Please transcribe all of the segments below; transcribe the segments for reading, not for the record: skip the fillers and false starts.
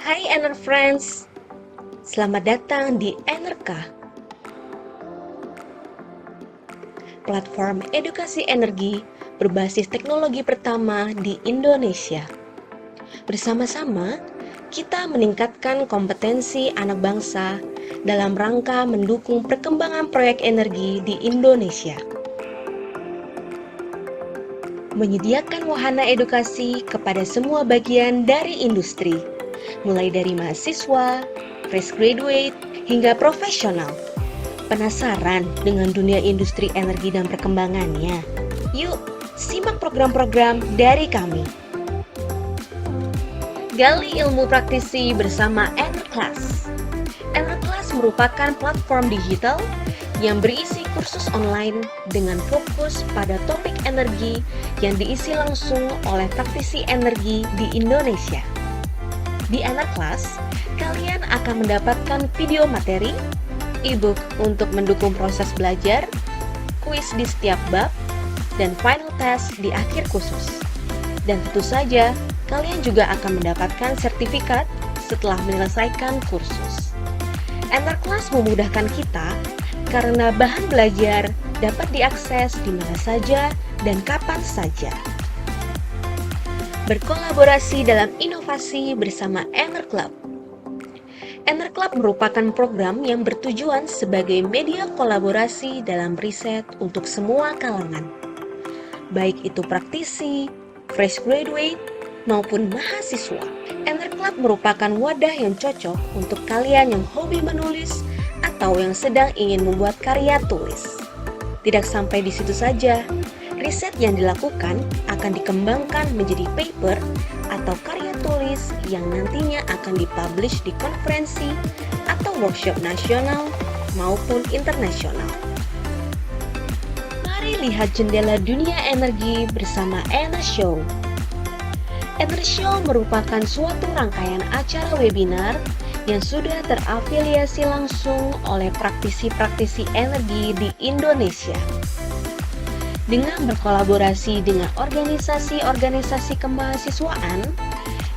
Hai Ener Friends, selamat datang di Enerka, platform edukasi energi berbasis teknologi pertama di Indonesia. Bersama-sama, kita meningkatkan kompetensi anak bangsa dalam rangka mendukung perkembangan proyek energi di Indonesia. Menyediakan wahana edukasi kepada semua bagian dari industri, mulai dari mahasiswa, fresh graduate, hingga profesional. Penasaran dengan dunia industri energi dan perkembangannya? Yuk, simak program-program dari kami. Gali ilmu praktisi bersama Enerclass. Enerclass merupakan platform digital yang berisi kursus online dengan fokus pada topik energi yang diisi langsung oleh praktisi energi di Indonesia. Di Enerclass, kalian akan mendapatkan video materi, e-book untuk mendukung proses belajar, kuis di setiap bab, dan final test di akhir kursus. Dan tentu saja, kalian juga akan mendapatkan sertifikat setelah menyelesaikan kursus. Enerclass memudahkan kita karena bahan belajar dapat diakses di mana saja dan kapan saja. Berkolaborasi dalam inovasi bersama Enerclub. Enerclub merupakan program yang bertujuan sebagai media kolaborasi dalam riset untuk semua kalangan, baik itu praktisi, fresh graduate, maupun mahasiswa. Enerclub merupakan wadah yang cocok untuk kalian yang hobi menulis atau yang sedang ingin membuat karya tulis. Tidak sampai di situ saja, riset yang dilakukan akan dikembangkan menjadi paper atau karya tulis yang nantinya akan dipublish di konferensi atau workshop nasional maupun internasional. Mari lihat jendela dunia energi bersama Enershow. Enershow merupakan suatu rangkaian acara webinar yang sudah terafiliasi langsung oleh praktisi-praktisi energi di Indonesia. Dengan berkolaborasi dengan organisasi-organisasi kemahasiswaan,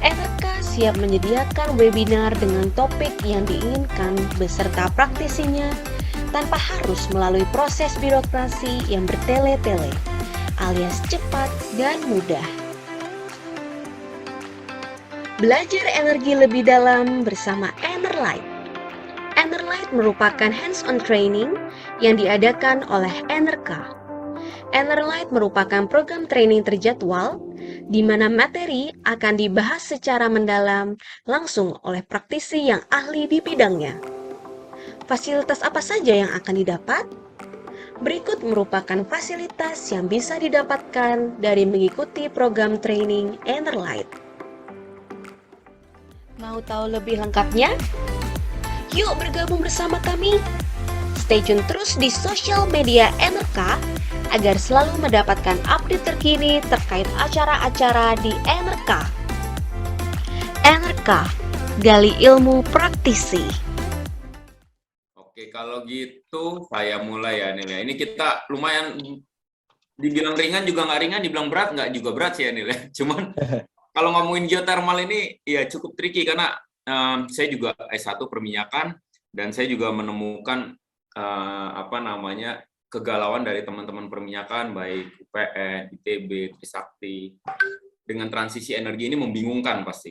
Enerka siap menyediakan webinar dengan topik yang diinginkan beserta praktisinya tanpa harus melalui proses birokrasi yang bertele-tele, alias cepat dan mudah. Belajar energi lebih dalam bersama Enerlight. Enerlight merupakan hands-on training yang diadakan oleh Enerka. Enerlight merupakan program training terjadwal di mana materi akan dibahas secara mendalam langsung oleh praktisi yang ahli di bidangnya. Fasilitas apa saja yang akan didapat? Berikut merupakan fasilitas yang bisa didapatkan dari mengikuti program training Enerlight. Mau tahu lebih lengkapnya? Yuk bergabung bersama kami. Stay tune terus di sosial media Enerka agar selalu mendapatkan update terkini terkait acara-acara di Enerka. Enerka, gali ilmu praktisi. Oke, kalau gitu saya mulai ya Nil ya. Ini kita lumayan dibilang ringan juga nggak ringan, dibilang berat nggak juga berat sih ya Nil ya. Cuman kalau ngomongin geothermal ini ya cukup tricky karena saya juga S1 perminyakan dan saya juga menemukan kegalauan dari teman-teman perminyakan baik UPN, ITB, Trisakti dengan transisi energi ini membingungkan pasti.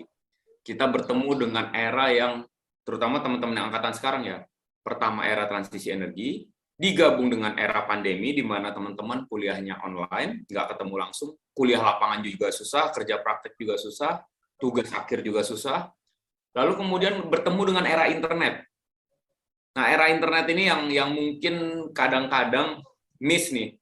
Kita bertemu dengan era yang terutama teman-teman yang angkatan sekarang ya, pertama era transisi energi digabung dengan era pandemi di mana teman-teman kuliahnya online, nggak ketemu langsung, kuliah lapangan juga susah, kerja praktek juga susah, tugas akhir juga susah. Lalu kemudian bertemu dengan era internet. Nah, era internet ini yang mungkin kadang-kadang miss nih.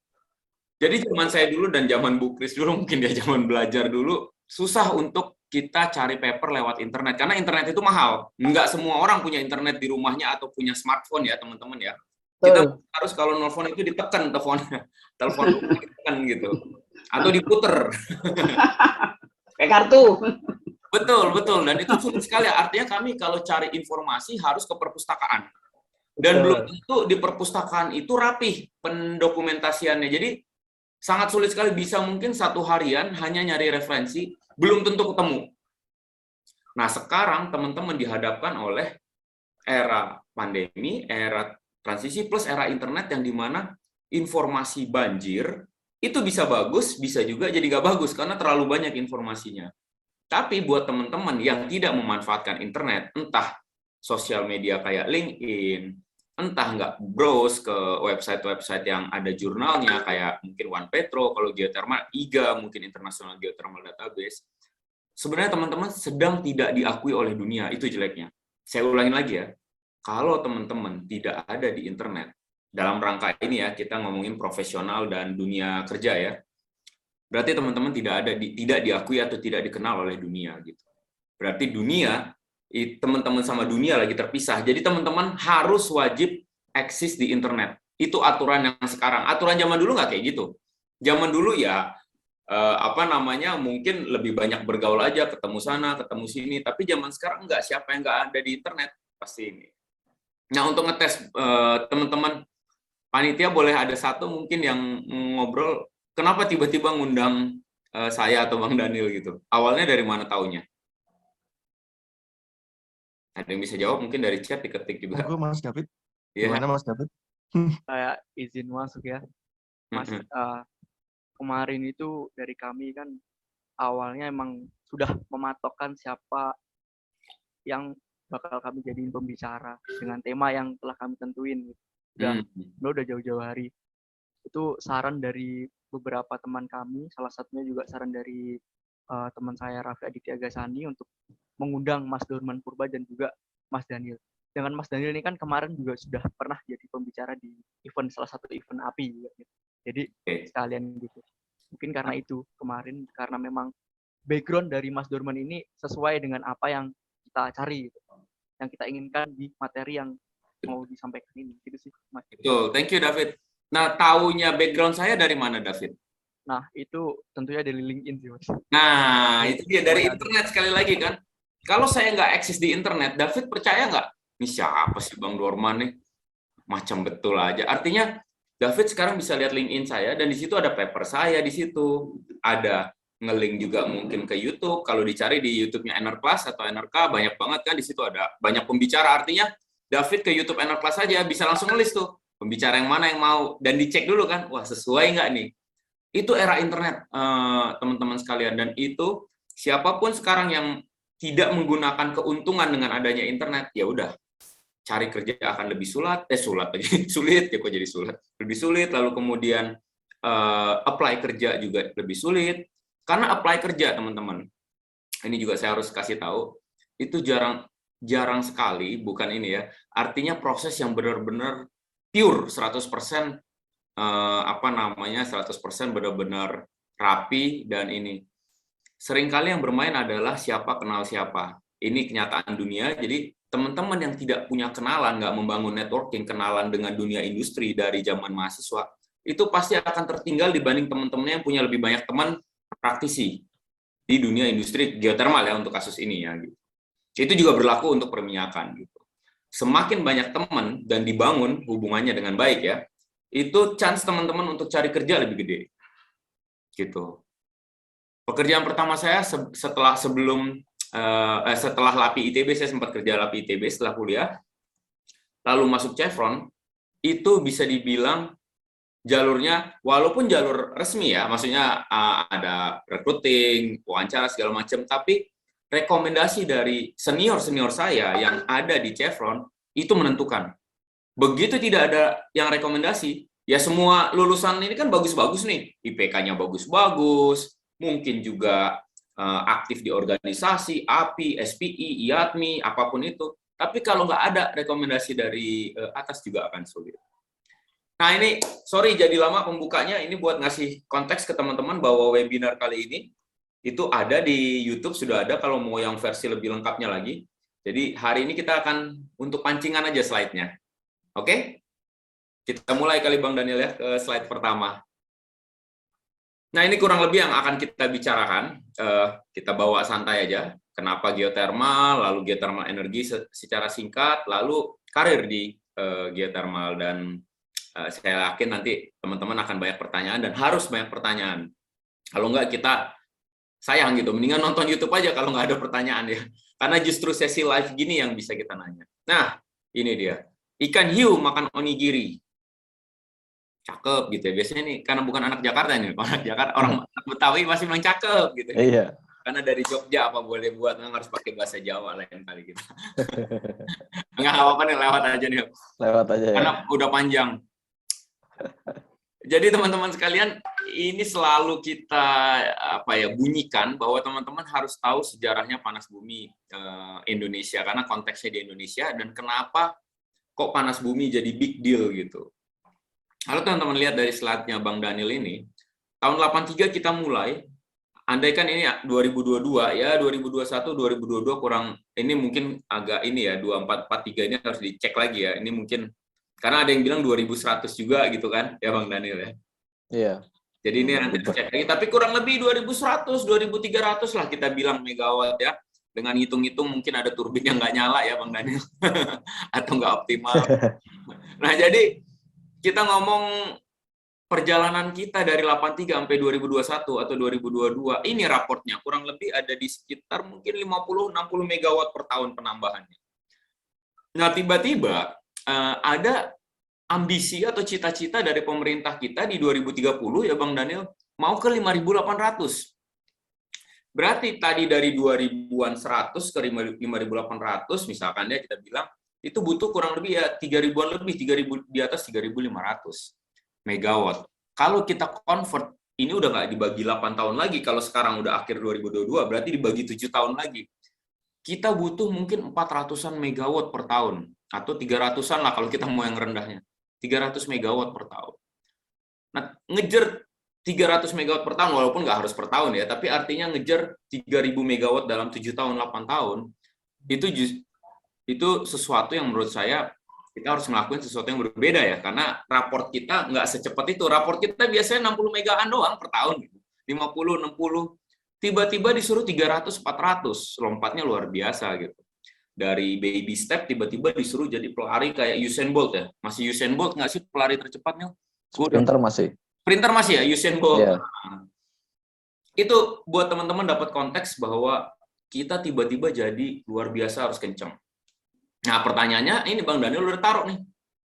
Jadi zaman saya dulu dan zaman Bu Kris dulu, mungkin dia zaman belajar dulu, susah untuk kita cari paper lewat internet. Karena internet itu mahal. Nggak semua orang punya internet di rumahnya atau punya smartphone ya, teman-teman ya. Kita harus kalau nelfon itu ditekan teleponnya. Telepon ditekan gitu. Atau diputer. Kayak kartu. Betul, betul. Dan itu sulit sekali. Artinya kami kalau cari informasi harus ke perpustakaan. Dan belum tentu di perpustakaan itu rapih pendokumentasiannya. Jadi sangat sulit sekali, bisa mungkin satu harian hanya nyari referensi, belum tentu ketemu. Nah, sekarang teman-teman dihadapkan oleh era pandemi, era transisi plus era internet yang dimana informasi banjir itu bisa bagus, bisa juga jadi nggak bagus karena terlalu banyak informasinya. Tapi buat teman-teman yang tidak memanfaatkan internet, entah sosial media kayak LinkedIn, entah nggak browse ke website-website yang ada jurnalnya kayak mungkin One Petro, kalau geothermal, IGA, mungkin International Geothermal Database, sebenarnya teman-teman sedang tidak diakui oleh dunia, itu jeleknya. Saya ulangin lagi ya, kalau teman-teman tidak ada di internet, dalam rangka ini ya, kita ngomongin profesional dan dunia kerja ya, berarti teman-teman tidak diakui atau tidak dikenal oleh dunia gitu. Berarti dunia, teman-teman sama dunia lagi terpisah. Jadi teman-teman harus wajib eksis di internet. Itu aturan yang sekarang. Aturan zaman dulu nggak kayak gitu. Zaman dulu ya mungkin lebih banyak bergaul aja, ketemu sana, ketemu sini. Tapi zaman sekarang nggak, siapa yang nggak ada di internet pasti ini. Nah, untuk ngetes teman-teman panitia boleh ada satu mungkin yang ngobrol, kenapa tiba-tiba ngundang saya atau Bang Daniel gitu? Awalnya dari mana taunya? Ada yang bisa jawab mungkin dari chat, diketik juga. Monggo Mas David. Yeah. Gimana Mas David? Saya izin masuk ya, Mas. Kemarin itu dari kami kan awalnya emang sudah mematokkan siapa yang bakal kami jadiin pembicara dengan tema yang telah kami tentuin. Udah jauh-jauh hari. Itu saran dari beberapa teman kami, salah satunya juga saran dari teman saya Raffi Aditya Gasani untuk mengundang Mas Dorman Purba dan juga Mas Daniel. Dengan Mas Daniel ini kan kemarin juga sudah pernah jadi pembicara di salah satu event API juga. Jadi sekalian gitu. Mungkin karena itu kemarin, karena memang background dari Mas Dorman ini sesuai dengan apa yang kita cari, gitu. Yang kita inginkan di materi yang mau disampaikan ini. Gitu sih, Mas. Betul, thank you David. Nah, taunya background saya dari mana, David? Nah, itu tentunya dari LinkedIn sih, Mas. Nah, itu dia, dari internet sekali lagi kan. Kalau saya nggak eksis di internet, David percaya nggak? Ini siapa sih Bang Dorman nih? Macam betul aja. Artinya, David sekarang bisa lihat LinkedIn saya, dan di situ ada paper saya di situ. Ada nge-link juga mungkin ke YouTube. Kalau dicari di YouTube-nya Enerclass atau NRK, banyak banget kan, di situ ada banyak pembicara. Artinya, David ke YouTube Enerclass saja, bisa langsung nge-list tuh. Pembicara yang mana yang mau, dan dicek dulu kan, wah sesuai nggak nih? Itu era internet, teman-teman sekalian. Dan itu, siapapun sekarang yang tidak menggunakan keuntungan dengan adanya internet, ya udah, cari kerja akan lebih sulit ya kok jadi sulit, lebih sulit. Lalu kemudian apply kerja juga lebih sulit, karena apply kerja teman-teman, ini juga saya harus kasih tahu, itu jarang sekali, bukan ini ya, artinya proses yang benar-benar pure 100% 100% benar-benar rapi. Dan ini seringkali yang bermain adalah siapa kenal siapa. Ini kenyataan dunia. Jadi teman-teman yang tidak punya kenalan, nggak membangun networking, kenalan dengan dunia industri dari zaman mahasiswa, itu pasti akan tertinggal dibanding teman-temannya yang punya lebih banyak teman praktisi di dunia industri geothermal ya, untuk kasus ini ya. Gitu. Itu juga berlaku untuk perminyakan. Gitu. Semakin banyak teman dan dibangun hubungannya dengan baik ya, itu chance teman-teman untuk cari kerja lebih gede. Gitu. Pekerjaan pertama saya setelah LAPI ITB, saya sempat kerja LAPI ITB setelah kuliah, lalu masuk Chevron, itu bisa dibilang jalurnya, walaupun jalur resmi ya, maksudnya ada recruiting, wawancara, segala macam, tapi rekomendasi dari senior-senior saya yang ada di Chevron, itu menentukan. Begitu tidak ada yang rekomendasi, ya semua lulusan ini kan bagus-bagus nih, IPK-nya bagus-bagus, mungkin juga aktif di organisasi, API, SPI, IATMI, apapun itu. Tapi kalau nggak ada rekomendasi dari atas juga akan sulit. Nah ini, sorry jadi lama pembukanya, ini buat ngasih konteks ke teman-teman bahwa webinar kali ini itu ada di YouTube, sudah ada kalau mau yang versi lebih lengkapnya lagi. Jadi hari ini kita akan untuk pancingan aja slide-nya. Oke? Kita mulai kali Bang Daniel ya, ke slide pertama. Nah, ini kurang lebih yang akan kita bicarakan. Kita bawa santai aja. Kenapa geothermal, lalu geothermal energi secara singkat, lalu karir di geothermal. Dan saya yakin nanti teman-teman akan banyak pertanyaan dan harus banyak pertanyaan. Kalau enggak, kita sayang gitu. Mendingan nonton YouTube aja kalau nggak ada pertanyaan ya. Karena justru sesi live gini yang bisa kita nanya. Nah, ini dia. Ikan hiu makan onigiri. Cakep gitu ya. Biasanya nih, karena bukan anak Jakarta nih. Kalau anak Jakarta, orang Betawi masih bilang cakep gitu. Iya. Karena dari Jogja apa boleh buat, nggak harus pakai bahasa Jawa lain kali gitu. Nggak apa-apa nih, lewat aja nih. Lewat aja ya. Karena udah panjang. Jadi teman-teman sekalian, ini selalu kita bunyikan bahwa teman-teman harus tahu sejarahnya panas bumi Indonesia, karena konteksnya di Indonesia dan kenapa kok panas bumi jadi big deal gitu. Kalau teman-teman lihat dari slide-nya Bang Daniel ini, tahun 83 kita mulai, andaikan ini 2022 ya, 2021, 2022 kurang, ini mungkin agak ini ya, 2443 ini harus dicek lagi ya, ini mungkin karena ada yang bilang 2100 juga gitu kan, ya Bang Daniel ya. Iya. Jadi ini nanti cek lagi, tapi kurang lebih 2100, 2300 lah kita bilang megawatt ya. Dengan hitung-hitung mungkin ada turbin yang nggak nyala ya Bang Daniel, atau nggak optimal. Nah jadi kita ngomong perjalanan kita dari 83 sampai 2021 atau 2022, ini raportnya kurang lebih ada di sekitar mungkin 50-60 megawatt per tahun penambahannya. Nah tiba-tiba ada ambisi atau cita-cita dari pemerintah kita di 2030 ya Bang Daniel, mau ke 5.800. Berarti tadi dari 2000-an 100 ke 5.800 misalkan ya kita bilang, itu butuh kurang lebih ya 3.000-an lebih, 3.000 di atas 3.500 megawatt. Kalau kita convert, ini udah nggak dibagi 8 tahun lagi, kalau sekarang udah akhir 2022, berarti dibagi 7 tahun lagi. Kita butuh mungkin 400-an megawatt per tahun, atau 300-an lah kalau kita mau yang rendahnya. 300 megawatt per tahun. Nah, ngejar 300 megawatt per tahun, walaupun nggak harus per tahun ya, tapi artinya ngejar 3.000 megawatt dalam 7 tahun, 8 tahun, itu sesuatu yang menurut saya kita harus melakukan sesuatu yang berbeda ya, karena raport kita nggak secepat itu. Raport kita biasanya 60 megaan doang per tahun, 50, 60. Tiba-tiba disuruh 300, 400, lompatnya luar biasa gitu. Dari baby step tiba-tiba disuruh jadi pelari kayak Usain Bolt ya. Masih Usain Bolt nggak sih pelari tercepatnya? Sprinter masih. Sprinter masih ya, Usain Bolt. Yeah. Itu buat teman-teman dapat konteks bahwa kita tiba-tiba jadi luar biasa harus kencang. Nah pertanyaannya, ini Bang Daniel udah taruh nih,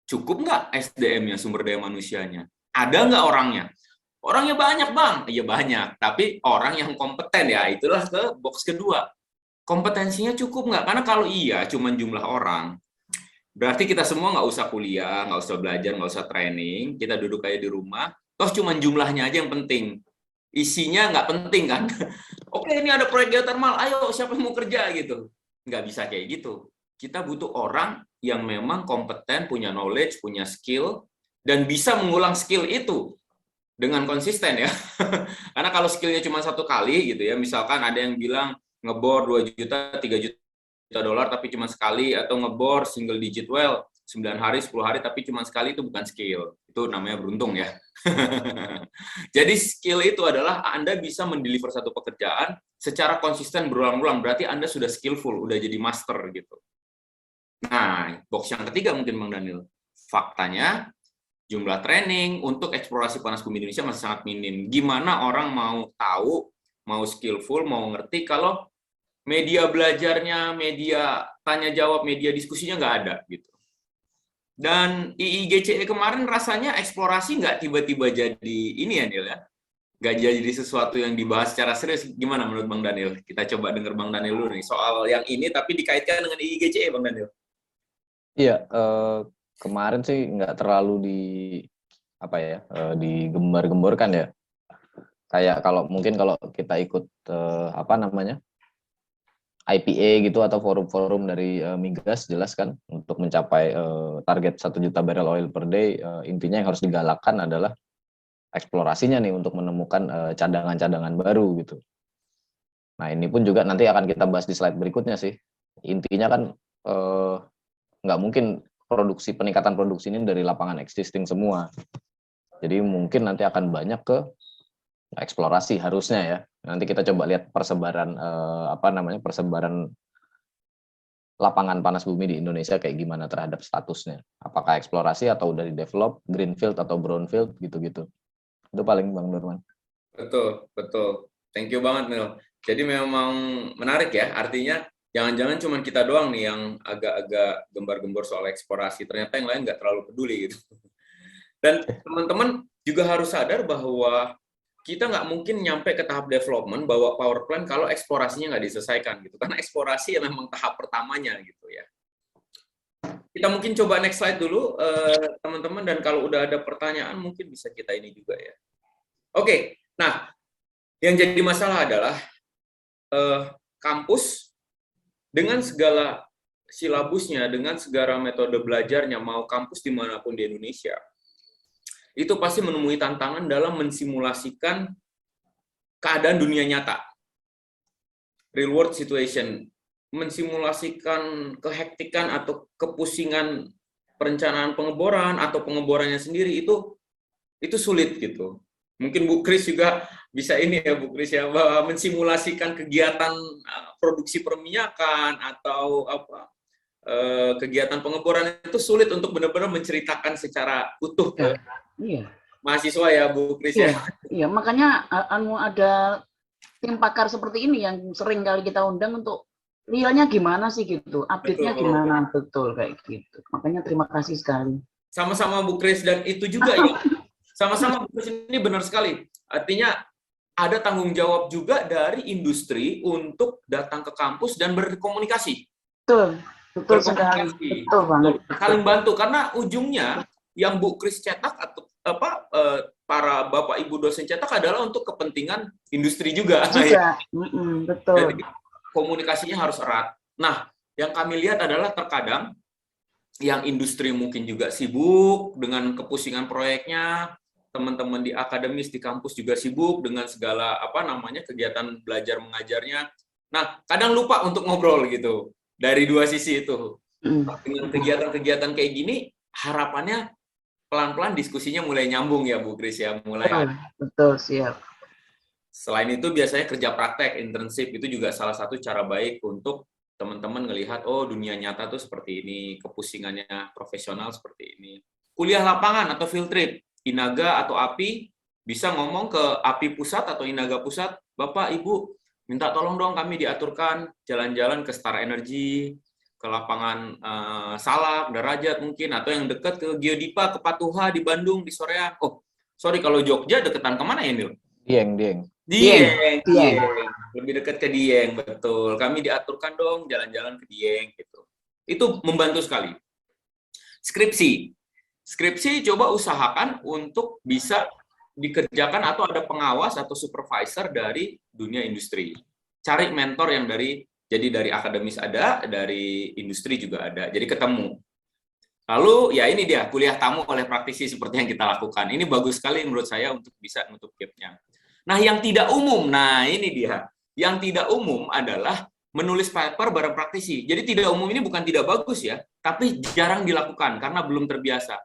cukup nggak SDM-nya, sumber daya manusianya? Ada nggak orangnya? Orangnya banyak Bang, iya banyak, tapi orang yang kompeten ya, itulah ke box kedua. Kompetensinya cukup nggak? Karena kalau iya, cuman jumlah orang, berarti kita semua nggak usah kuliah, nggak usah belajar, nggak usah training, kita duduk kayak di rumah, toh cuman jumlahnya aja yang penting. Isinya nggak penting kan? Oke, ini ada proyek geothermal, ayo siapa yang mau kerja gitu? Nggak bisa kayak gitu. Kita butuh orang yang memang kompeten, punya knowledge, punya skill, dan bisa mengulang skill itu dengan konsisten ya. Karena kalau skillnya cuma satu kali gitu ya, misalkan ada yang bilang ngebor 2 juta, 3 juta dolar tapi cuma sekali, atau ngebor single digit well 9 hari, 10 hari tapi cuma sekali, itu bukan skill. Itu namanya beruntung ya. Jadi skill itu adalah Anda bisa mendeliver satu pekerjaan secara konsisten berulang-ulang, berarti Anda sudah skillful, udah jadi master gitu. Nah, box yang ketiga mungkin Bang Daniel. Faktanya, jumlah training untuk eksplorasi panas bumi Indonesia masih sangat minim. Gimana orang mau tahu, mau skillful, mau ngerti kalau media belajarnya, media tanya jawab, media diskusinya nggak ada gitu. Dan IIGCE kemarin rasanya eksplorasi nggak tiba-tiba jadi ini ya Daniel ya. Nggak jadi sesuatu yang dibahas secara serius. Gimana menurut Bang Daniel? Kita coba dengar Bang Daniel dulu nih soal yang ini tapi dikaitkan dengan IIGCE Bang Daniel. Iya, kemarin sih nggak terlalu digembar-gemborkan ya. Kayak kalau kita ikut IPA gitu atau forum-forum dari Migas, jelas kan untuk mencapai target 1 juta barrel oil per day, intinya yang harus digalakkan adalah eksplorasinya nih untuk menemukan cadangan-cadangan baru gitu. Nah ini pun juga nanti akan kita bahas di slide berikutnya sih. Intinya kan nggak mungkin peningkatan produksi ini dari lapangan existing semua. Jadi mungkin nanti akan banyak ke eksplorasi harusnya ya. Nanti kita coba lihat persebaran persebaran lapangan panas bumi di Indonesia kayak gimana terhadap statusnya. Apakah eksplorasi atau udah di develop, greenfield atau brownfield gitu-gitu. Itu paling Bang Nurman. Betul. Thank you banget, Mil. Jadi memang menarik ya, artinya jangan-jangan cuma kita doang nih yang agak-agak gembar-gembor soal eksplorasi, ternyata yang lain nggak terlalu peduli gitu. Dan teman-teman juga harus sadar bahwa kita nggak mungkin nyampe ke tahap development bawa power plant kalau eksplorasinya nggak diselesaikan gitu, karena eksplorasi ya memang tahap pertamanya gitu ya. Kita mungkin coba next slide dulu, teman-teman, dan kalau udah ada pertanyaan mungkin bisa kita ini juga ya. Oke, nah yang jadi masalah adalah kampus dengan segala silabusnya, dengan segala metode belajarnya, mau kampus dimanapun di Indonesia, itu pasti menemui tantangan dalam mensimulasikan keadaan dunia nyata, real world situation, mensimulasikan kehektikan atau kepusingan perencanaan pengeboran atau pengeborannya sendiri itu sulit gitu. Mungkin Bu Kris juga bisa ini ya Bu Kris ya, mensimulasikan kegiatan produksi perminyakan atau apa kegiatan pengeboran itu sulit untuk benar-benar menceritakan secara utuh ke mahasiswa ya Bu Kris ya. Iya, makanya ada tim pakar seperti ini yang sering kali kita undang untuk realnya gimana sih gitu, update-nya gimana, betul kayak gitu. Makanya terima kasih sekali. Sama-sama Bu Kris, dan itu juga ya. Sama-sama Bu Kris, ini benar sekali. Artinya ada tanggung jawab juga dari industri untuk datang ke kampus dan berkomunikasi. Betul sekali. Betul banget. Saling bantu, karena ujungnya yang Bu Kris cetak atau para Bapak Ibu dosen cetak adalah untuk kepentingan industri juga. Betul. Jadi komunikasinya harus erat. Nah, yang kami lihat adalah terkadang yang industri mungkin juga sibuk dengan kepusingan proyeknya, teman-teman di akademis di kampus juga sibuk dengan segala kegiatan belajar mengajarnya. Nah, kadang lupa untuk ngobrol gitu dari dua sisi itu. Dengan kegiatan-kegiatan kayak gini, harapannya pelan-pelan diskusinya mulai nyambung ya Bu Kris ya, betul, siap. Selain itu biasanya kerja praktek, internship itu juga salah satu cara baik untuk teman-teman ngelihat, oh dunia nyata tuh seperti ini, kepusingannya profesional seperti ini. Kuliah lapangan atau field trip, Inaga atau API bisa ngomong ke API pusat atau Inaga pusat, Bapak Ibu minta tolong dong kami diaturkan jalan-jalan ke Star Energy, ke lapangan Salak, Darajat mungkin, atau yang dekat ke Geodipa, ke Patuha di Bandung, di Soreang. Oh, sorry kalau Jogja deketan kemana ya, Nil? Dieng. Lebih dekat ke Dieng, betul. Kami diaturkan dong jalan-jalan ke Dieng gitu. Itu membantu sekali. Skripsi coba usahakan untuk bisa dikerjakan atau ada pengawas atau supervisor dari dunia industri. Cari mentor yang dari akademis ada, dari industri juga ada. Jadi ketemu. Lalu ya ini dia kuliah tamu oleh praktisi seperti yang kita lakukan. Ini bagus sekali menurut saya untuk bisa menutup gap-nya. Nah, yang tidak umum, ini dia. Yang tidak umum adalah menulis paper bareng praktisi. Jadi tidak umum ini bukan tidak bagus ya, tapi jarang dilakukan karena belum terbiasa.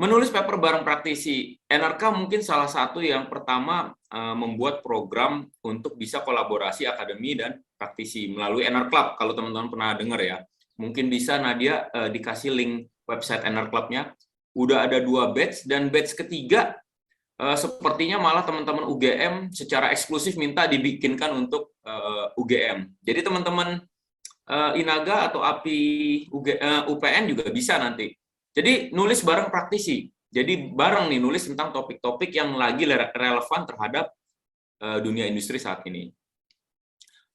Menulis paper bareng praktisi, NRK mungkin salah satu yang pertama membuat program untuk bisa kolaborasi akademi dan praktisi melalui NR Club. Kalau teman-teman pernah dengar ya, mungkin bisa Nadia dikasih link website NR Club-nya. Udah ada 2 batch, dan batch ketiga sepertinya malah teman-teman UGM secara eksklusif minta dibikinkan untuk UGM. Jadi teman-teman Inaga atau API UPN juga bisa nanti. Jadi nulis bareng praktisi. Jadi bareng nih nulis tentang topik-topik yang lagi relevan terhadap dunia industri saat ini.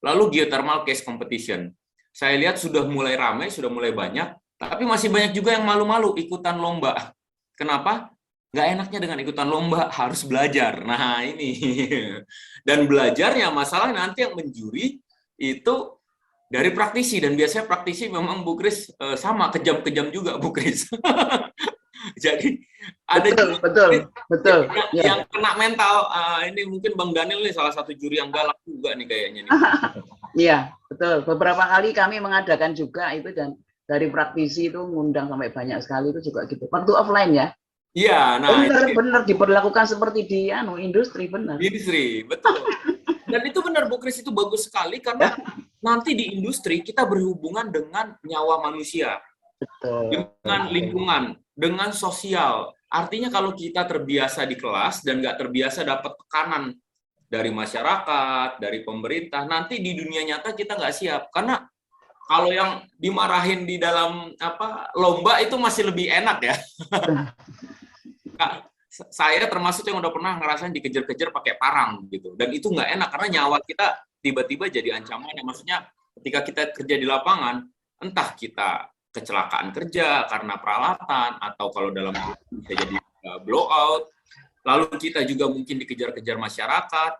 Lalu geothermal case competition. Saya lihat sudah mulai ramai, sudah mulai banyak, tapi masih banyak juga yang malu-malu ikutan lomba. Kenapa? Nggak enaknya dengan ikutan lomba, harus belajar. Nah ini. Dan belajarnya masalahnya nanti yang menjuri itu dari praktisi, dan biasanya praktisi memang Bu Kris sama kejam-kejam juga Bu Kris. Jadi ada betul. Yang kena mental. Ini mungkin Bang Daniel nih salah satu juri yang galak juga nih kayaknya nih. Iya, betul. Beberapa kali kami mengadakan juga itu, dan dari praktisi itu ngundang sampai banyak sekali itu juga gitu. Waktu offline ya. Iya, nah benar diperlakukan seperti di industri, benar. Industri, betul. Dan itu benar Bu Kris, itu bagus sekali karena nanti di industri kita berhubungan dengan nyawa manusia, dengan lingkungan, dengan sosial. Artinya kalau kita terbiasa di kelas dan nggak terbiasa dapat tekanan dari masyarakat, dari pemerintah. Nanti di dunia nyata kita nggak siap, karena kalau yang dimarahin di dalam lomba itu masih lebih enak ya. Saya termasuk yang udah pernah ngerasain dikejar-kejar pakai parang gitu, dan itu nggak enak karena nyawa kita tiba-tiba jadi ancaman. Maksudnya ketika kita kerja di lapangan, entah kita kecelakaan kerja karena peralatan, atau kalau dalam bisa jadi blowout, lalu kita juga mungkin dikejar-kejar masyarakat.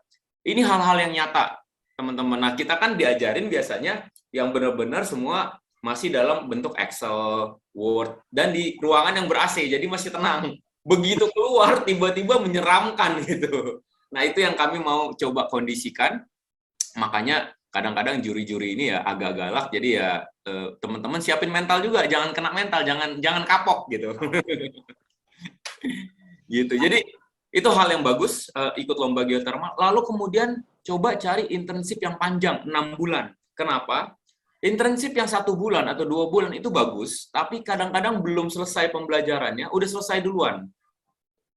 Ini hal-hal yang nyata, teman-teman. Nah, kita kan diajarin biasanya yang benar-benar semua masih dalam bentuk Excel, Word, dan di ruangan yang ber-AC, jadi masih tenang. Begitu keluar, tiba-tiba menyeramkan gitu. Nah, itu yang kami mau coba kondisikan. Makanya kadang-kadang juri-juri ini ya agak galak, jadi ya teman-teman siapin mental juga, jangan kena mental, jangan kapok gitu. Gitu. Jadi itu hal yang bagus, ikut lomba geothermal. Lalu kemudian coba cari internship yang panjang, 6 bulan. Kenapa? Internship yang 1 bulan atau 2 bulan itu bagus, tapi kadang-kadang belum selesai pembelajarannya, udah selesai duluan.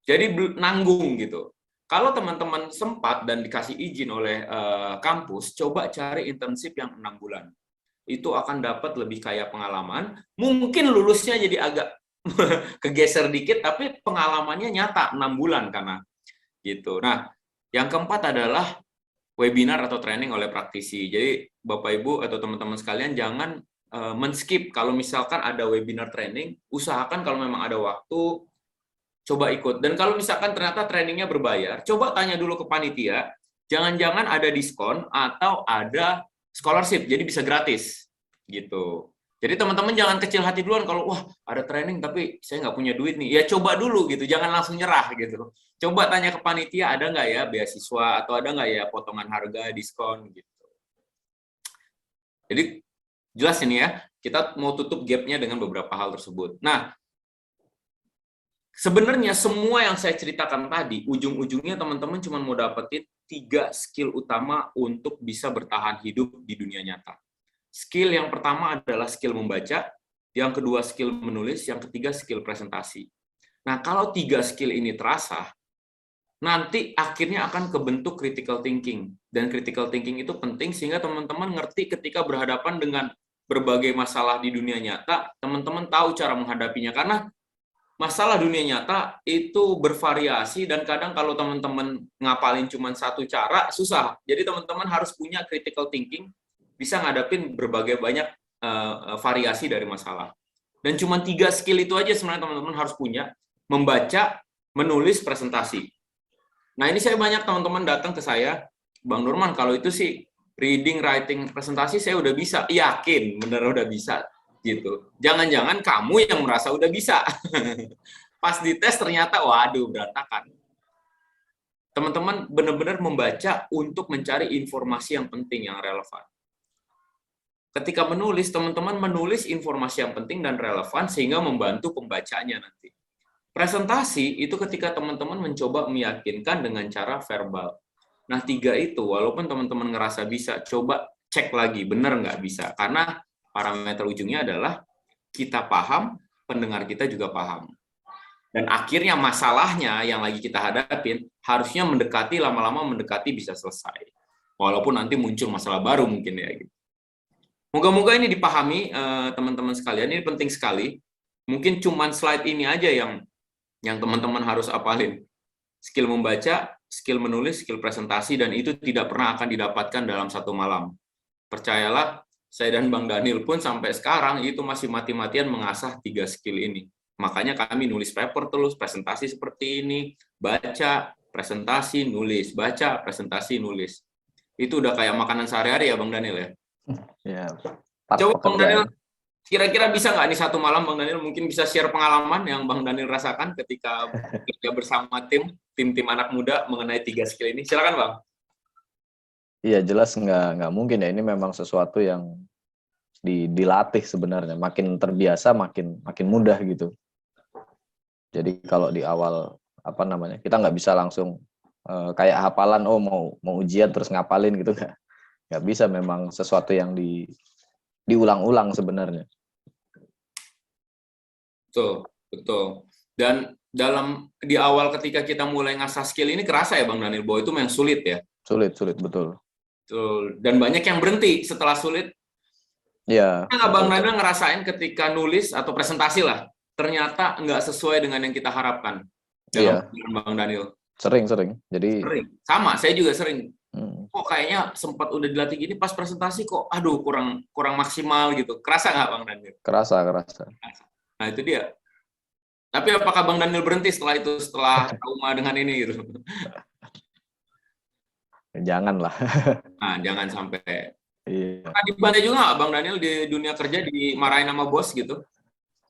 Jadi nanggung gitu. Kalau teman-teman sempat dan dikasih izin oleh kampus, coba cari internship yang 6 bulan. Itu akan dapat lebih kaya pengalaman. Mungkin lulusnya jadi agak kegeser dikit, tapi pengalamannya nyata 6 bulan karena gitu. Nah, yang keempat adalah webinar atau training oleh praktisi. Jadi Bapak Ibu atau teman-teman sekalian jangan men-skip kalau misalkan ada webinar training, usahakan kalau memang ada waktu coba ikut. Dan kalau misalkan ternyata trainingnya berbayar, coba tanya dulu ke panitia, jangan-jangan ada diskon atau ada scholarship, jadi bisa gratis gitu. Jadi teman-teman jangan kecil hati duluan kalau wah ada training tapi saya nggak punya duit nih. Ya coba dulu gitu, jangan langsung nyerah gitu. Coba tanya ke panitia ada nggak ya beasiswa atau ada nggak ya potongan harga, diskon gitu. Jadi jelas ini ya, kita mau tutup gap-nya dengan beberapa hal tersebut. Nah, sebenarnya semua yang saya ceritakan tadi, ujung-ujungnya teman-teman cuma mau dapetin 3 skill utama untuk bisa bertahan hidup di dunia nyata. Skill yang pertama adalah skill membaca, yang kedua skill menulis, yang ketiga skill presentasi. Nah, kalau 3 skill ini terasa, nanti akhirnya akan kebentuk critical thinking. Dan critical thinking itu penting sehingga teman-teman ngerti ketika berhadapan dengan berbagai masalah di dunia nyata, teman-teman tahu cara menghadapinya. Karena masalah dunia nyata itu bervariasi dan kadang kalau teman-teman ngapalin cuma satu cara, susah. Jadi teman-teman harus punya critical thinking, bisa ngadapin berbagai banyak variasi dari masalah. Dan cuma 3 skill itu aja sebenarnya teman-teman harus punya, membaca, menulis, presentasi. Nah ini saya banyak teman-teman datang ke saya, Bang Nurman kalau itu sih reading, writing, presentasi saya udah bisa, yakin bener udah bisa gitu. Jangan-jangan kamu yang merasa udah bisa. Pas dites ternyata waduh berantakan. Teman-teman benar-benar membaca untuk mencari informasi yang penting, yang relevan. Ketika menulis, teman-teman menulis informasi yang penting dan relevan sehingga membantu pembacanya nanti. Presentasi itu ketika teman-teman mencoba meyakinkan dengan cara verbal. Nah, 3 itu, walaupun teman-teman ngerasa bisa, coba cek lagi, benar nggak bisa. Karena parameter ujungnya adalah kita paham, pendengar kita juga paham. Dan akhirnya masalahnya yang lagi kita hadapin, harusnya mendekati, lama-lama mendekati bisa selesai. Walaupun nanti muncul masalah baru mungkin ya gitu. Moga-moga ini dipahami teman-teman sekalian, ini penting sekali. Mungkin cuman slide ini aja yang teman-teman harus apalin. Skill membaca, skill menulis, skill presentasi, dan itu tidak pernah akan didapatkan dalam 1 malam. Percayalah, saya dan Bang Daniel pun sampai sekarang itu masih mati-matian mengasah 3 skill ini. Makanya kami nulis paper terus, presentasi seperti ini, baca, presentasi, nulis, baca, presentasi, nulis. Itu udah kayak makanan sehari-hari ya Bang Daniel ya? Ya, coba Bang Daniel, kira-kira bisa nggak nih 1 malam Bang Daniel mungkin bisa share pengalaman yang Bang Daniel rasakan ketika bekerja bersama tim anak muda mengenai 3 skill ini? Silakan Bang. Iya jelas nggak mungkin ya, ini memang sesuatu yang dilatih sebenarnya, makin terbiasa makin mudah gitu. Jadi kalau di awal kita nggak bisa langsung kayak hafalan, oh mau ujian terus ngapalin gitu, nggak bisa, memang sesuatu yang diulang-ulang sebenarnya. Betul. Dan di awal ketika kita mulai ngasah skill ini kerasa ya Bang Daniel bahwa itu memang sulit ya. Sulit, betul. Betul. Dan banyak yang berhenti setelah sulit. Iya. Abang Daniel ngerasain ketika nulis atau presentasi lah, ternyata nggak sesuai dengan yang kita harapkan dalam pikiran Bang Daniel. Sering. Jadi Sering. Sama, saya juga sering. Kok kayaknya sempat udah dilatih gini, pas presentasi kok, aduh kurang maksimal gitu. Kerasa nggak Bang Daniel? Kerasa. Nah itu dia. Tapi apakah Bang Daniel berhenti setelah itu, setelah trauma dengan ini gitu? Janganlah. Nah, jangan sampai. Iya. Pernah dibantai juga nggak Bang Daniel di dunia kerja dimarahin sama bos gitu?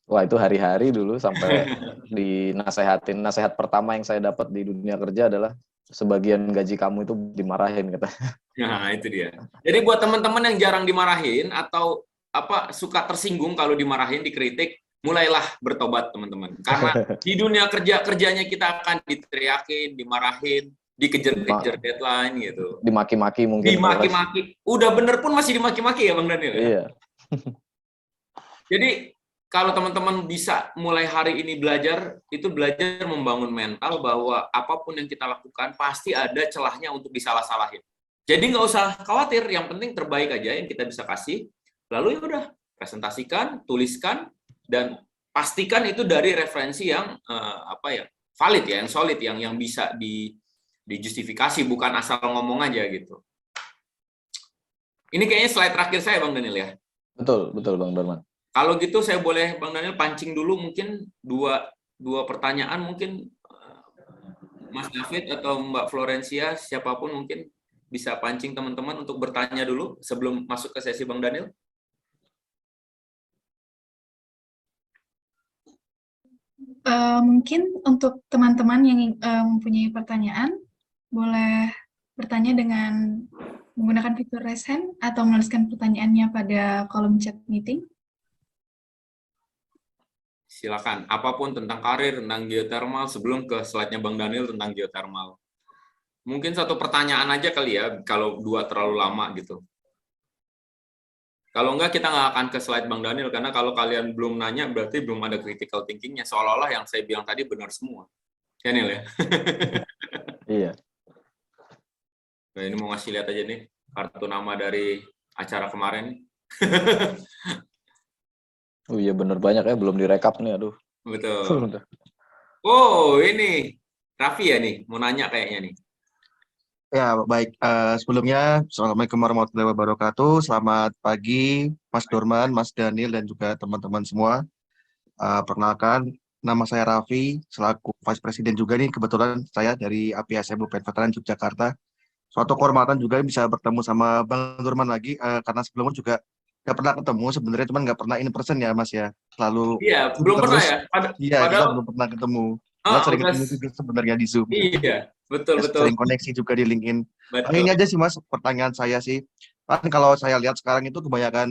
Wah, itu hari-hari dulu sampai dinasehatin. Nasihat pertama yang saya dapat di dunia kerja adalah sebagian gaji kamu itu dimarahin, kata. Nah, itu dia. Jadi buat teman-teman yang jarang dimarahin atau suka tersinggung kalau dimarahin, dikritik, mulailah bertobat teman-teman. Karena di dunia kerjanya kita akan diteriakin, dimarahin, dikejar-kejar deadline gitu. Dimaki-maki mungkin. Dimaki-maki. Udah bener pun masih dimaki-maki ya Bang Daniel? Iya. Jadi kalau teman-teman bisa mulai hari ini belajar membangun mental bahwa apapun yang kita lakukan pasti ada celahnya untuk disalah-salahin. Jadi nggak usah khawatir, yang penting terbaik aja yang kita bisa kasih. Lalu ya udah, presentasikan, tuliskan, dan pastikan itu dari referensi yang valid ya, yang solid, yang bisa dijustifikasi, bukan asal ngomong aja gitu. Ini kayaknya slide terakhir saya Bang Daniel ya. Betul Bang Darman. Kalau gitu saya boleh Bang Daniel pancing dulu mungkin dua pertanyaan mungkin Mas David atau Mbak Florencia, siapapun mungkin bisa pancing teman-teman untuk bertanya dulu sebelum masuk ke sesi Bang Daniel. Mungkin untuk teman-teman yang mempunyai pertanyaan, boleh bertanya dengan menggunakan fitur raise hand atau menuliskan pertanyaannya pada kolom chat meeting. Silakan, apapun tentang karir, tentang geothermal, sebelum ke slide-nya Bang Daniel tentang geothermal. Mungkin satu pertanyaan aja kali ya, kalau dua terlalu lama gitu. Kalau enggak, kita nggak akan ke slide Bang Daniel, karena kalau kalian belum nanya, berarti belum ada critical thinking-nya, seolah-olah yang saya bilang tadi benar semua. Ya, Nil ya? Iya. Nah, ini mau ngasih lihat aja nih, kartu nama dari acara kemarin. Oh iya bener banyak ya, belum direkap nih, aduh. Betul. Oh ini Raffi ya nih, mau nanya kayaknya nih. Ya baik, sebelumnya Assalamualaikum warahmatullahi wabarakatuh. Selamat pagi Mas Dorman, Mas Daniel, dan juga teman-teman semua. Perkenalkan, nama saya Raffi, selaku Vice President juga nih, kebetulan saya dari APSM Blueprint Veteran Yogyakarta. Suatu kehormatan juga bisa bertemu sama Bang Dorman lagi, karena sebelumnya juga nggak pernah ketemu sebenarnya, cuman nggak pernah in person ya Mas ya, selalu Iya belum pernah ya. Iya, kita belum pernah ketemu. Kita sering ketemu juga sebenarnya di Zoom. Iya betul. Sering koneksi juga di LinkedIn. Ini aja sih Mas, pertanyaan saya sih, kan kalau saya lihat sekarang itu kebanyakan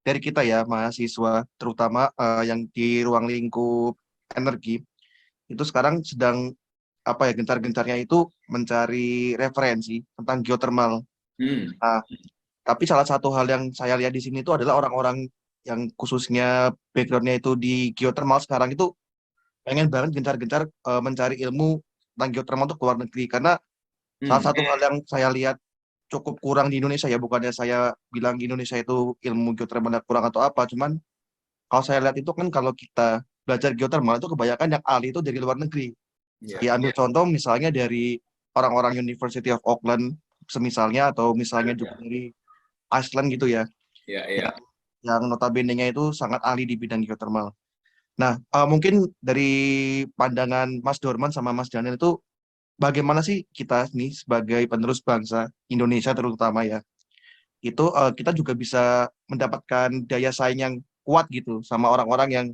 dari kita ya mahasiswa, terutama yang di ruang lingkup energi, itu sekarang sedang gencar-gencarnya itu mencari referensi tentang geothermal. Nah, tapi salah satu hal yang saya lihat di sini itu adalah orang-orang yang khususnya background-nya itu di geothermal sekarang itu pengen banget gencar-gencar mencari ilmu tentang geothermal untuk ke luar negeri, karena salah satu hal yang saya lihat cukup kurang di Indonesia ya, bukannya saya bilang Indonesia itu ilmu geothermal kurang atau apa, cuman kalau saya lihat itu kan kalau kita belajar geothermal itu kebanyakan yang ahli itu dari luar negeri. Ambil contoh misalnya dari orang-orang University of Auckland semisalnya, atau misalnya juga dari Iceland gitu ya. Yang notabene-nya itu sangat ahli di bidang geothermal. Nah, mungkin dari pandangan Mas Dorman sama Mas Daniel itu bagaimana sih kita nih sebagai penerus bangsa Indonesia terutama ya, itu kita juga bisa mendapatkan daya saing yang kuat gitu sama orang-orang yang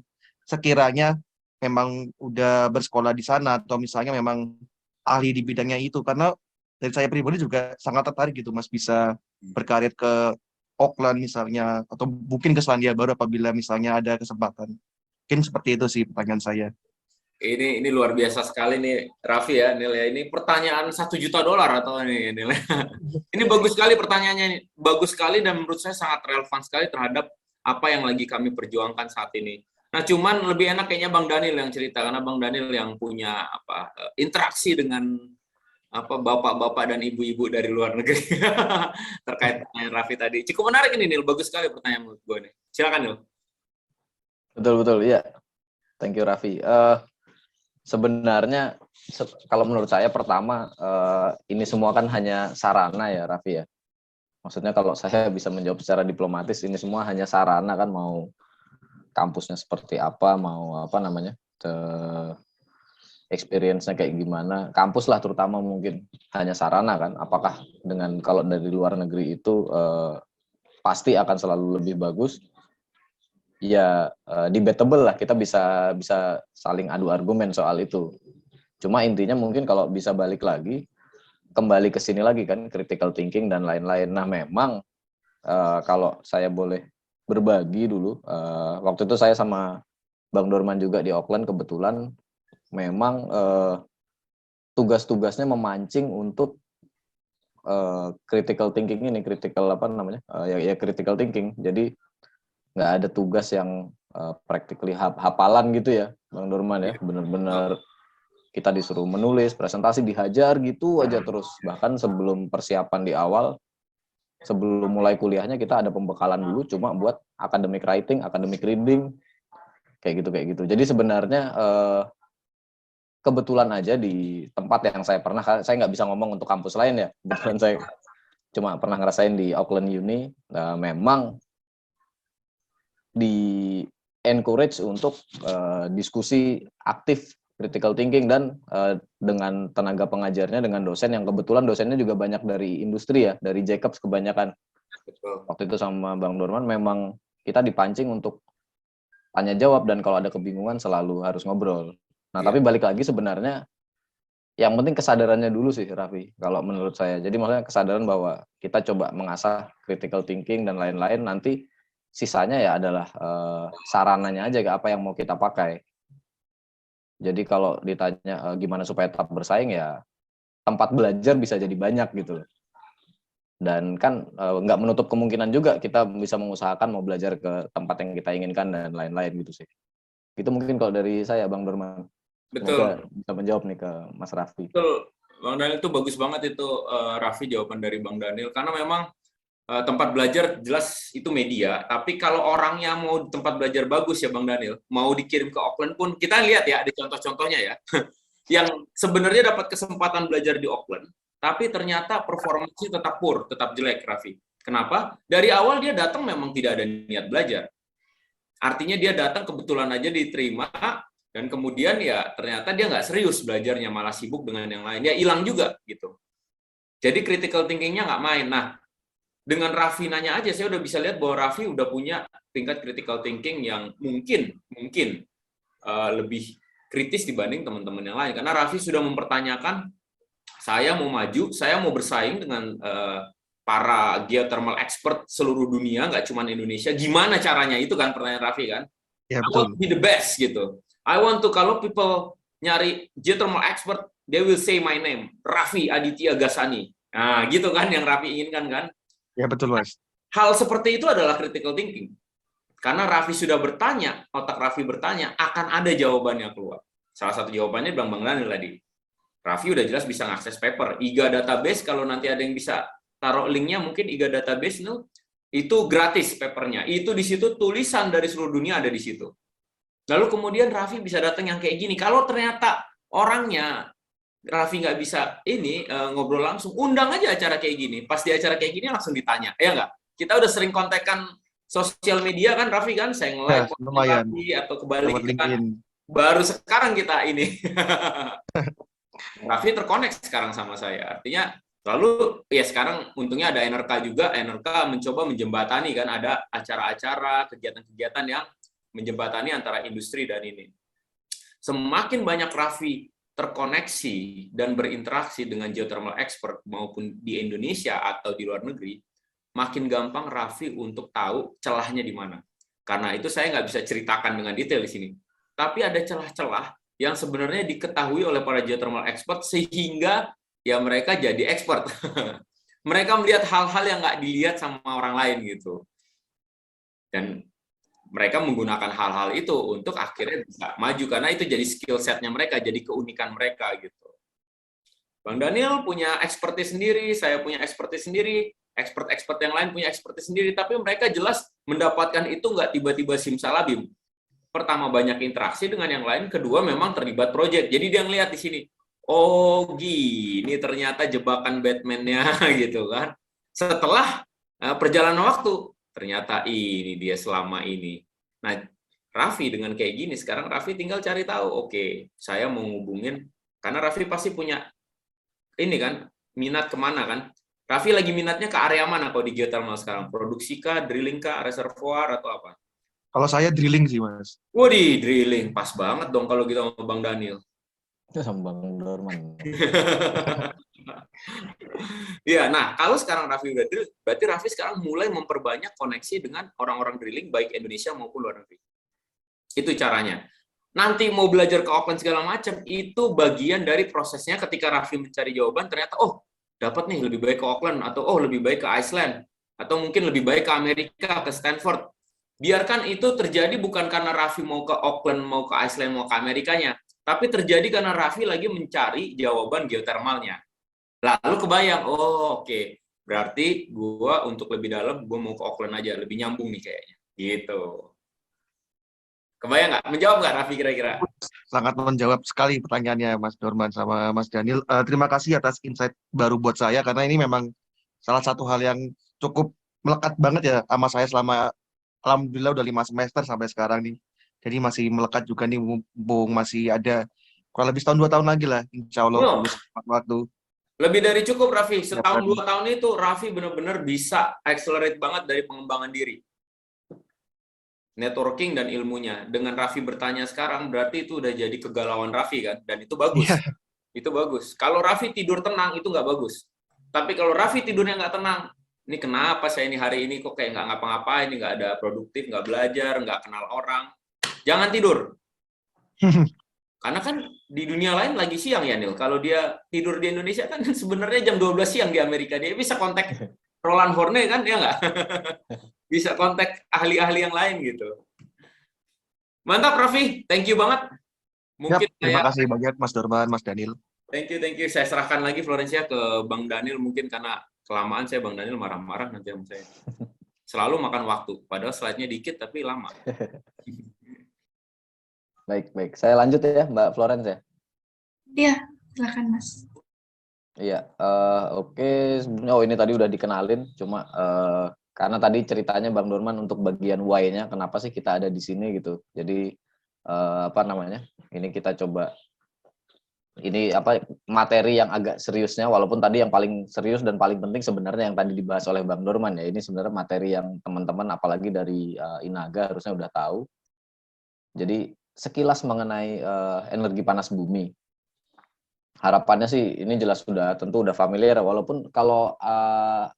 sekiranya memang udah bersekolah di sana atau misalnya memang ahli di bidangnya itu. Karena dari saya pribadi juga sangat tertarik gitu Mas, bisa berkarir ke Auckland misalnya, atau mungkin ke Selandia Baru apabila misalnya ada kesempatan. Mungkin seperti itu sih pertanyaan saya. Ini luar biasa sekali nih Raffi ya, Nil ya. Ini pertanyaan $1 juta atau nih Nil. Ini bagus sekali pertanyaannya nih. Bagus sekali dan menurut saya sangat relevan sekali terhadap apa yang lagi kami perjuangkan saat ini. Nah, cuman lebih enak kayaknya Bang Daniel yang cerita, karena Bang Daniel yang punya interaksi dengan bapak-bapak dan ibu-ibu dari luar negeri terkait pertanyaan Raffi tadi. Cukup menarik ini, Nil. Bagus sekali pertanyaan menurut gue nih. Silakan, Nil. Betul, iya. Thank you, Raffi. Sebenarnya kalau menurut saya pertama ini semua kan hanya sarana ya, Raffi ya. Maksudnya kalau saya bisa menjawab secara diplomatis, ini semua hanya sarana kan, mau kampusnya seperti apa, mau apa namanya, experience-nya kayak gimana, kampus lah terutama mungkin hanya sarana kan. Apakah dengan kalau dari luar negeri itu pasti akan selalu lebih bagus? Ya debatable lah, kita bisa saling adu argumen soal itu. Cuma intinya mungkin kalau bisa balik lagi, kembali ke sini lagi kan, critical thinking dan lain-lain. Nah memang kalau saya boleh berbagi dulu, waktu itu saya sama Bang Dorman juga di Auckland, kebetulan memang tugas-tugasnya memancing untuk critical thinking ini, critical apa namanya, ya critical thinking. Jadi nggak ada tugas yang practically hafalan gitu ya, Bang Dorman ya, benar-benar kita disuruh menulis, presentasi, dihajar gitu aja terus. Bahkan sebelum persiapan di awal, sebelum mulai kuliahnya kita ada pembekalan dulu cuma buat academic writing, academic reading, kayak gitu. Jadi sebenarnya kebetulan aja di tempat yang saya pernah, saya nggak bisa ngomong untuk kampus lain ya, kebetulan saya cuma pernah ngerasain di Auckland Uni, memang di encourage untuk diskusi aktif critical thinking dan dengan tenaga pengajarnya, dengan dosen yang kebetulan dosennya juga banyak dari industri ya, dari Jacobs kebanyakan. Betul. Waktu itu sama Bang Dorman memang kita dipancing untuk tanya jawab, dan kalau ada kebingungan selalu harus ngobrol. Nah, tapi balik lagi sebenarnya yang penting kesadarannya dulu sih, Raffi, kalau menurut saya. Jadi maksudnya kesadaran bahwa kita coba mengasah critical thinking dan lain-lain, nanti sisanya ya adalah sarananya aja, apa yang mau kita pakai. Jadi kalau ditanya gimana supaya tetap bersaing, ya tempat belajar bisa jadi banyak gitu loh. Dan kan nggak menutup kemungkinan juga kita bisa mengusahakan mau belajar ke tempat yang kita inginkan dan lain-lain gitu sih. Itu mungkin kalau dari saya, Bang Dorman. Betul. Semoga bisa menjawab nih ke Mas Raffi. Betul, Bang Daniel, itu bagus banget itu, Raffi, jawaban dari Bang Daniel. Karena memang tempat belajar jelas itu media, tapi kalau orangnya mau tempat belajar bagus ya Bang Daniel, mau dikirim ke Auckland pun, kita lihat ya, ada contoh-contohnya ya, yang sebenarnya dapat kesempatan belajar di Auckland, tapi ternyata performanya tetap poor, tetap jelek, Raffi. Kenapa? Dari awal dia datang memang tidak ada niat belajar. Artinya dia datang kebetulan aja diterima, dan kemudian ya ternyata dia nggak serius belajarnya, malah sibuk dengan yang lain, ya hilang juga gitu. Jadi critical thinking-nya nggak main. Nah, dengan Raffi nanya aja, saya udah bisa lihat bahwa Raffi udah punya tingkat critical thinking yang mungkin lebih kritis dibanding teman-teman yang lain. Karena Raffi sudah mempertanyakan, saya mau maju, saya mau bersaing dengan para geothermal expert seluruh dunia, nggak cuma Indonesia. Gimana caranya? Itu kan pertanyaan Raffi kan? Ya, I want to be the best gitu. I want to, kalau people nyari geothermal expert, they will say my name, Raffi Aditya Ghasani. Nah, gitu kan yang Raffi inginkan kan? Ya, betul, Mas. Hal seperti itu adalah critical thinking. Karena Raffi sudah bertanya, otak Raffi bertanya, akan ada jawabannya keluar. Salah satu jawabannya Bang Daniel tadi. Raffi udah jelas bisa mengakses paper. IGA database, kalau nanti ada yang bisa taruh linknya, mungkin IGA database itu gratis papernya. Itu di situ tulisan dari seluruh dunia ada di situ. Lalu kemudian Raffi bisa datang yang kayak gini. Kalau ternyata orangnya Raffi nggak bisa ngobrol langsung, undang aja acara kayak gini. Pas di acara kayak gini langsung ditanya, ya nggak? Kita udah sering kontekan sosial media kan, Raffi kan, saya nge-like lumayan. Raffi atau kebalik LinkedIn. Baru sekarang kita ini. Raffi terkonek sekarang sama saya. Artinya, lalu ya sekarang untungnya ada NRK juga. NRK mencoba menjembatani kan, ada acara-acara, kegiatan-kegiatan yang menjembatani antara industri dan ini. Semakin banyak Raffi terkoneksi dan berinteraksi dengan geothermal expert maupun di Indonesia atau di luar negeri, makin gampang Raffi untuk tahu celahnya di mana. Karena itu saya nggak bisa ceritakan dengan detail di sini. Tapi ada celah-celah yang sebenarnya diketahui oleh para geothermal expert sehingga ya mereka jadi expert. Mereka melihat hal-hal yang nggak dilihat sama orang lain gitu. Dan mereka menggunakan hal-hal itu untuk akhirnya bisa maju, karena itu jadi skill set-nya mereka, jadi keunikan mereka gitu. Bang Daniel punya expertise sendiri, saya punya expertise sendiri, expert-expert yang lain punya expertise sendiri, tapi mereka jelas mendapatkan itu nggak tiba-tiba simsalabim. Pertama, banyak interaksi dengan yang lain, kedua memang terlibat project. Jadi dia ngelihat di sini, oh gini ternyata jebakan Batman-nya gitu kan. Setelah perjalanan waktu, ternyata ini dia selama ini. Nah, Raffi dengan kayak gini, sekarang Raffi tinggal cari tahu, oke, saya mau ngubungin, karena Raffi pasti punya ini kan, minat kemana kan. Raffi lagi minatnya ke area mana kalau di geothermal sekarang? Produksi kah, drilling kah, reservoir atau apa? Kalau saya drilling sih, Mas. Waduh, drilling. Pas banget dong kalau kita sama Bang Daniel. Itu sama Bang Dorman. Ya, nah kalau sekarang Raffi udah drill, berarti Raffi sekarang mulai memperbanyak koneksi dengan orang-orang drilling baik Indonesia maupun luar negeri. Itu caranya. Nanti mau belajar ke Auckland segala macam, itu bagian dari prosesnya ketika Raffi mencari jawaban, ternyata, oh, dapat nih lebih baik ke Auckland, atau oh, lebih baik ke Iceland, atau mungkin lebih baik ke Amerika, ke Stanford. Biarkan itu terjadi bukan karena Raffi mau ke Auckland, mau ke Iceland, mau ke Amerikanya, tapi terjadi karena Raffi lagi mencari jawaban geothermalnya. Lalu kebayang, oh oke, berarti gua untuk lebih dalam, gua mau ke Auckland aja, lebih nyambung nih kayaknya. Gitu. Kebayang nggak? Menjawab nggak Raffi kira-kira? Sangat menjawab sekali pertanyaannya Mas Dorman sama Mas Daniel. Terima kasih atas insight baru buat saya, karena ini memang salah satu hal yang cukup melekat banget ya sama saya selama, alhamdulillah udah 5 semester sampai sekarang nih. Jadi masih melekat juga nih, mumpung masih ada kurang lebih setahun 2 tahun lagi lah, insya Allah Loh, lulus tepat waktu. lebih dari cukup Raffi. Ya, Setahun Pak. 2 tahun itu Raffi benar-benar bisa accelerate banget dari pengembangan diri. Networking dan ilmunya. Dengan Raffi bertanya sekarang, berarti itu udah jadi kegalauan Raffi kan? Dan itu bagus. Iya. Itu bagus. Kalau Raffi tidur tenang, itu nggak bagus. Tapi kalau Raffi tidurnya nggak tenang, ini kenapa saya ini hari ini kok kayak nggak ngapa-ngapain, nggak ada produktif, nggak belajar, nggak kenal orang. Jangan tidur. Karena kan di dunia lain lagi siang ya, Nil. Kalau dia tidur di Indonesia kan sebenarnya jam 12 siang di Amerika. Dia bisa kontak Roland Horne kan, ya nggak? Bisa kontak ahli-ahli yang lain gitu. Mantap, Raffi. Thank you banget. Mungkin Terima kasih banyak Mas Dorman, Mas Daniel. Thank you. Saya serahkan lagi Florencia ke Bang Daniel, mungkin karena kelamaan saya Bang Daniel marah-marah nanti sama saya. Selalu makan waktu, padahal slide-nya dikit tapi lama. Baik. Saya lanjut ya, Mbak Florence ya. Iya, silakan Mas. Iya, oke. Sebenarnya ini tadi udah dikenalin, cuma karena tadi ceritanya Bang Dorman untuk bagian why-nya, kenapa sih kita ada di sini gitu. Jadi apa namanya? Ini kita coba ini materi yang agak seriusnya, walaupun tadi yang paling serius dan paling penting sebenarnya yang tadi dibahas oleh Bang Dorman ya. Ini sebenarnya materi yang teman-teman apalagi dari Inaga harusnya udah tahu. Jadi sekilas mengenai energi panas bumi. Harapannya sih ini jelas tentu udah familiar, walaupun kalau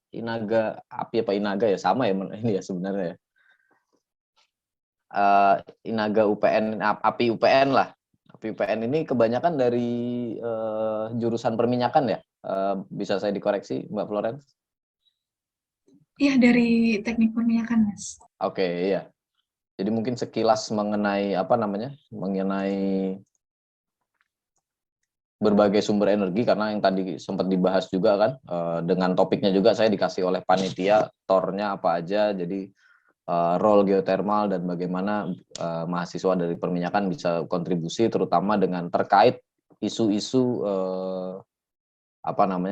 Inaga Inaga ya sama ya ini ya sebenarnya ya. Inaga UPN, API UPN lah. API UPN ini kebanyakan dari jurusan perminyakan ya. Bisa saya dikoreksi Mbak Florence? Iya, dari teknik perminyakan Mas. Oke, iya. Jadi mungkin sekilas mengenai mengenai berbagai sumber energi, karena yang tadi sempat dibahas juga kan, dengan topiknya juga saya dikasih oleh panitia tornya apa aja, jadi role geothermal dan bagaimana mahasiswa dari perminyakan bisa kontribusi terutama dengan terkait isu-isu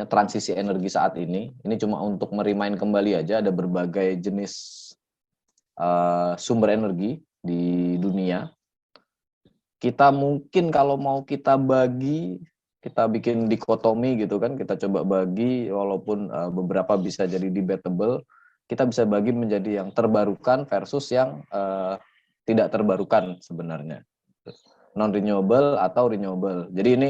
transisi energi saat ini. Ini cuma untuk merimain kembali aja, ada berbagai jenis sumber energi di dunia. Kita mungkin kalau mau kita bagi, kita bikin dikotomi gitu kan, kita coba bagi, walaupun beberapa bisa jadi debatable, kita bisa bagi menjadi yang terbarukan versus yang tidak terbarukan sebenarnya, non renewable atau renewable. Jadi ini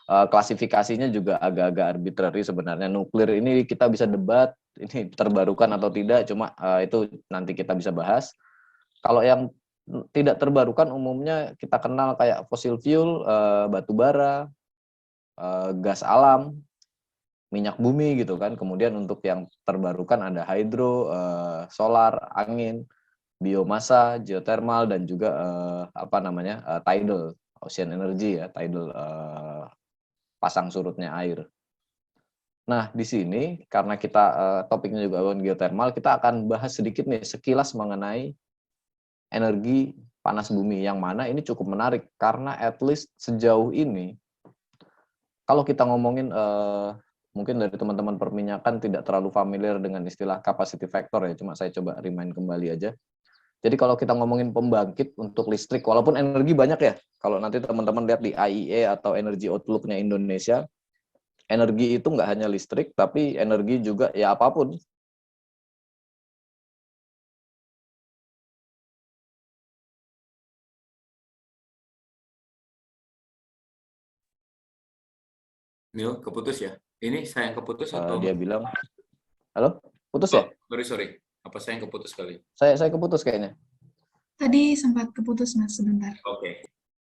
klasifikasinya juga agak-agak arbitrary sebenarnya. Nuklir ini kita bisa debat ini terbarukan atau tidak, cuma itu nanti kita bisa bahas. Kalau yang tidak terbarukan umumnya kita kenal kayak fossil fuel, batu bara, gas alam, minyak bumi gitu kan. Kemudian untuk yang terbarukan ada hydro, solar, angin, biomasa, geothermal, dan juga tidal, ocean energy ya, tidal, pasang surutnya air. Nah, di sini karena kita topiknya juga geothermal, kita akan bahas sedikit nih sekilas mengenai energi panas bumi, yang mana ini cukup menarik karena at least sejauh ini kalau kita ngomongin mungkin dari teman-teman perminyakan tidak terlalu familiar dengan istilah capacity factor ya, cuma saya coba remind kembali aja. Jadi kalau kita ngomongin pembangkit untuk listrik, walaupun energi banyak ya, kalau nanti teman-teman lihat di IEA atau Energy Outlook-nya Indonesia, energi itu nggak hanya listrik, tapi energi juga ya apapun. Nil, keputus ya? Ini saya yang keputus atau? Dia bilang, halo, putus Oh, ya? sorry. Apa saya yang keputus kali? Saya keputus kayaknya. Tadi sempat keputus, Mas, sebentar. Oke.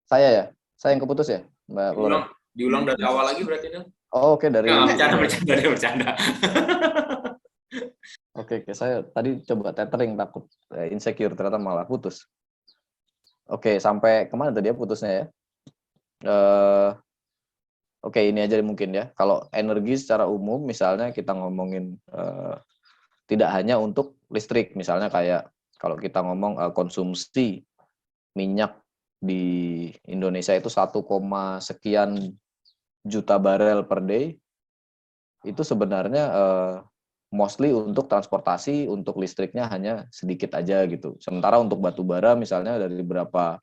Saya ya? Saya yang keputus ya, Mbak Flora? Diulang dari awal lagi berarti, Nil? Oh, oke, dari... Bercanda. Oke, saya tadi coba tethering, takut insecure, ternyata malah putus. Oke, sampai kemana tadi ya putusnya ya? Oke, ini aja mungkin ya. Kalau energi secara umum, misalnya kita ngomongin tidak hanya untuk listrik, misalnya kayak kalau kita ngomong konsumsi minyak di Indonesia itu 1, sekian juta barel per day, itu sebenarnya mostly untuk transportasi, untuk listriknya hanya sedikit aja gitu. Sementara untuk batu bara misalnya dari beberapa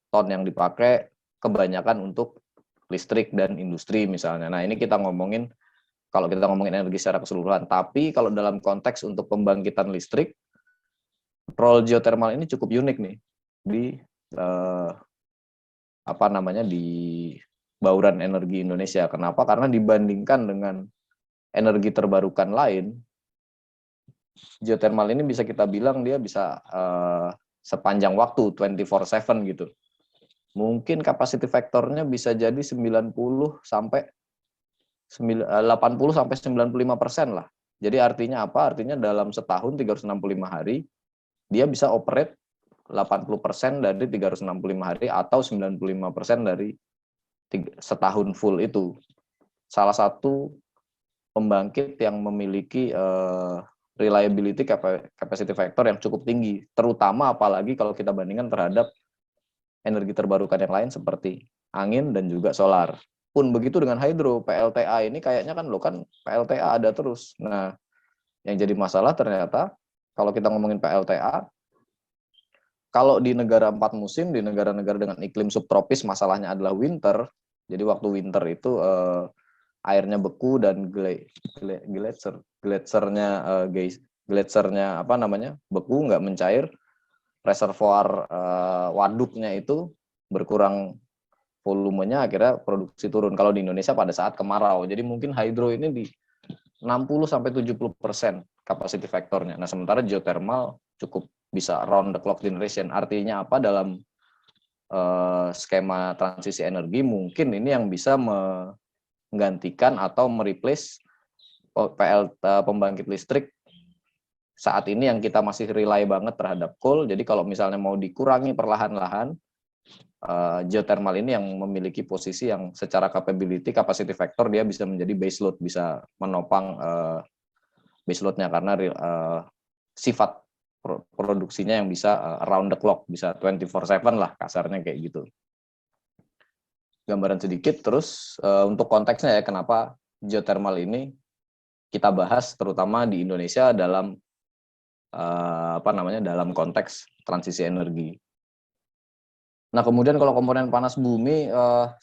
ton yang dipakai, kebanyakan untuk listrik dan industri misalnya. Nah, ini kita ngomongin, kalau kita ngomongin energi secara keseluruhan. Tapi kalau dalam konteks untuk pembangkitan listrik, role geothermal ini cukup unik nih di di bauran energi Indonesia. Kenapa? Karena dibandingkan dengan energi terbarukan lain, geothermal ini bisa kita bilang dia bisa sepanjang waktu 24/7 gitu. Mungkin capacity factor-nya bisa jadi 80 sampai 95% lah. Jadi artinya apa? Artinya dalam setahun 365 hari dia bisa operate 80% dari 365 hari atau 95% dari setahun full itu. Salah satu pembangkit yang memiliki reliability capacity factor yang cukup tinggi, terutama apalagi kalau kita bandingkan terhadap energi terbarukan yang lain seperti angin dan juga solar. Pun begitu dengan hydro, PLTA ini kayaknya kan PLTA ada terus. Nah, yang jadi masalah ternyata kalau kita ngomongin PLTA, kalau di negara 4 musim, di negara-negara dengan iklim subtropis masalahnya adalah winter. Jadi waktu winter itu airnya beku dan gletsernya beku, nggak mencair. Reservoir waduknya itu berkurang volumenya, akhirnya produksi turun. Kalau di Indonesia pada saat kemarau, jadi mungkin hydro ini di 60-70% capacity factornya. Nah, sementara geothermal cukup bisa round the clock generation. Artinya apa? Dalam skema transisi energi, mungkin ini yang bisa menggantikan atau mereplace pembangkit listrik saat ini yang kita masih rely banget terhadap coal. Jadi kalau misalnya mau dikurangi perlahan-lahan, geothermal ini yang memiliki posisi yang secara capacity factor dia bisa menjadi base load, bisa menopang base load-nya karena sifat produksinya yang bisa around the clock, bisa 24/7 lah kasarnya kayak gitu. Gambaran sedikit, terus untuk konteksnya ya, kenapa geothermal ini kita bahas terutama di Indonesia dalam dalam konteks transisi energi. Nah, kemudian kalau komponen panas bumi,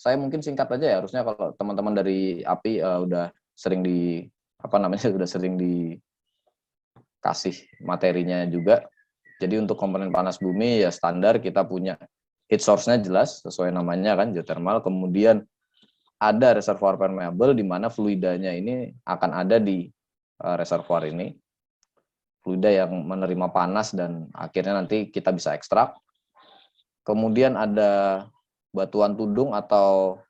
saya mungkin singkat aja ya, harusnya kalau teman-teman dari API udah sering dikasih materinya juga. Jadi untuk komponen panas bumi ya standar kita punya heat source-nya jelas sesuai namanya kan geothermal, kemudian ada reservoir permeable di mana fluidanya ini akan ada di reservoir ini. Fluida yang menerima panas dan akhirnya nanti kita bisa ekstrak. Kemudian ada batuan tudung atau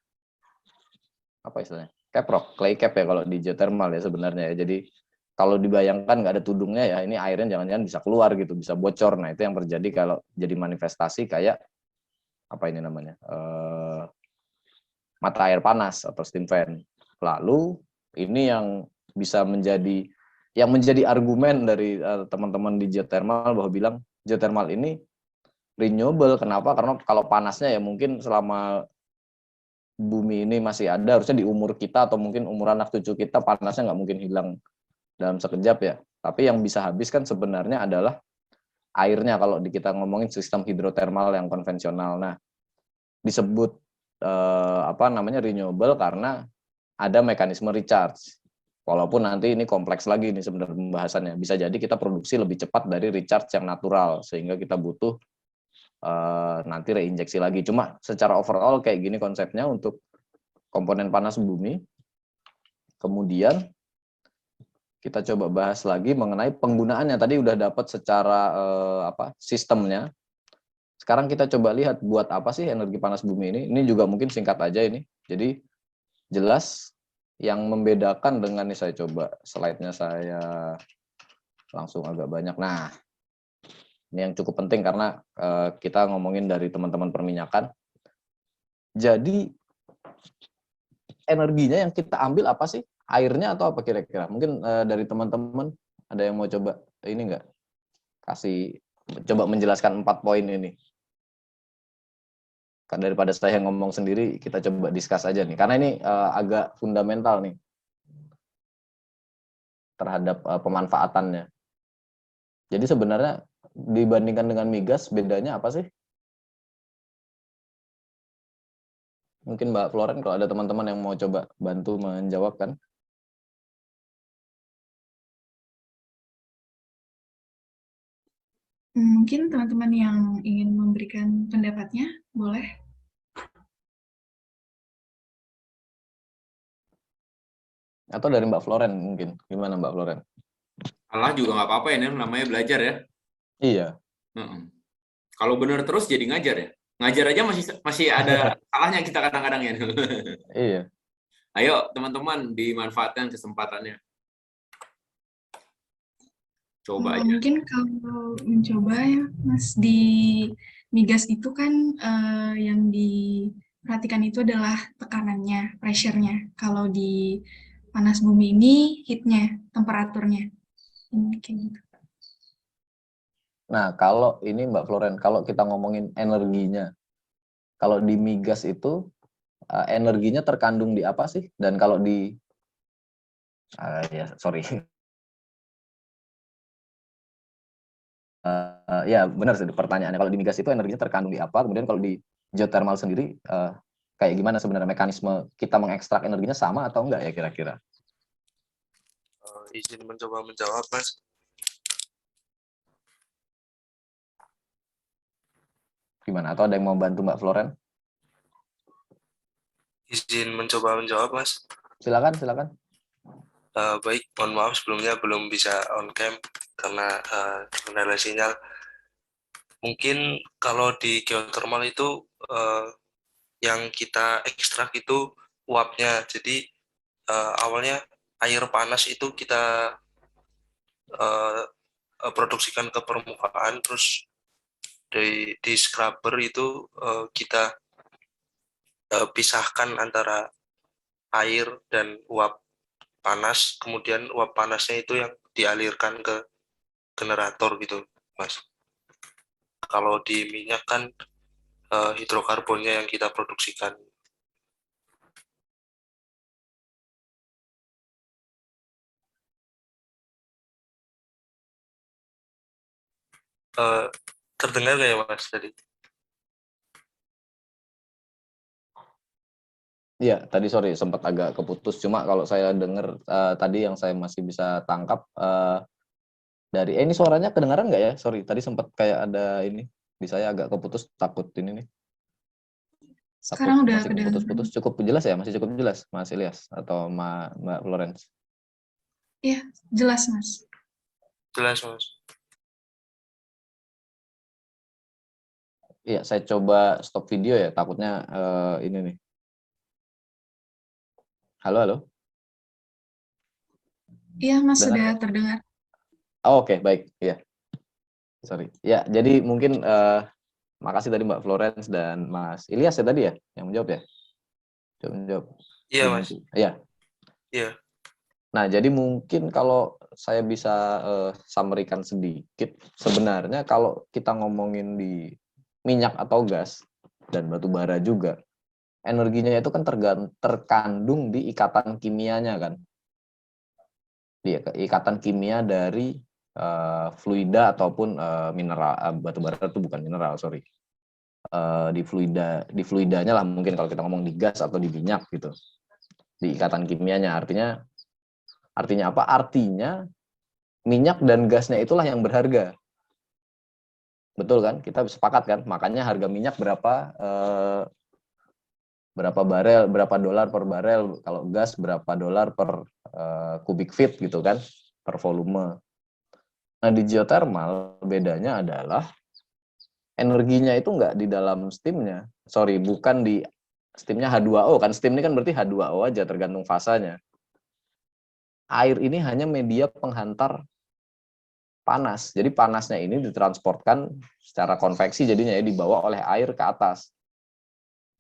apa istilahnya? Caprock, clay cap ya kalau di geothermal ya sebenarnya ya. Jadi kalau dibayangkan nggak ada tudungnya ya ini airnya jangan-jangan bisa keluar gitu, bisa bocor. Nah, itu yang terjadi kalau jadi manifestasi kayak apa ini namanya? Mata air panas atau steam fan. Lalu Ini yang bisa menjadi argumen dari teman-teman di geothermal bahwa bilang geothermal ini renewable. Kenapa? Karena kalau panasnya ya mungkin selama bumi ini masih ada, harusnya di umur kita atau mungkin umur anak cucu kita panasnya nggak mungkin hilang dalam sekejap ya. Tapi yang bisa habis kan sebenarnya adalah airnya kalau kita ngomongin sistem hidrotermal yang konvensional. Nah, disebut renewable karena ada mekanisme recharge. Walaupun nanti ini kompleks lagi nih sebenarnya pembahasannya. Bisa jadi kita produksi lebih cepat dari recharge yang natural sehingga kita butuh nanti reinjeksi lagi. Cuma secara overall kayak gini konsepnya untuk komponen panas bumi. Kemudian kita coba bahas lagi mengenai penggunaannya. Tadi udah dapat secara sistemnya. Sekarang kita coba lihat buat apa sih energi panas bumi ini. Ini juga mungkin singkat aja ini. Jadi jelas yang membedakan dengan ini, saya coba slide-nya saya langsung agak banyak. Nah, ini yang cukup penting karena kita ngomongin dari teman-teman perminyakan. Jadi energinya yang kita ambil apa sih? Airnya atau apa kira-kira? Mungkin dari teman-teman ada yang mau coba ini enggak? Coba menjelaskan 4 poin ini. Kan daripada saya ngomong sendiri, kita coba discuss aja nih. Karena ini agak fundamental nih terhadap pemanfaatannya. Jadi sebenarnya dibandingkan dengan migas, bedanya apa sih? Mungkin Mbak Floren, kalau ada teman-teman yang mau coba bantu menjawab kan? Mungkin teman-teman yang ingin memberikan pendapatnya, boleh. Atau dari Mbak Floren mungkin. Gimana Mbak Floren? Salah juga nggak apa-apa ya, namanya belajar ya. Iya. Kalau benar terus jadi ngajar ya. Ngajar aja masih ada salahnya kita kadang-kadang ya. Iya. Ayo teman-teman dimanfaatkan kesempatannya. Coba aja. Mungkin kalau mencoba ya Mas, di migas itu kan yang diperhatikan itu adalah tekanannya, pressure-nya. Kalau di panas bumi ini heat-nya, temperaturnya. Kayak gitu. Nah, kalau ini Mbak Floren, kalau kita ngomongin energinya, kalau di migas itu energinya terkandung di apa sih? Dan kalau di ya benar sih pertanyaannya. Kalau di migas itu energinya terkandung di apa? Kemudian kalau di geothermal sendiri kayak gimana sebenarnya mekanisme kita mengekstrak energinya sama atau enggak ya kira-kira? Izin mencoba menjawab, Mas. Gimana? Atau ada yang mau bantu Mbak Floren? Izin mencoba menjawab, Mas. Silakan. Baik, mohon maaf sebelumnya belum bisa on cam karena kendala sinyal. Mungkin kalau di geothermal itu yang kita ekstrak itu uapnya. Jadi awalnya air panas itu kita produksikan ke permukaan, terus di scrubber itu kita pisahkan antara air dan uap panas, kemudian uap panasnya itu yang dialirkan ke generator gitu, Mas. Kalau di minyak kan hidrokarbonnya yang kita produksikan. Terdengar nggak ya Mas tadi? Iya, tadi sorry sempat agak keputus. Cuma kalau saya dengar tadi yang saya masih bisa tangkap dari ini suaranya kedengaran nggak ya? Sorry, tadi sempat kayak ada ini di saya agak keputus, takut ini nih. Sekarang udah masih putus-putus. Cukup jelas ya? Masih cukup jelas, Mas Ilyas atau Mbak Florence? Iya, jelas Mas. Jelas Mas. Iya, saya coba stop video ya. Takutnya ini nih. Halo. Iya Mas, sudah terdengar. Oh, oke, baik. Iya. Sorry. Ya, jadi mungkin makasih tadi Mbak Florence dan Mas Ilyas ya tadi ya yang menjawab ya. Coba menjawab. Iya Mas. Iya. Iya. Nah, jadi mungkin kalau saya bisa summary-kan sedikit, sebenarnya kalau kita ngomongin di minyak atau gas dan batu bara juga, energinya itu kan terkandung di ikatan kimianya kan. Di ikatan kimia dari fluida ataupun mineral, batu bara itu bukan mineral, sorry. Di fluidanya lah mungkin kalau kita ngomong di gas atau di minyak gitu. Di ikatan kimianya, artinya apa? Artinya minyak dan gasnya itulah yang berharga. Betul kan? Kita sepakat kan? Makanya harga minyak berapa barel, berapa dolar per barel. Kalau gas berapa dolar per kubik feet gitu kan? Per volume. Nah, di geothermal bedanya adalah energinya itu nggak di dalam steamnya. Sorry, bukan di steamnya H2O kan? Steam ini kan berarti H2O aja tergantung fasanya. Air ini hanya media penghantar panas. Jadi panasnya ini ditransportkan secara konveksi jadinya ya dibawa oleh air ke atas.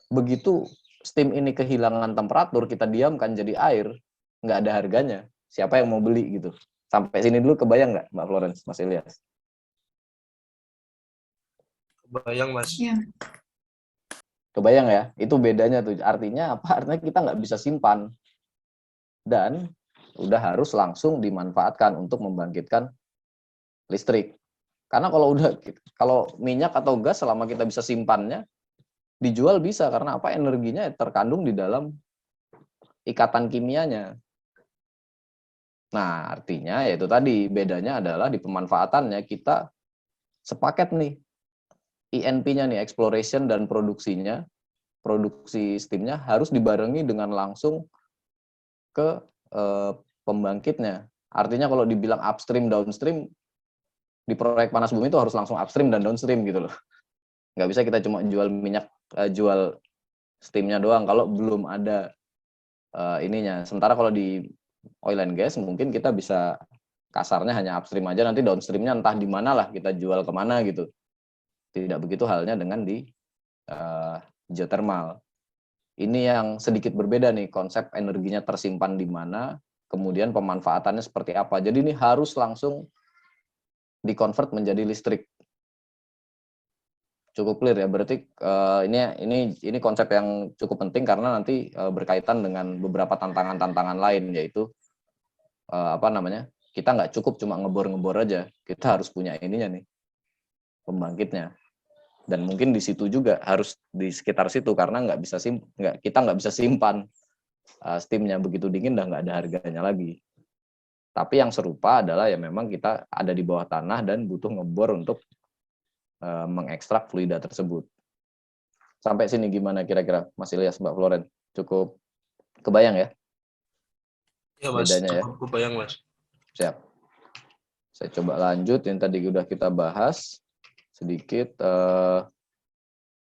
Begitu steam ini kehilangan temperatur, kita diamkan jadi air, nggak ada harganya. Siapa yang mau beli gitu? Sampai sini dulu kebayang nggak, Mbak Florence, Mas Ilyas? Kebayang, Mas. Iya. Kebayang ya? Itu bedanya tuh. Artinya apa? Artinya kita nggak bisa simpan. Dan udah harus langsung dimanfaatkan untuk membangkitkan listrik. Karena kalau minyak atau gas selama kita bisa simpannya, dijual bisa karena apa? Energinya terkandung di dalam ikatan kimianya. Nah, artinya yaitu tadi bedanya adalah di pemanfaatannya kita sepaket nih. INP-nya nih, exploration dan produksinya, produksi steamnya harus dibarengi dengan langsung ke pembangkitnya. Artinya kalau dibilang upstream, downstream, di proyek panas bumi itu harus langsung upstream dan downstream gitu loh. Nggak bisa kita cuma jual minyak, jual steamnya doang kalau belum ada ininya. Sementara kalau di oil and gas mungkin kita bisa kasarnya hanya upstream aja, nanti downstreamnya entah di mana lah kita jual kemana gitu. Tidak begitu halnya dengan di geothermal. Ini yang sedikit berbeda nih, konsep energinya tersimpan di mana, kemudian pemanfaatannya seperti apa. Jadi ini harus langsung di-convert menjadi listrik. Cukup clear ya, berarti ini konsep yang cukup penting karena nanti berkaitan dengan beberapa tantangan-tantangan lain, yaitu kita nggak cukup cuma ngebor-ngebor aja, kita harus punya ininya nih, pembangkitnya. Dan mungkin di situ juga harus di sekitar situ karena kita nggak bisa simpan steamnya, begitu dingin udah nggak ada harganya lagi. Tapi yang serupa adalah ya memang kita ada di bawah tanah dan butuh ngebor untuk mengekstrak fluida tersebut. Sampai sini gimana kira-kira Mas Ilyas, Mbak Florence? Cukup kebayang ya? Ya, Mas. Bedanya ya? Cukup kebayang, Mas. Siap. Saya coba lanjut yang tadi udah kita bahas sedikit.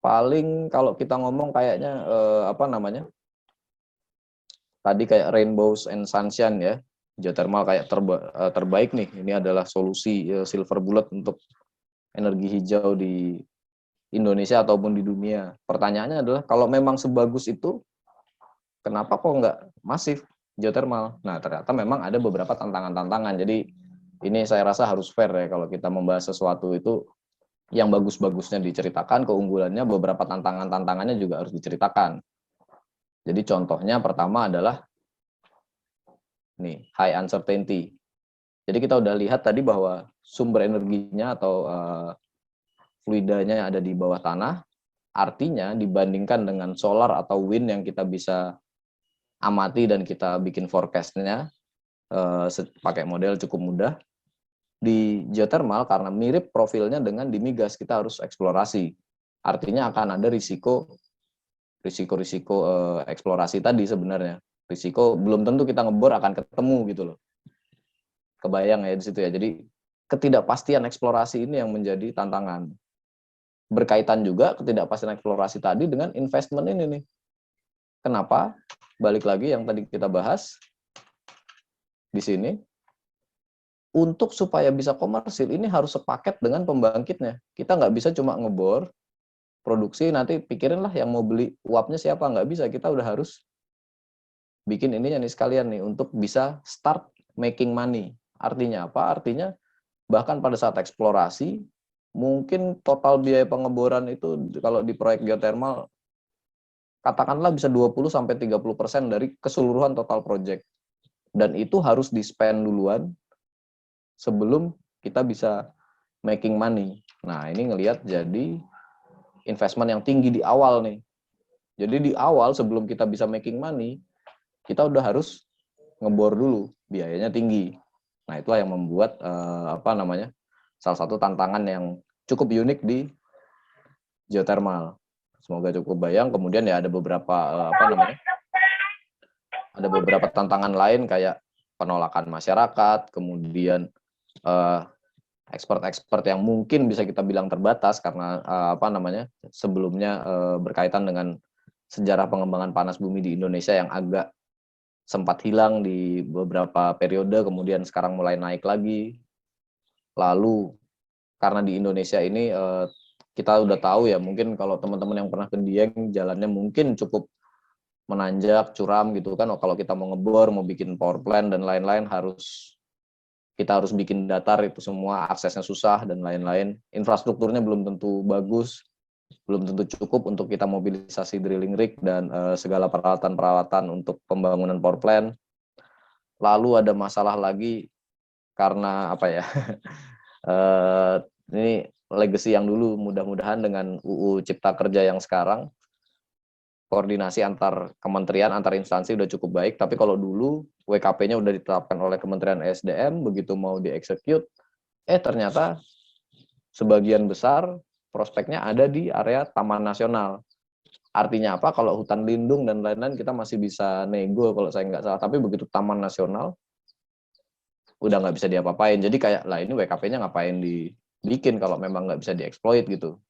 Paling kalau kita ngomong kayaknya tadi kayak rainbows and sunshine ya, geothermal kayak terbaik nih. Ini adalah solusi silver bullet untuk energi hijau di Indonesia ataupun di dunia. Pertanyaannya adalah kalau memang sebagus itu, kenapa kok nggak masif geothermal? Nah, ternyata memang ada beberapa tantangan-tantangan. Jadi ini saya rasa harus fair ya kalau kita membahas sesuatu itu yang bagus-bagusnya diceritakan, keunggulannya, beberapa tantangannya juga harus diceritakan. Jadi contohnya pertama adalah nih, high uncertainty. Jadi kita udah lihat tadi bahwa sumber energinya atau fluidanya ada di bawah tanah, artinya dibandingkan dengan solar atau wind yang kita bisa amati dan kita bikin forecast-nya pakai model cukup mudah, di geothermal karena mirip profilnya dengan di migas, kita harus eksplorasi. Artinya akan ada risiko eksplorasi tadi sebenarnya. Risiko belum tentu kita ngebor akan ketemu gitu loh. Kebayang ya di situ ya. Jadi ketidakpastian eksplorasi ini yang menjadi tantangan. Berkaitan juga ketidakpastian eksplorasi tadi dengan investment ini nih. Kenapa? Balik lagi yang tadi kita bahas di sini. Untuk supaya bisa komersil ini harus sepaket dengan pembangkitnya. Kita nggak bisa cuma ngebor, produksi, nanti pikirin lah yang mau beli uapnya siapa, nggak bisa. Kita udah harus bikin ininya nih sekalian nih untuk bisa start making money. Artinya apa? Artinya bahkan pada saat eksplorasi, mungkin total biaya pengeboran itu kalau di proyek geothermal katakanlah bisa 20-30% dari keseluruhan total project. Dan itu harus di-spend duluan sebelum kita bisa making money. Nah, ini ngelihat jadi investment yang tinggi di awal nih. Jadi di awal sebelum kita bisa making money, kita udah harus ngebor dulu, biayanya tinggi. Nah, itulah yang membuat salah satu tantangan yang cukup unik di geothermal. Semoga cukup bayang. Kemudian ya ada beberapa ada beberapa tantangan lain kayak penolakan masyarakat, kemudian ekspert-ekspert yang mungkin bisa kita bilang terbatas karena sebelumnya berkaitan dengan sejarah pengembangan panas bumi di Indonesia yang agak sempat hilang di beberapa periode, kemudian sekarang mulai naik lagi. Lalu karena di Indonesia ini kita udah tahu ya, mungkin kalau teman-teman yang pernah ke Dieng, jalannya mungkin cukup menanjak, curam gitu kan. Kalau kita mau ngebor, mau bikin power plant dan lain-lain, kita harus bikin datar, itu semua aksesnya susah dan lain-lain. Infrastrukturnya belum tentu bagus, belum tentu cukup untuk kita mobilisasi drilling rig dan segala peralatan-peralatan untuk pembangunan power plant. Lalu ada masalah lagi karena ini legacy yang dulu, mudah-mudahan dengan UU Cipta Kerja yang sekarang, koordinasi antar kementerian, antar instansi udah cukup baik, tapi kalau dulu WKP-nya udah ditetapkan oleh Kementerian SDM, begitu mau dieksekut, ternyata sebagian besar prospeknya ada di area Taman Nasional. Artinya apa? Kalau hutan lindung dan lain-lain kita masih bisa nego kalau saya nggak salah, tapi begitu Taman Nasional udah nggak bisa diapa-apain. Jadi kayak lah ini WKP-nya ngapain dibikin kalau memang nggak bisa dieksploit gitu.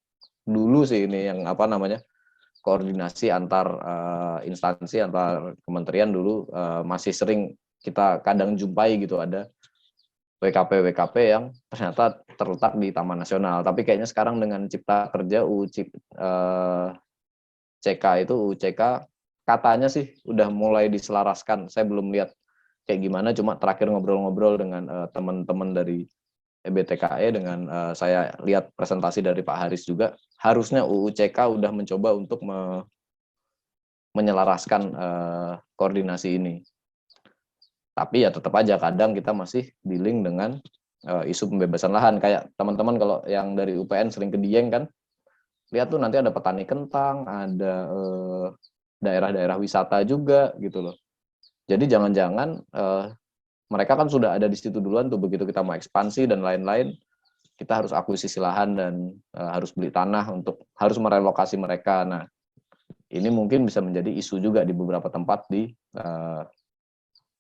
Dulu sih ini yang koordinasi antar instansi, antar kementerian dulu masih sering kita kadang jumpai gitu, ada WKP yang ternyata terletak di Taman Nasional. Tapi kayaknya sekarang dengan Cipta Kerja UCK katanya sih udah mulai diselaraskan. Saya belum lihat kayak gimana, cuma terakhir ngobrol-ngobrol dengan teman-teman dari EBTKE, dengan saya lihat presentasi dari Pak Haris juga, harusnya UUCK udah mencoba untuk menyelaraskan koordinasi ini. Tapi ya tetap aja kadang kita masih dealing dengan isu pembebasan lahan. Kayak teman-teman kalau yang dari UPN sering ke Dieng kan, lihat tuh nanti ada petani kentang, ada daerah-daerah wisata juga gitu loh. Jadi jangan-jangan mereka kan sudah ada di situ duluan tuh, begitu kita mau ekspansi dan lain-lain, kita harus akuisisi lahan dan harus beli tanah harus merelokasi mereka. Nah, ini mungkin bisa menjadi isu juga di beberapa tempat di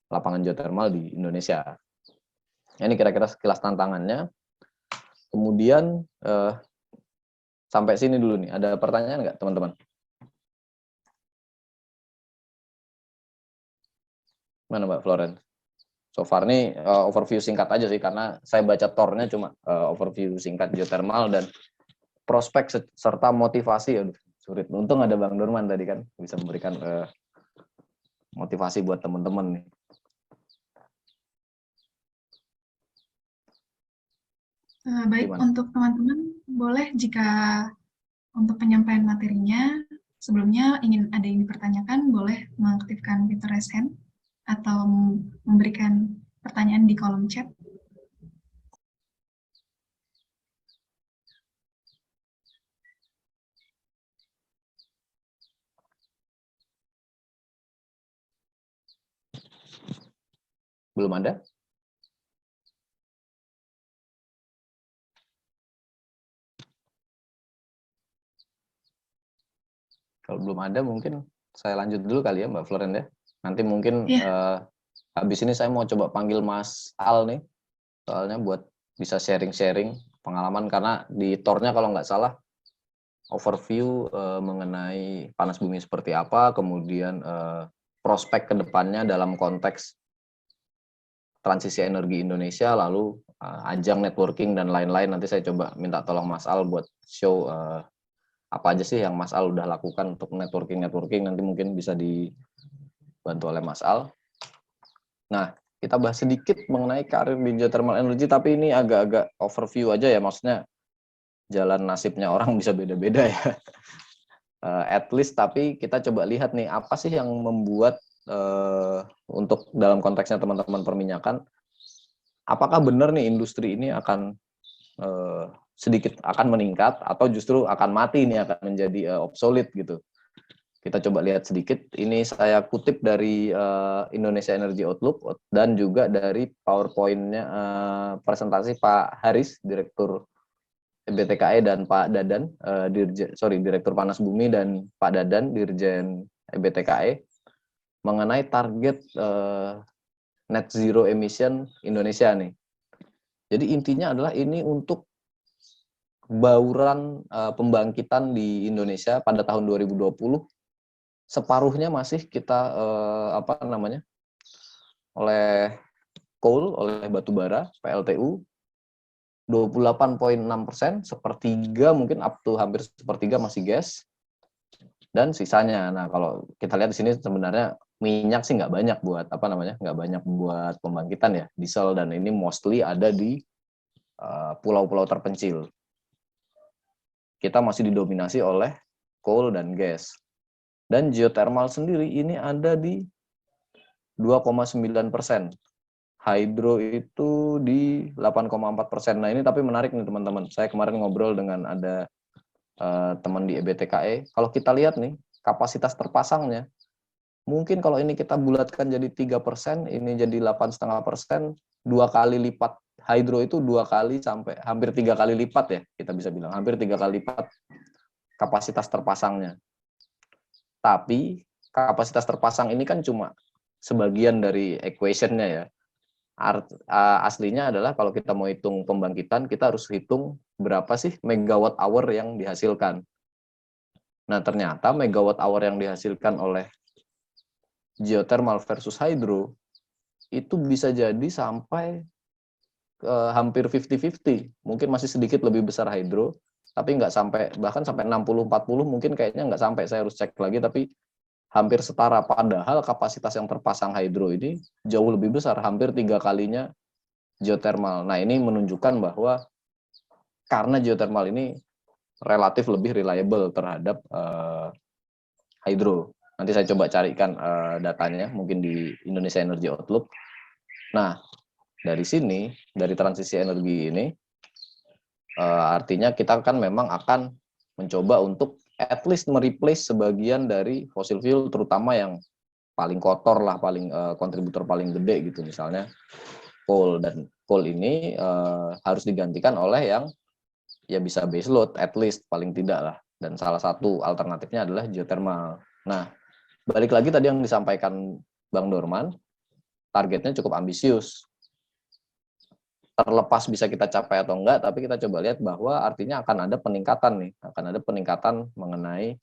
lapangan geothermal di Indonesia. Ini kira-kira sekilas tantangannya. Kemudian sampai sini dulu nih, ada pertanyaan nggak teman-teman? Mana Mbak Florence? So far nih overview singkat aja sih, karena saya baca tornya cuma overview singkat geothermal dan prospek serta motivasi. Aduh, sulit. Untung ada Bang Dorman tadi kan, bisa memberikan motivasi buat teman-teman nih. Baik, Gimana? untuk teman-teman boleh jika untuk penyampaian materinya sebelumnya ada yang dipertanyakan, boleh mengaktifkan fitur raise hand atau memberikan pertanyaan di kolom chat. Belum ada? Kalau belum ada mungkin saya lanjut dulu kali ya Mbak Florence ya. Nanti mungkin habis ini saya mau coba panggil Mas Al nih, soalnya buat bisa sharing-sharing pengalaman, karena di tornya kalau nggak salah overview mengenai panas bumi seperti apa, kemudian prospek kedepannya dalam konteks transisi energi Indonesia, lalu ajang networking dan lain-lain. Nanti saya coba minta tolong Mas Al buat show apa aja sih yang Mas Al udah lakukan untuk networking, nanti mungkin bisa dibantu oleh Mas Al. Nah, kita bahas sedikit mengenai karir di geothermal energy, tapi ini agak-agak overview aja ya, maksudnya jalan nasibnya orang bisa beda-beda ya. At least, tapi kita coba lihat nih, apa sih yang membuat untuk dalam konteksnya teman-teman perminyakan, apakah benar nih industri ini akan sedikit akan meningkat atau justru akan mati nih, akan menjadi obsolete gitu. Kita coba lihat sedikit. Ini saya kutip dari Indonesia Energy Outlook dan juga dari PowerPoint-nya presentasi Pak Haris, Direktur EBTKE, dan Pak Dadan, Direktur Panas Bumi, dan Pak Dadan, Dirjen EBTKE, mengenai target net zero emission Indonesia nih. Jadi intinya adalah ini untuk bauran pembangkitan di Indonesia pada tahun 2020, separuhnya masih kita oleh coal, oleh batu bara, PLTU, 28,6%, sepertiga mungkin up to hampir sepertiga masih gas, dan sisanya. Nah, kalau kita lihat di sini sebenarnya minyak sih nggak banyak buat nggak banyak buat pembangkitan ya, diesel, dan ini mostly ada di pulau-pulau terpencil. Kita masih didominasi oleh coal dan gas. Dan geothermal sendiri ini ada di 2,9%. Hydro itu di 8,4%. Nah, ini tapi menarik nih teman-teman. Saya kemarin ngobrol dengan ada teman di EBTKE. Kalau kita lihat nih, kapasitas terpasangnya, mungkin kalau ini kita bulatkan jadi 3%, ini jadi 8,5%, 2 kali lipat. Hydro itu 2 kali sampai hampir 3 kali lipat ya, kita bisa bilang. Hampir 3 kali lipat kapasitas terpasangnya. Tapi kapasitas terpasang ini kan cuma sebagian dari equation-nya ya. Aslinya adalah kalau kita mau hitung pembangkitan, kita harus hitung berapa sih megawatt hour yang dihasilkan. Nah, ternyata megawatt hour yang dihasilkan oleh geothermal versus hydro itu bisa jadi sampai hampir 50-50. Mungkin masih sedikit lebih besar hydro, tapi nggak sampai, bahkan sampai 60-40 mungkin kayaknya nggak sampai, saya harus cek lagi, tapi hampir setara. Padahal kapasitas yang terpasang hydro ini jauh lebih besar, hampir 3 kalinya geothermal. Nah, ini menunjukkan bahwa karena geothermal ini relatif lebih reliable terhadap hydro. Nanti saya coba carikan datanya, mungkin di Indonesia Energy Outlook. Nah, dari sini, dari transisi energi ini, artinya kita kan memang akan mencoba untuk at least mereplace sebagian dari fossil fuel, terutama yang paling kotor lah, paling kontributor paling gede gitu, misalnya coal. Dan coal ini harus digantikan oleh yang ya bisa base load at least, paling tidak lah. Dan salah satu alternatifnya adalah geothermal. Nah, balik lagi tadi yang disampaikan Bang Dorman, targetnya cukup ambisius. Terlepas bisa kita capai atau enggak, tapi kita coba lihat bahwa artinya akan ada peningkatan nih, akan ada peningkatan mengenai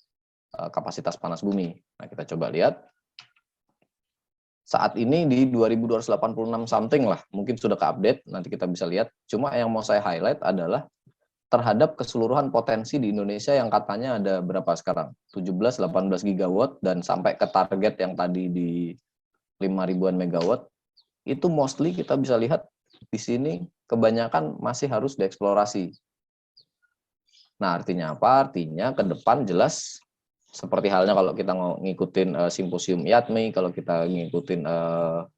kapasitas panas bumi. Nah, kita coba lihat. Saat ini di 2286 something lah, mungkin sudah ke-update, nanti kita bisa lihat. Cuma yang mau saya highlight adalah terhadap keseluruhan potensi di Indonesia yang katanya ada berapa sekarang? 17-18 gigawatt, dan sampai ke target yang tadi di 5.000-an megawatt, itu mostly kita bisa lihat di sini kebanyakan masih harus dieksplorasi. Nah, artinya apa? Artinya ke depan jelas seperti halnya kalau kita ngikutin simposium IATMI, kalau kita ngikutin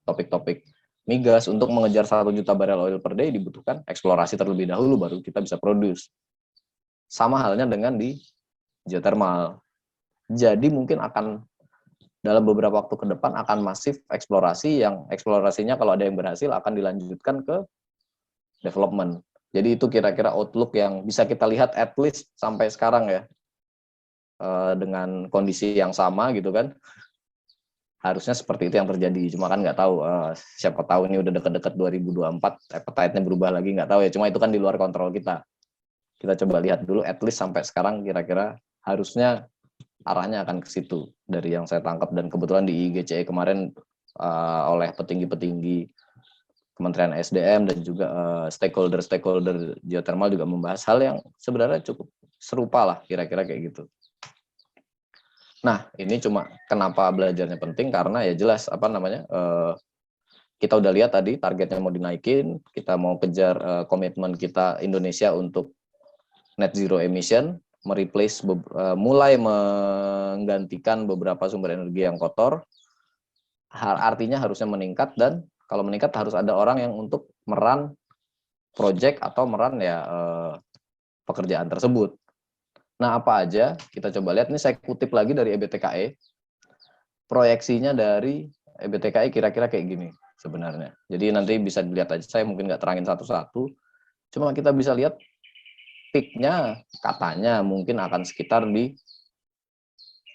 topik-topik migas, untuk mengejar 1 juta barel oil per day dibutuhkan eksplorasi terlebih dahulu baru kita bisa produce. Sama halnya dengan di geothermal. Jadi mungkin akan dalam beberapa waktu ke depan akan masif eksplorasi, yang eksplorasinya kalau ada yang berhasil akan dilanjutkan ke development. Jadi itu kira-kira outlook yang bisa kita lihat at least sampai sekarang ya, dengan kondisi yang sama gitu kan. Harusnya seperti itu yang terjadi. Cuma kan nggak tahu, siapa tahu ini udah deket-deket 2024, appetite-nya berubah lagi, nggak tahu ya. Cuma itu kan di luar kontrol kita. Kita coba lihat dulu at least sampai sekarang kira-kira harusnya arahnya akan ke situ dari yang saya tangkap. Dan kebetulan di IGCE kemarin oleh petinggi-petinggi Kementerian SDM dan juga stakeholder geothermal juga membahas hal yang sebenarnya cukup serupa lah, kira-kira kayak gitu. Nah, ini cuma kenapa belajarnya penting karena ya jelas apa namanya kita udah lihat tadi targetnya mau dinaikin, kita mau kejar komitmen kita Indonesia untuk net zero emission, mulai menggantikan beberapa sumber energi yang kotor. Artinya harusnya meningkat dan kalau meningkat harus ada orang yang untuk meran project atau meran ya pekerjaan tersebut. Nah, apa aja? Kita coba lihat, ini saya kutip lagi dari EBTKE. Proyeksinya dari EBTKE kira-kira kayak gini sebenarnya. Jadi nanti bisa dilihat aja, saya mungkin nggak terangin satu-satu. Cuma kita bisa lihat peak-nya katanya mungkin akan sekitar di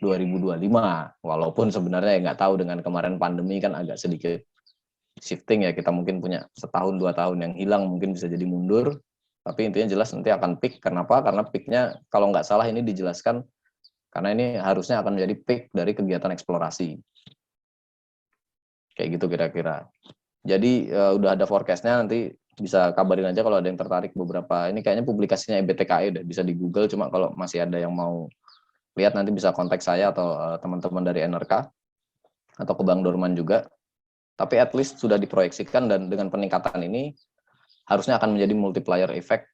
2025. Walaupun sebenarnya nggak tahu dengan kemarin pandemi kan agak sedikit shifting ya. Kita mungkin punya setahun 2 tahun yang hilang mungkin bisa jadi mundur. Tapi intinya jelas nanti akan peak. Kenapa? Karena peak-nya kalau nggak salah ini dijelaskan karena ini harusnya akan menjadi peak dari kegiatan eksplorasi. Kayak gitu kira-kira. Jadi udah ada forecast-nya, nanti bisa kabarin aja kalau ada yang tertarik beberapa. Ini kayaknya publikasinya EBTKE udah bisa di Google, cuma kalau masih ada yang mau lihat nanti bisa kontak saya atau teman-teman dari NRK atau ke Bang Dorman juga. Tapi at least sudah diproyeksikan dan dengan peningkatan ini harusnya akan menjadi multiplier effect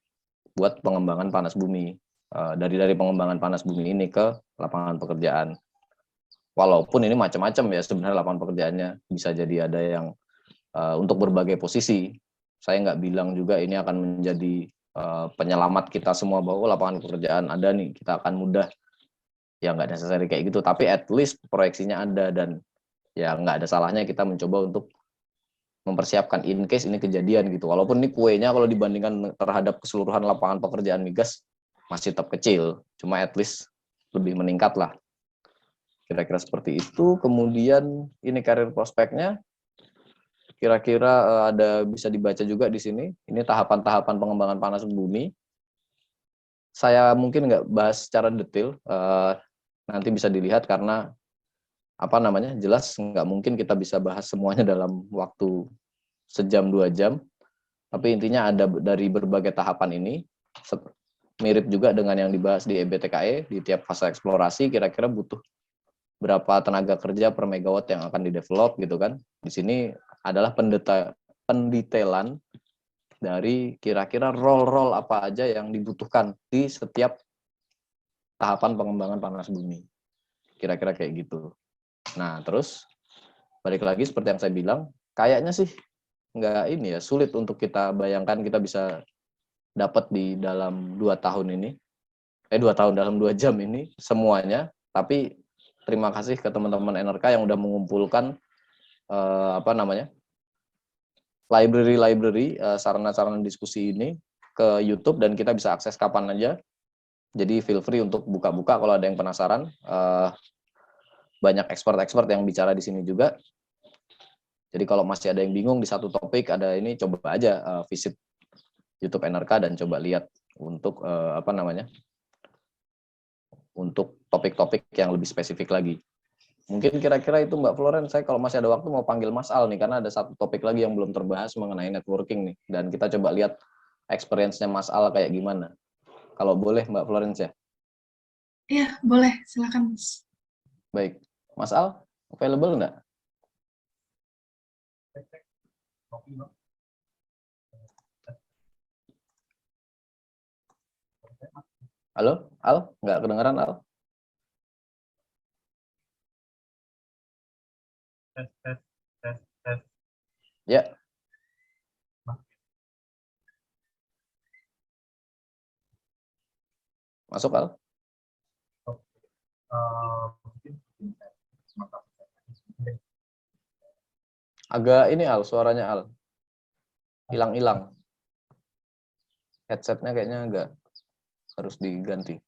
buat pengembangan panas bumi. Dari pengembangan panas bumi ini ke lapangan pekerjaan. Walaupun ini macam-macam ya sebenarnya lapangan pekerjaannya. Bisa jadi ada yang untuk berbagai posisi. Saya nggak bilang juga ini akan menjadi penyelamat kita semua bahwa lapangan pekerjaan ada nih, kita akan mudah. Ya nggak necessary kayak gitu, tapi at least proyeksinya ada dan ya nggak ada salahnya kita mencoba untuk mempersiapkan in case ini kejadian gitu. Walaupun ini kuenya kalau dibandingkan terhadap keseluruhan lapangan pekerjaan migas masih tetap kecil, cuma at least lebih meningkat lah. Kira-kira seperti itu. Kemudian ini karir prospeknya, kira-kira ada bisa dibaca juga di sini. Ini tahapan-tahapan pengembangan panas bumi. Saya mungkin nggak bahas secara detail, nanti bisa dilihat karena apa namanya jelas nggak mungkin kita bisa bahas semuanya dalam waktu sejam 2 jam. Tapi intinya ada dari berbagai tahapan ini, mirip juga dengan yang dibahas di EBTKE, di tiap fase eksplorasi kira-kira butuh berapa tenaga kerja per megawatt yang akan di-develop gitu kan. Di sini adalah pendetailan dari kira-kira role-role apa aja yang dibutuhkan di setiap tahapan pengembangan panas bumi. Kira-kira kayak gitu. Nah, terus balik lagi seperti yang saya bilang, kayaknya sih nggak ini ya, sulit untuk kita bayangkan kita bisa dapat di dalam 2 tahun ini. 2 tahun dalam 2 jam ini semuanya. Tapi terima kasih ke teman-teman NRK yang udah mengumpulkan library sarana-sarana diskusi ini ke YouTube dan kita bisa akses kapan aja. Jadi feel free untuk buka-buka kalau ada yang penasaran. Banyak expert-expert yang bicara di sini juga. Jadi kalau masih ada yang bingung di satu topik, ada ini coba aja visit YouTube NRK dan coba lihat untuk untuk topik-topik yang lebih spesifik lagi. Mungkin kira-kira itu Mbak Florence. Saya kalau masih ada waktu mau panggil Mas Al nih, karena ada satu topik lagi yang belum terbahas mengenai networking nih. Dan kita coba lihat experience-nya Mas Al kayak gimana. Kalau boleh Mbak Florence ya? Iya, boleh. Silakan, Mas. Baik. Mas Al, available nggak? Halo, Al? Nggak kedengeran, Al? Ya. Masuk, Al? Agak ini, Al, suaranya, Al. Hilang-hilang. Headsetnya kayaknya agak harus diganti.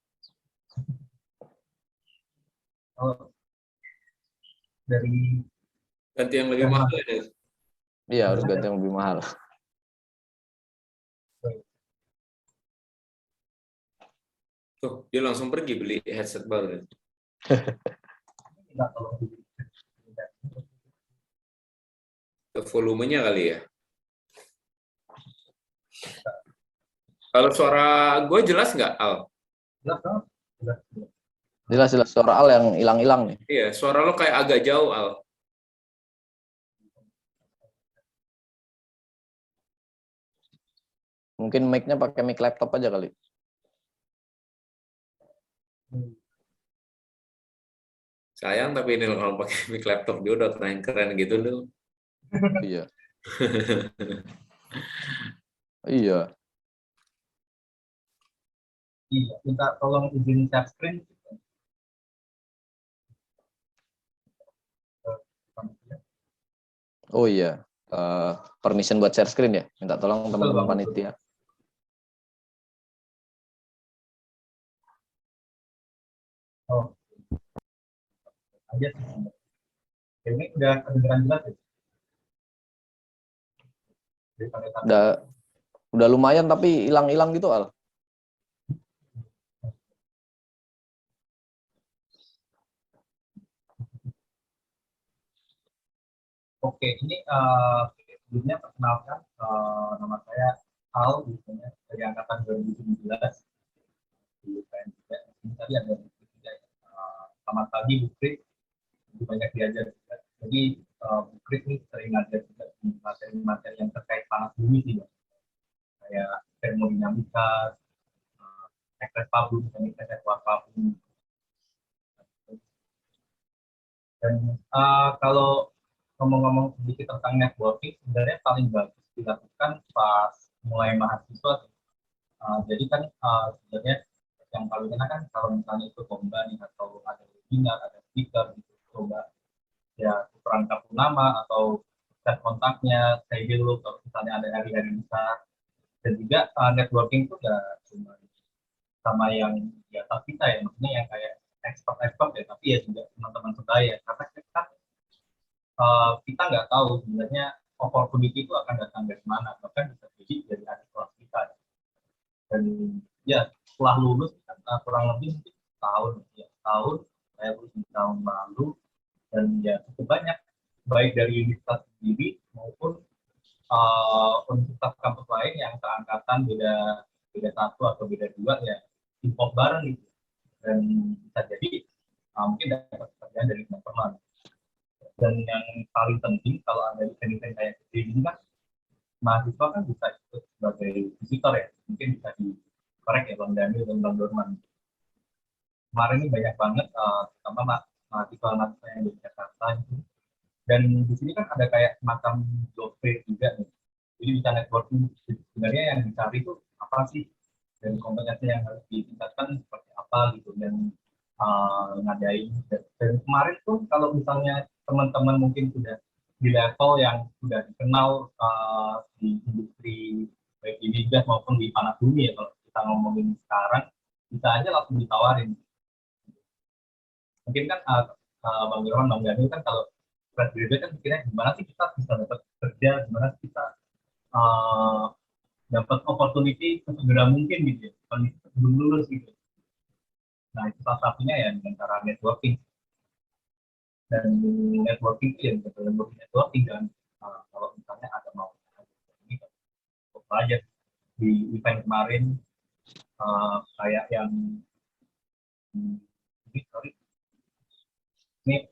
Ganti yang lebih mahal ya? Iya, harus ganti yang lebih mahal. Tuh, dia langsung pergi beli headset baru. Volumenya kali ya. Kalau suara gue jelas nggak, Al? Jelas suara Al yang hilang-hilang nih. Iya, suara lo kayak agak jauh, Al. Mungkin mic-nya pakai mic laptop aja kali. Sayang tapi ini kalau pakai mic laptop dia udah keren-keren gitu loh. Iya. Iya. Iya, minta tolong izin share screen. Oh iya. Permission buat share screen ya. Minta tolong teman-teman Bang. panitia. Oh, aja sih. Ini udah kedengeran jelas ya? Udah lumayan tapi hilang-hilang gitu, Al. Oke, ini sebelumnya perkenalkan nama saya Al, misalnya dari angkatan 2017 di UPN juga. Ini tadi ada juga, selamat pagi Bu Krik, banyak diajar juga. Jadi Bu Krik ini sering ngajar juga materi-materi yang terkait panas bumi sih, Bang. Kayak termodinamika, ekses pabung, ekses pabung. Dan kalau ngomong-ngomong sedikit tentang networking, sebenarnya paling bagus dilakukan pas mulai mahasiswa. Jadi kan sebenarnya yang paling enak kan kalau misalnya itu lomba nih atau ada webinar, ada speaker gitu, coba ya tukeran kartu nama atau chat kontaknya, say hello kalau misalnya ada hari-hari besar. Dan juga networking itu nggak cuma sama yang di atas kita ya, maksudnya yang kayak expert ya, tapi ya juga teman-teman sebaya. Karena kita nggak tahu sebenarnya opportunity itu akan datang dari mana, bahkan bisa jadi dari adik kelas kita. Dan ya setelah lulus kan kurang lebih mungkin tahun saya lulus di tahun lalu, dan ya cukup banyak baik dari universitas sendiri maupun universitas kampus lain yang seangkatan beda satu atau beda dua ya import bareng gitu, dan bisa jadi mungkin dapat pekerjaan dari teman-teman. Dan yang paling penting kalau ada event-event kayak ini kan mahasiswa kan bisa ikut sebagai visitor ya, mungkin bisa dikorek ya Bang Daniel dan Bang Dorman. Kemarin ini banyak banget terutama mahasiswa yang di Jakarta gitu. Dan di sini kan ada kayak semacam job fair juga nih, jadi bisa networking. Sebenarnya yang dicari itu apa sih, dan kompetensi yang harus ditingkatkan seperti apa gitu, dan ngadain. Dan kemarin tuh kalau misalnya teman-teman mungkin sudah di level yang sudah dikenal di industri baik di migas maupun di panas bumi ya, kalau kita ngomongin sekarang bisa aja langsung ditawarin. Mungkin kan Bang Irwan, Bang Daniel kan kalau fresh graduate kan pikirnya gimana sih kita bisa dapat kerja, gimana sih kita dapat opportunity segera mungkin gitu ya, sebelum lulus gitu. Nah itu salah satunya ya dengan cara networking. Dan networking itu ya betul-betul networking, dan kalau misalnya ada mau ini aja di event kemarin kayak yang ini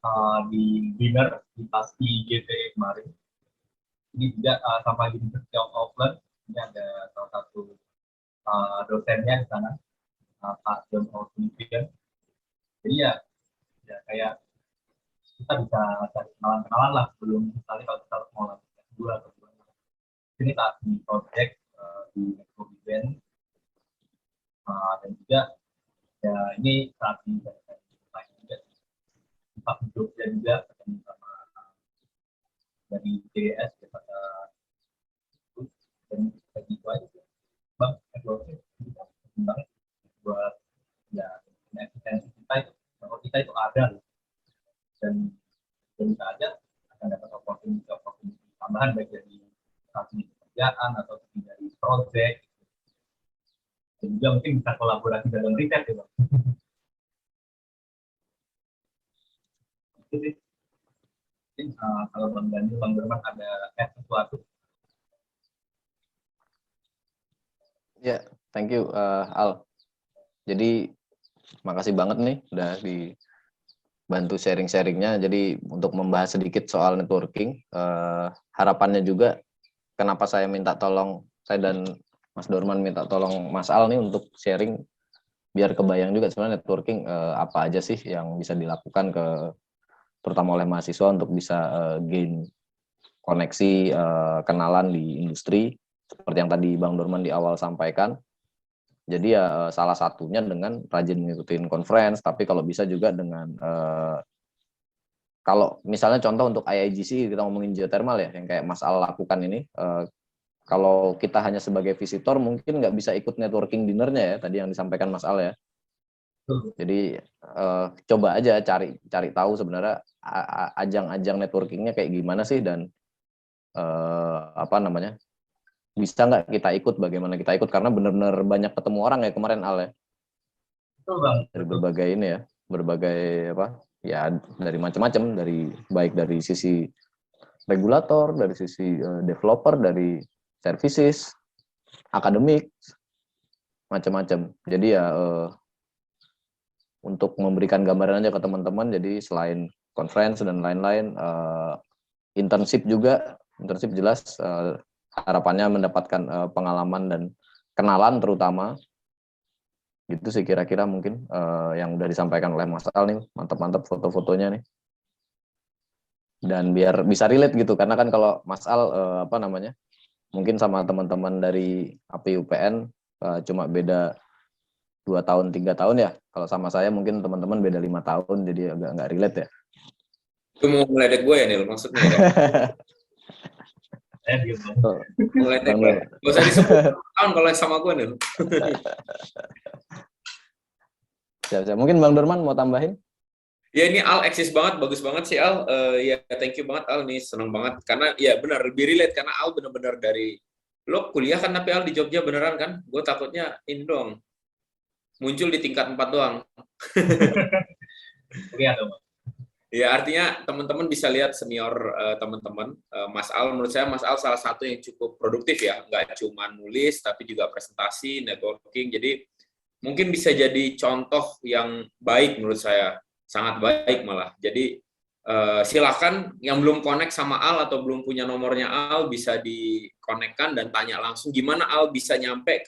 di dinner di pasti GT kemarin, ini juga sama di University of Auckland. Ini ada salah satu dosennya di sana, Pak John O'Sullivan. Jadi ya kayak kita bisa cari kenalan-kenalan lah sebelum misalnya kalau kita mau lanjut S2 atau gimana. Ini saat di project di Metro Event, dan juga ya ini saat di tempat Jogja juga ketemu sama dari JS kepada dan itu aja Bang, networking kita banget buat ya eksistensi kita itu, kalau kita itu ada dan bisa aja akan dapat opportunity tambahan baik dari satu pekerjaan atau dari project, dan juga mungkin bisa kolaborasi dalam riset ya Bang. Itu sih. Mungkin kalau Bang Daniel, Bang Berman ada sesuatu. Ya, thank you Al. Jadi makasih banget nih udah dibantu sharing-sharingnya. Jadi untuk membahas sedikit soal networking, harapannya juga kenapa saya dan Mas Dorman minta tolong Mas Al nih untuk sharing biar kebayang juga sebenarnya networking apa aja sih yang bisa dilakukan terutama oleh mahasiswa untuk bisa gain koneksi, kenalan di industri seperti yang tadi Bang Dorman di awal sampaikan. Jadi ya salah satunya dengan rajin ngikutin conference, tapi kalau bisa juga dengan kalau misalnya contoh untuk IIGC kita ngomongin geothermal ya, yang kayak Mas Al lakukan ini, kalau kita hanya sebagai visitor mungkin nggak bisa ikut networking dinnernya ya, tadi yang disampaikan Mas Al ya. Jadi coba aja cari tahu sebenarnya ajang-ajang networkingnya kayak gimana sih, dan bisa nggak kita ikut, bagaimana kita ikut, karena benar-benar banyak ketemu orang ya kemarin Al ya. Betul Bang. Dari berbagai ini ya, berbagai dari macam-macam, baik dari sisi regulator, dari sisi developer, dari services, akademik, macam-macam. Jadi ya untuk memberikan gambaran aja ke teman-teman, jadi selain conference dan lain-lain, internship jelas, harapannya mendapatkan pengalaman dan kenalan terutama. Gitu sih kira-kira mungkin yang udah disampaikan oleh Mas Al nih, mantap-mantap foto-fotonya nih. Dan biar bisa relate gitu, karena kan kalau Mas Al mungkin sama teman-teman dari API UPN cuma beda 2 tahun 3 tahun ya. Kalau sama saya mungkin teman-teman beda 5 tahun, jadi agak nggak relate ya. Itu mau meledek gue ya Nil maksudnya ya? Meledek gue. Gak usah disebut tahun kalau sama gue Nil. Siap. Mungkin Bang Dorman mau tambahin? Ya ini Al eksis banget, bagus banget sih Al. Ya thank you banget Al, nih seneng banget. Karena ya benar, lebih relate, karena Al benar-benar dari, lo kuliah kan tapi Al di Jogja beneran kan? Gue takutnya ini dong, muncul di tingkat 4 doang. Kuliah dong. Ya artinya teman-teman bisa lihat senior teman-teman. Mas Al, menurut saya Mas Al salah satu yang cukup produktif ya, nggak cuma nulis tapi juga presentasi, networking. Jadi mungkin bisa jadi contoh yang baik menurut saya, sangat baik malah. Jadi silakan yang belum connect sama Al atau belum punya nomornya Al bisa dikonekkan dan tanya langsung gimana Al bisa nyampe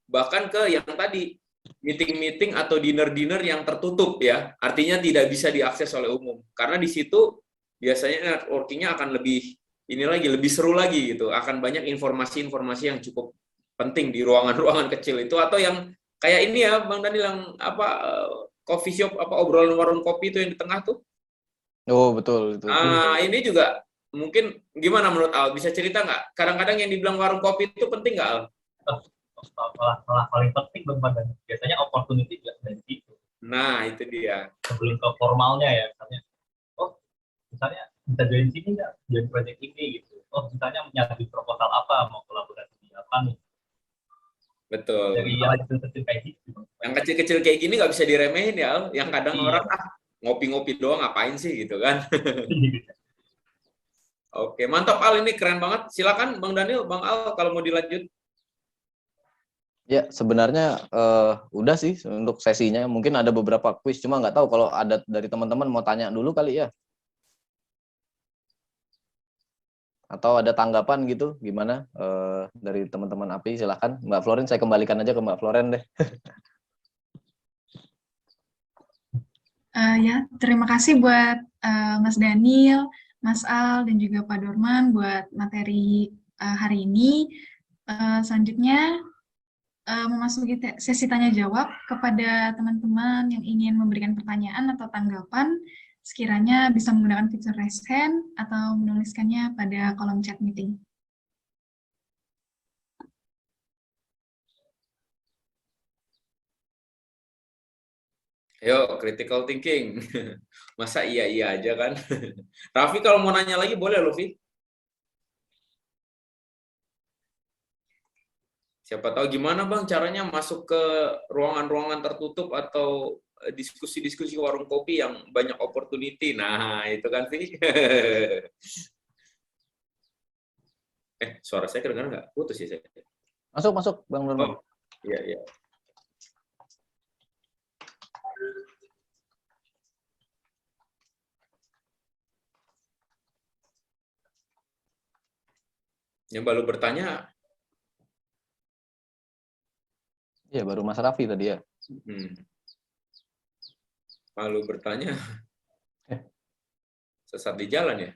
bahkan ke yang tadi meeting-meeting atau dinner-dinner yang tertutup ya, artinya tidak bisa diakses oleh umum, karena di situ biasanya networkingnya akan lebih seru lagi gitu, akan banyak informasi-informasi yang cukup penting di ruangan-ruangan kecil itu, atau yang kayak ini ya Bang Daniel, yang coffee shop, obrolan warung kopi itu yang di tengah tuh. Oh betul itu. Ini juga mungkin gimana menurut Al, bisa cerita nggak? Kadang-kadang yang dibilang warung kopi itu penting nggak Al? Malah paling penting Bang, biasanya opportunity juga dari situ. Nah itu dia. Sebelum ke formalnya ya, misalnya bisa join sini nggak, join project ini gitu. Misalnya nyari proposal apa, mau kolaborasi di apa nih. Betul. Dari yang kecil-kecil kayak gitu. Yang kecil-kecil kayak gini nggak bisa diremehin ya Al. Yang kadang orang ngopi-ngopi doang ngapain sih gitu kan. Oke, mantap Al, ini keren banget. Silakan Bang Daniel, Bang Al kalau mau dilanjut. Ya, sebenarnya udah sih untuk sesinya. Mungkin ada beberapa quiz, cuma nggak tahu kalau ada dari teman-teman mau tanya dulu kali ya. Atau ada tanggapan gitu, gimana dari teman-teman API, silahkan. Mbak Floren, saya kembalikan aja ke Mbak Floren deh. Ya, terima kasih buat Mas Daniel, Mas Al, dan juga Pak Dorman buat materi hari ini. Selanjutnya, memasuki sesi tanya jawab kepada teman-teman yang ingin memberikan pertanyaan atau tanggapan, sekiranya bisa menggunakan fitur raise hand atau menuliskannya pada kolom chat meeting. Ayo, critical thinking. Masa iya aja kan? Raffi kalau mau nanya lagi boleh loh, Vi. Siapa tahu gimana Bang caranya masuk ke ruangan-ruangan tertutup atau diskusi-diskusi warung kopi yang banyak opportunity. Nah, itu kan Vi. Suara saya kedengaran nggak? Putus ya saya. Masuk Bang Dorman. Iya. Yang baru bertanya, Ya baru Mas Raffi tadi ya. Baru bertanya, sesat di jalan ya.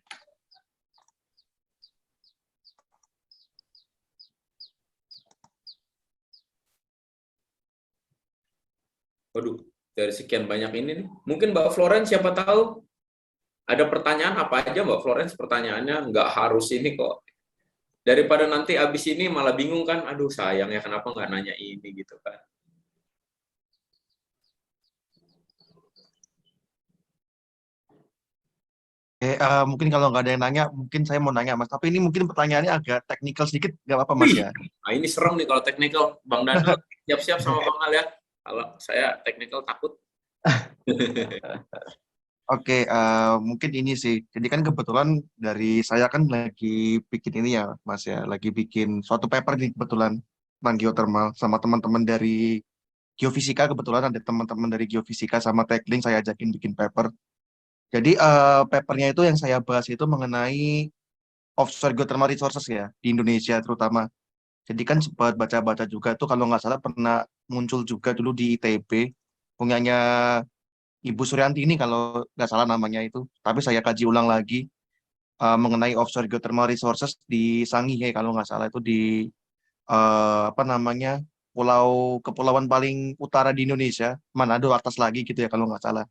Waduh, dari sekian banyak ini nih. Mungkin Mbak Florence siapa tahu ada pertanyaan apa aja Mbak Florence, pertanyaannya nggak harus ini kok. Daripada nanti abis ini malah bingung kan, aduh sayang ya kenapa nggak nanya ini gitu kan. Mungkin kalau nggak ada yang nanya, mungkin saya mau nanya Mas. Tapi ini mungkin pertanyaannya agak teknikal sedikit, nggak apa-apa Mas Wih, ya? nah ini serem nih kalau teknikal. Bang Daniel siap-siap sama Bang Al ya. Kalau saya teknikal takut. Oke, mungkin ini sih. Jadi kan kebetulan dari saya kan lagi bikin ini ya, Mas ya, lagi bikin suatu paper nih kebetulan tentang geothermal sama teman-teman dari geofisika. Kebetulan ada teman-teman dari geofisika sama Techlink saya ajakin bikin paper. Jadi papernya itu yang saya bahas itu mengenai offshore geothermal resources ya di Indonesia terutama. Jadi kan sempat baca-baca juga tuh kalau nggak salah pernah muncul juga dulu di ITB punyanya Ibu Suryanti ini kalau nggak salah namanya itu. Tapi saya kaji ulang lagi mengenai offshore geothermal resources di Sangihe kalau nggak salah itu di apa namanya kepulauan paling utara di Indonesia, Manado atas lagi gitu ya kalau nggak salah.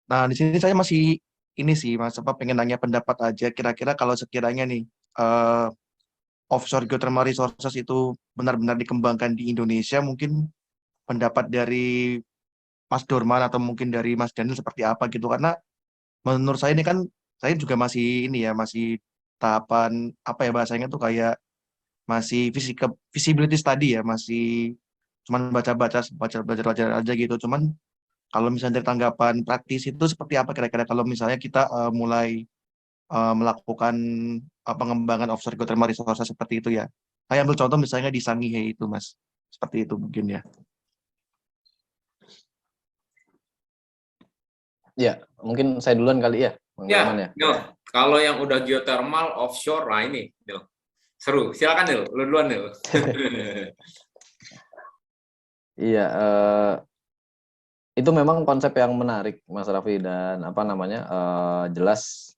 Nah di sini saya masih ini sih Mas, apa pengen nanya pendapat aja kira-kira kalau sekiranya nih eh, offshore geothermal resources itu benar-benar dikembangkan di Indonesia, mungkin pendapat dari Mas Dorman atau mungkin dari Mas Daniel seperti apa gitu karena menurut saya ini kan saya juga masih ini ya masih tahapan apa ya bahasanya tuh kayak masih visibility study ya masih cuman baca-baca aja gitu cuman kalau misalnya dari tanggapan praktis itu seperti apa kira-kira kalau misalnya kita mulai melakukan pengembangan offshore geothermal resources seperti itu ya. Saya ambil contoh misalnya di Sangihe itu Mas. Seperti itu mungkin ya. Ya, mungkin saya duluan kali ya, Bang Ya, Dorman ya. Nil. Kalau yang udah geothermal offshore, nah ini, Nil. Seru. Silakan Nil, lu duluan Nil. Iya, itu memang konsep yang menarik, Mas Raffi, dan apa namanya jelas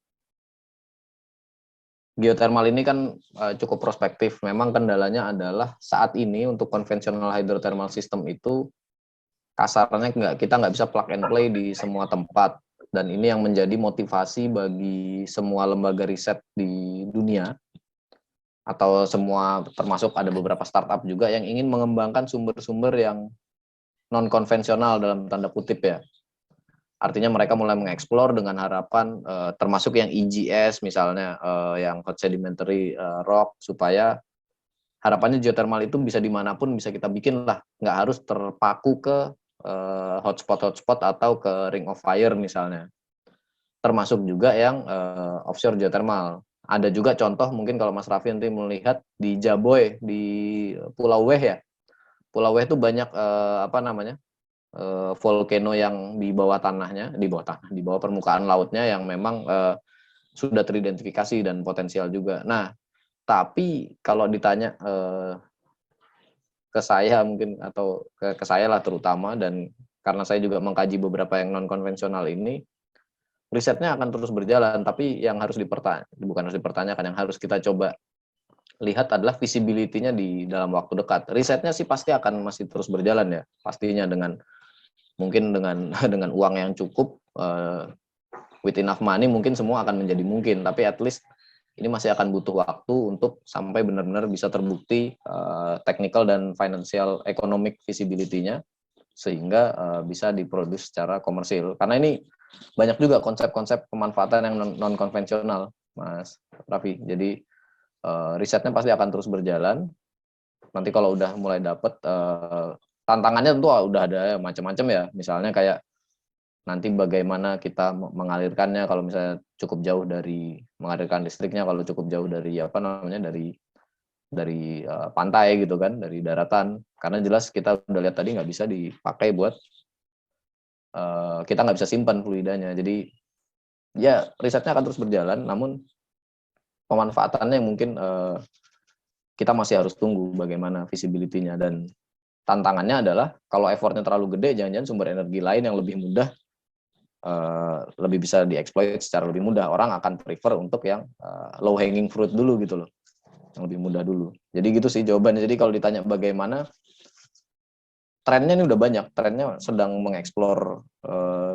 geothermal ini kan cukup prospektif. Memang kendalanya adalah saat ini untuk konvensional hydrothermal system itu kasarnya kita nggak bisa plug and play di semua tempat. Dan ini yang menjadi motivasi bagi semua lembaga riset di dunia atau semua termasuk ada beberapa startup juga yang ingin mengembangkan sumber-sumber yang non konvensional dalam tanda kutip ya. Artinya mereka mulai mengeksplor dengan harapan termasuk yang EGS misalnya yang hot sedimentary rock supaya harapannya geothermal itu bisa dimanapun bisa kita bikin lah, nggak harus terpaku ke hotspot atau ke ring of fire misalnya. Termasuk juga yang offshore geothermal. Ada juga contoh mungkin kalau Mas Raffi nanti melihat di Jaboy di Pulau Weh ya. Pulau Weh itu banyak apa namanya volcano yang di bawah tanahnya, di bawah permukaan lautnya yang memang sudah teridentifikasi dan potensial juga. Nah, tapi kalau ditanya ke saya mungkin atau ke saya lah terutama dan karena saya juga mengkaji beberapa yang non konvensional ini, risetnya akan terus berjalan. Tapi yang harus dipertanyakan, yang harus kita coba lihat adalah visibility-nya di dalam waktu dekat. Risetnya sih pasti akan masih terus berjalan ya, pastinya mungkin dengan uang yang cukup, with enough money mungkin semua akan menjadi mungkin. Tapi at least ini masih akan butuh waktu untuk sampai benar-benar bisa terbukti technical dan financial economic visibility-nya sehingga bisa diproduksi secara komersil. Karena ini banyak juga konsep-konsep pemanfaatan yang non konvensional, Mas Raffi. Jadi risetnya pasti akan terus berjalan. Nanti kalau udah mulai dapat tantangannya tentu udah ada macam-macam ya. Misalnya kayak nanti bagaimana kita mengalirkannya kalau misalnya cukup jauh dari mengalirkan listriknya kalau cukup jauh dari apa namanya dari pantai gitu kan, dari daratan. Karena jelas kita udah lihat tadi nggak bisa dipakai buat kita nggak bisa simpan fluidanya. Jadi ya risetnya akan terus berjalan, namun pemanfaatannya mungkin kita masih harus tunggu bagaimana visibility-nya, dan tantangannya adalah kalau effortnya terlalu gede, jangan-jangan sumber energi lain yang lebih mudah, lebih bisa dieksploit secara lebih mudah. Orang akan prefer untuk yang low hanging fruit dulu gitu loh, yang lebih mudah dulu. Jadi gitu sih jawabannya. Jadi kalau ditanya bagaimana, trennya ini udah banyak, trennya sedang mengeksplor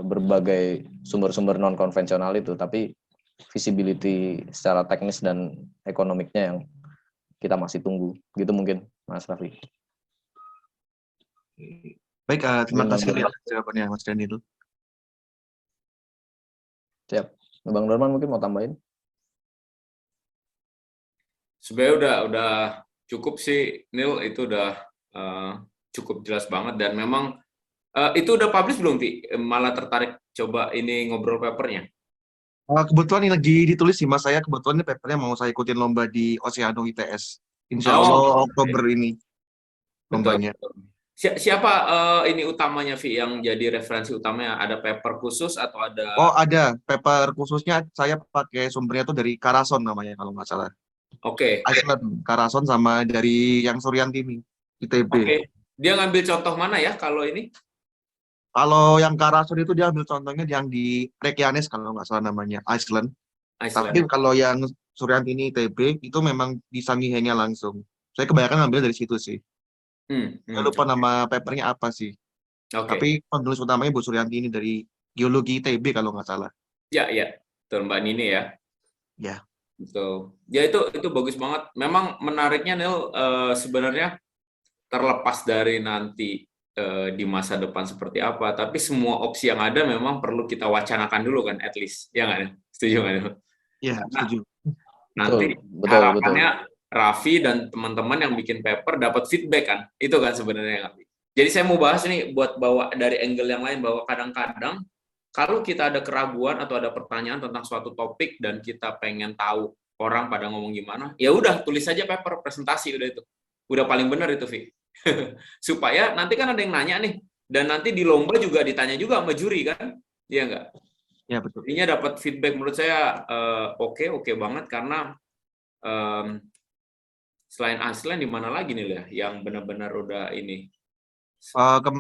berbagai sumber-sumber non konvensional itu, tapi visibility secara teknis dan ekonomiknya yang kita masih tunggu. Gitu mungkin Mas Raffi. Baik, terima kasih atas jawabannya Mas Daniel. Siap. Bang Dorman mungkin mau tambahin? Sebenarnya udah cukup sih, Nil, itu udah cukup jelas banget, dan memang itu udah publish belum, Vi? Malah tertarik coba ini ngobrol papernya. Kebetulan ini lagi ditulis sih Mas, saya kebetulan ini papernya mau saya ikutin lomba di Oceano ITS. Insya Allah Oktober ini lombanya. Betul. Siapa ini utamanya, Vi, yang jadi referensi utamanya? Ada paper khusus atau ada? Oh, ada paper khususnya, saya pakai sumbernya tuh dari Karason namanya kalau nggak salah. Oke. Iceland, Karason, sama dari yang Suryantini, ITB. Oke. Dia ngambil contoh mana ya kalau ini? Kalau yang Karason itu dia ambil contohnya yang di Reykjanes kalau nggak salah namanya, Iceland. Tapi kalau yang Suryantini ITB itu memang di Samihenya langsung. Saya kebanyakan ngambil dari situ sih. Saya lupa nama papernya apa sih. Tapi penulis utamanya Bu Suryantini dari Geologi ITB kalau nggak salah. Ya, betul Mbak Nini ya. Ya. Betul. Ya itu bagus banget. Memang menariknya, Nil, sebenarnya terlepas dari nanti di masa depan seperti apa, tapi semua opsi yang ada memang perlu kita wacanakan dulu kan, at least. Ya nggak? Setuju nggak? Iya, setuju. Nanti harapannya Raffi dan teman-teman yang bikin paper dapat feedback kan, itu kan sebenarnya. Jadi saya mau bahas nih buat bawa dari angle yang lain, bahwa kadang-kadang kalau kita ada keraguan atau ada pertanyaan tentang suatu topik dan kita pengen tahu orang pada ngomong gimana, ya udah tulis saja paper presentasi, udah itu. Udah paling benar itu, Vi. Supaya nanti kan ada yang nanya nih, dan nanti di lomba juga ditanya juga sama juri kan, iya nggak? Ya betul. Jadinya dapat feedback, menurut saya oke banget, karena selain Iceland di mana lagi nih lah yang benar-benar udah ini.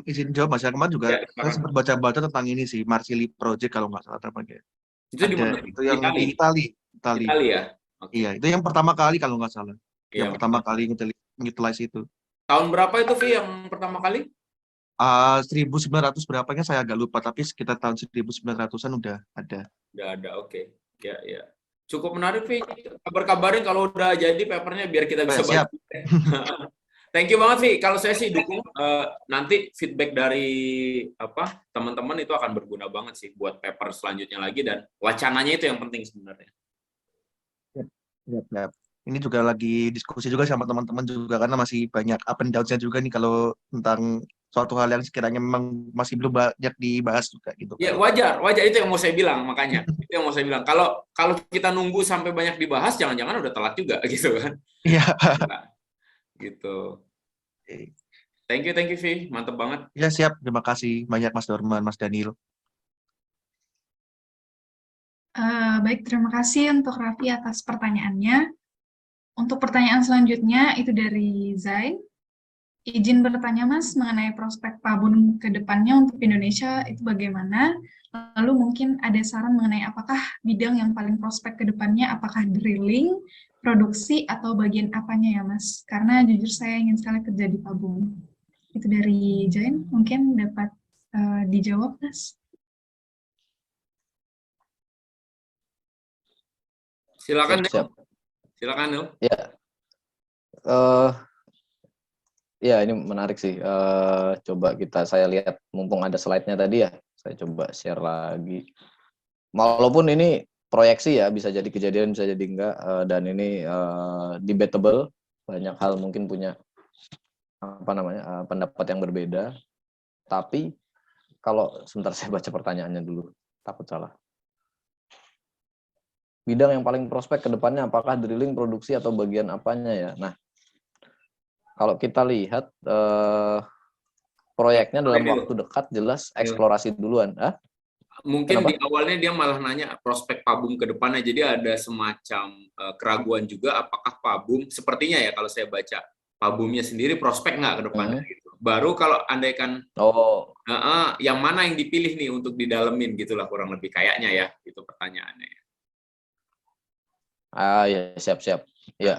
Izin jawab Mas, kemarin juga saya sempat baca-baca tentang ini sih, Marsili Project kalau nggak salah namanya. Itu di mana? Itu yang di Itali. Itali ya? Okay. Iya, itu yang pertama kali kalau nggak salah. Yang pertama kali ngutilize itu. Tahun berapa itu, Vi, yang pertama kali? 1900 berapanya saya agak lupa, tapi sekitar tahun 1900-an udah ada. Udah ada, oke. Ya. Cukup menarik, Vi. Kabar-kabarin kalau udah jadi papernya biar kita bisa baca. Thank you banget, Vi. Kalau saya sih dukung, nanti feedback dari teman-teman itu akan berguna banget sih buat paper selanjutnya lagi, dan wacananya itu yang penting sebenarnya. Ya. Ini juga lagi diskusi juga sama teman-teman juga, karena masih banyak up and down-nya juga nih kalau tentang suatu hal yang sekiranya memang masih belum banyak dibahas juga gitu. Ya, wajar itu yang mau saya bilang, makanya. Itu yang mau saya bilang. Kalau kita nunggu sampai banyak dibahas, jangan-jangan udah telat juga gitu kan. Iya. Gitu. Thank you, Vi. Mantap banget. Ya, siap. Terima kasih banyak Mas Dorman, Mas Daniel. Baik, terima kasih untuk Raffi atas pertanyaannya. Untuk pertanyaan selanjutnya itu dari Zain. Izin bertanya Mas mengenai prospek Pabun ke depannya untuk Indonesia itu bagaimana? Lalu mungkin ada saran mengenai apakah bidang yang paling prospek ke depannya, apakah drilling, produksi, atau bagian apanya ya Mas? Karena jujur saya ingin sekali kerja di Pabun. Itu dari Zain, mungkin dapat dijawab Mas. Silakan, Nil. Ya, ini menarik sih. Coba saya lihat, mumpung ada slide-nya tadi ya, saya coba share lagi. Walaupun ini proyeksi ya, bisa jadi kejadian, bisa jadi enggak, dan ini debatable, banyak hal mungkin punya pendapat yang berbeda. Tapi kalau sebentar saya baca pertanyaannya dulu, takut salah. Bidang yang paling prospek ke depannya apakah drilling, produksi, atau bagian apanya ya? Nah, kalau kita lihat proyeknya dalam waktu dekat jelas eksplorasi duluan. Mungkin Kenapa? di awalnya dia malah nanya prospek Pabum ke depannya, jadi ada semacam keraguan juga apakah Pabum, sepertinya ya kalau saya baca, Pabumnya sendiri prospek nggak ke depannya gitu. Baru kalau andaikan Oh, yang mana yang dipilih nih untuk didalemin gitulah kurang lebih kayaknya ya, itu pertanyaannya. ya siap-siap. Ya,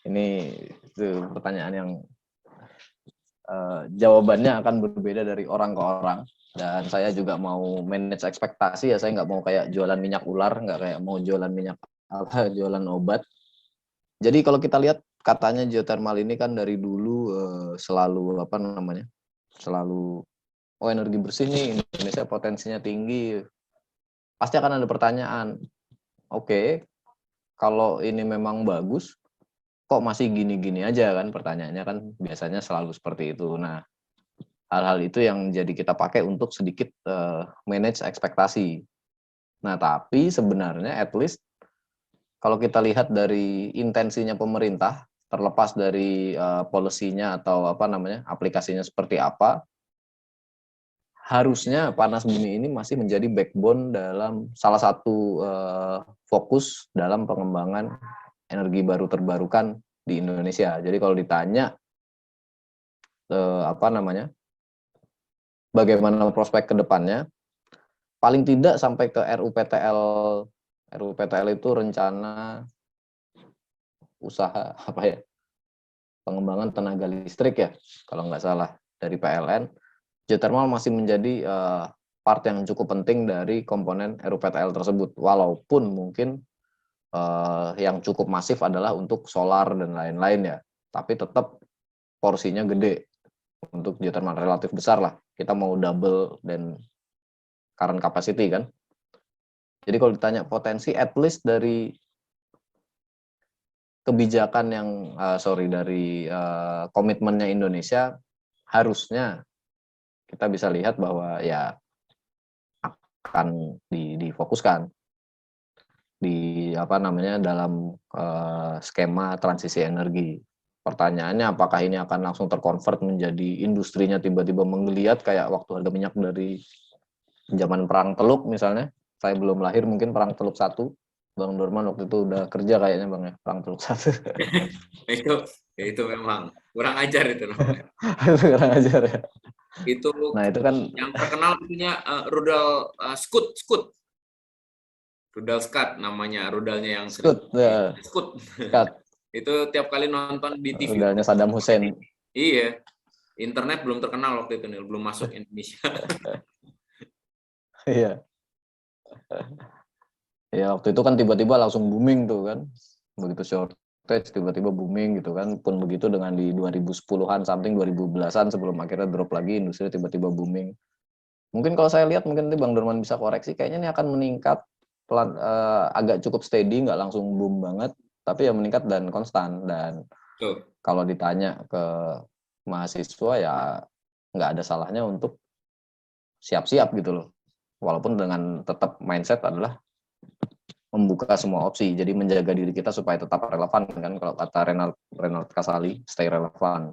ini itu pertanyaan yang jawabannya akan berbeda dari orang ke orang. Dan saya juga mau manage ekspektasi ya, saya nggak mau kayak jualan minyak ular, nggak kayak mau jualan minyak jualan obat. Jadi kalau kita lihat katanya geothermal ini kan dari dulu selalu apa namanya, selalu energi bersih nih, Indonesia potensinya tinggi. Pasti akan ada pertanyaan, oke, kalau ini memang bagus, kok masih gini-gini aja kan, pertanyaannya kan biasanya selalu seperti itu. Nah, hal-hal itu yang jadi kita pakai untuk sedikit manage ekspektasi. Nah, tapi sebenarnya at least kalau kita lihat dari intensinya pemerintah, terlepas dari policy-nya atau apa namanya, aplikasinya seperti apa, harusnya panas bumi ini masih menjadi backbone dalam salah satu fokus dalam pengembangan energi baru terbarukan di Indonesia. Jadi kalau ditanya apa namanya, bagaimana prospek ke depannya, paling tidak sampai ke RUPTL. RUPTL itu rencana usaha apa ya, pengembangan tenaga listrik ya, kalau nggak salah, dari PLN. Geothermal masih menjadi part yang cukup penting dari komponen RUPTL tersebut, walaupun mungkin yang cukup masif adalah untuk solar dan lain-lain ya, tapi tetap porsinya gede. Untuk geothermal relatif besar lah, kita mau double dan current capacity kan. Jadi kalau ditanya potensi, at least dari kebijakan yang dari komitmennya Indonesia, harusnya kita bisa lihat bahwa ya akan difokuskan di apa namanya dalam skema transisi energi. Pertanyaannya apakah ini akan langsung terkonvert menjadi industrinya tiba-tiba menggeliat kayak waktu harga minyak dari zaman perang Teluk misalnya. Saya belum lahir mungkin perang Teluk 1. Bang Dorman waktu itu udah kerja kayaknya Bang ya, perang Teluk 1. itu memang kurang ajar itu namanya. Kurang ajar ya. Itu Nah, itu kan yang terkenal punya rudal Scud. Rudal Scud namanya, rudalnya yang Scud. Ya. Scud. Scud. Itu tiap kali nonton di TV. Rudalnya Saddam Hussein. Iya. Internet belum terkenal waktu itu nih, belum masuk Indonesia. Iya. Ya waktu itu kan tiba-tiba langsung booming tuh kan. Begitu shortage tiba-tiba booming gitu kan. Pun begitu dengan di 2010-an something 2010-an sebelum akhirnya drop lagi, industri tiba-tiba booming. Mungkin kalau saya lihat mungkin nanti Bang Dorman bisa koreksi, kayaknya ini akan meningkat pelan, agak cukup steady, nggak langsung boom banget, tapi ya meningkat dan konstan. Dan kalau ditanya ke mahasiswa ya nggak ada salahnya untuk siap-siap gitu loh, walaupun dengan tetap mindset adalah membuka semua opsi, jadi menjaga diri kita supaya tetap relevan kan, kalau kata Renald Kasali, stay relevan.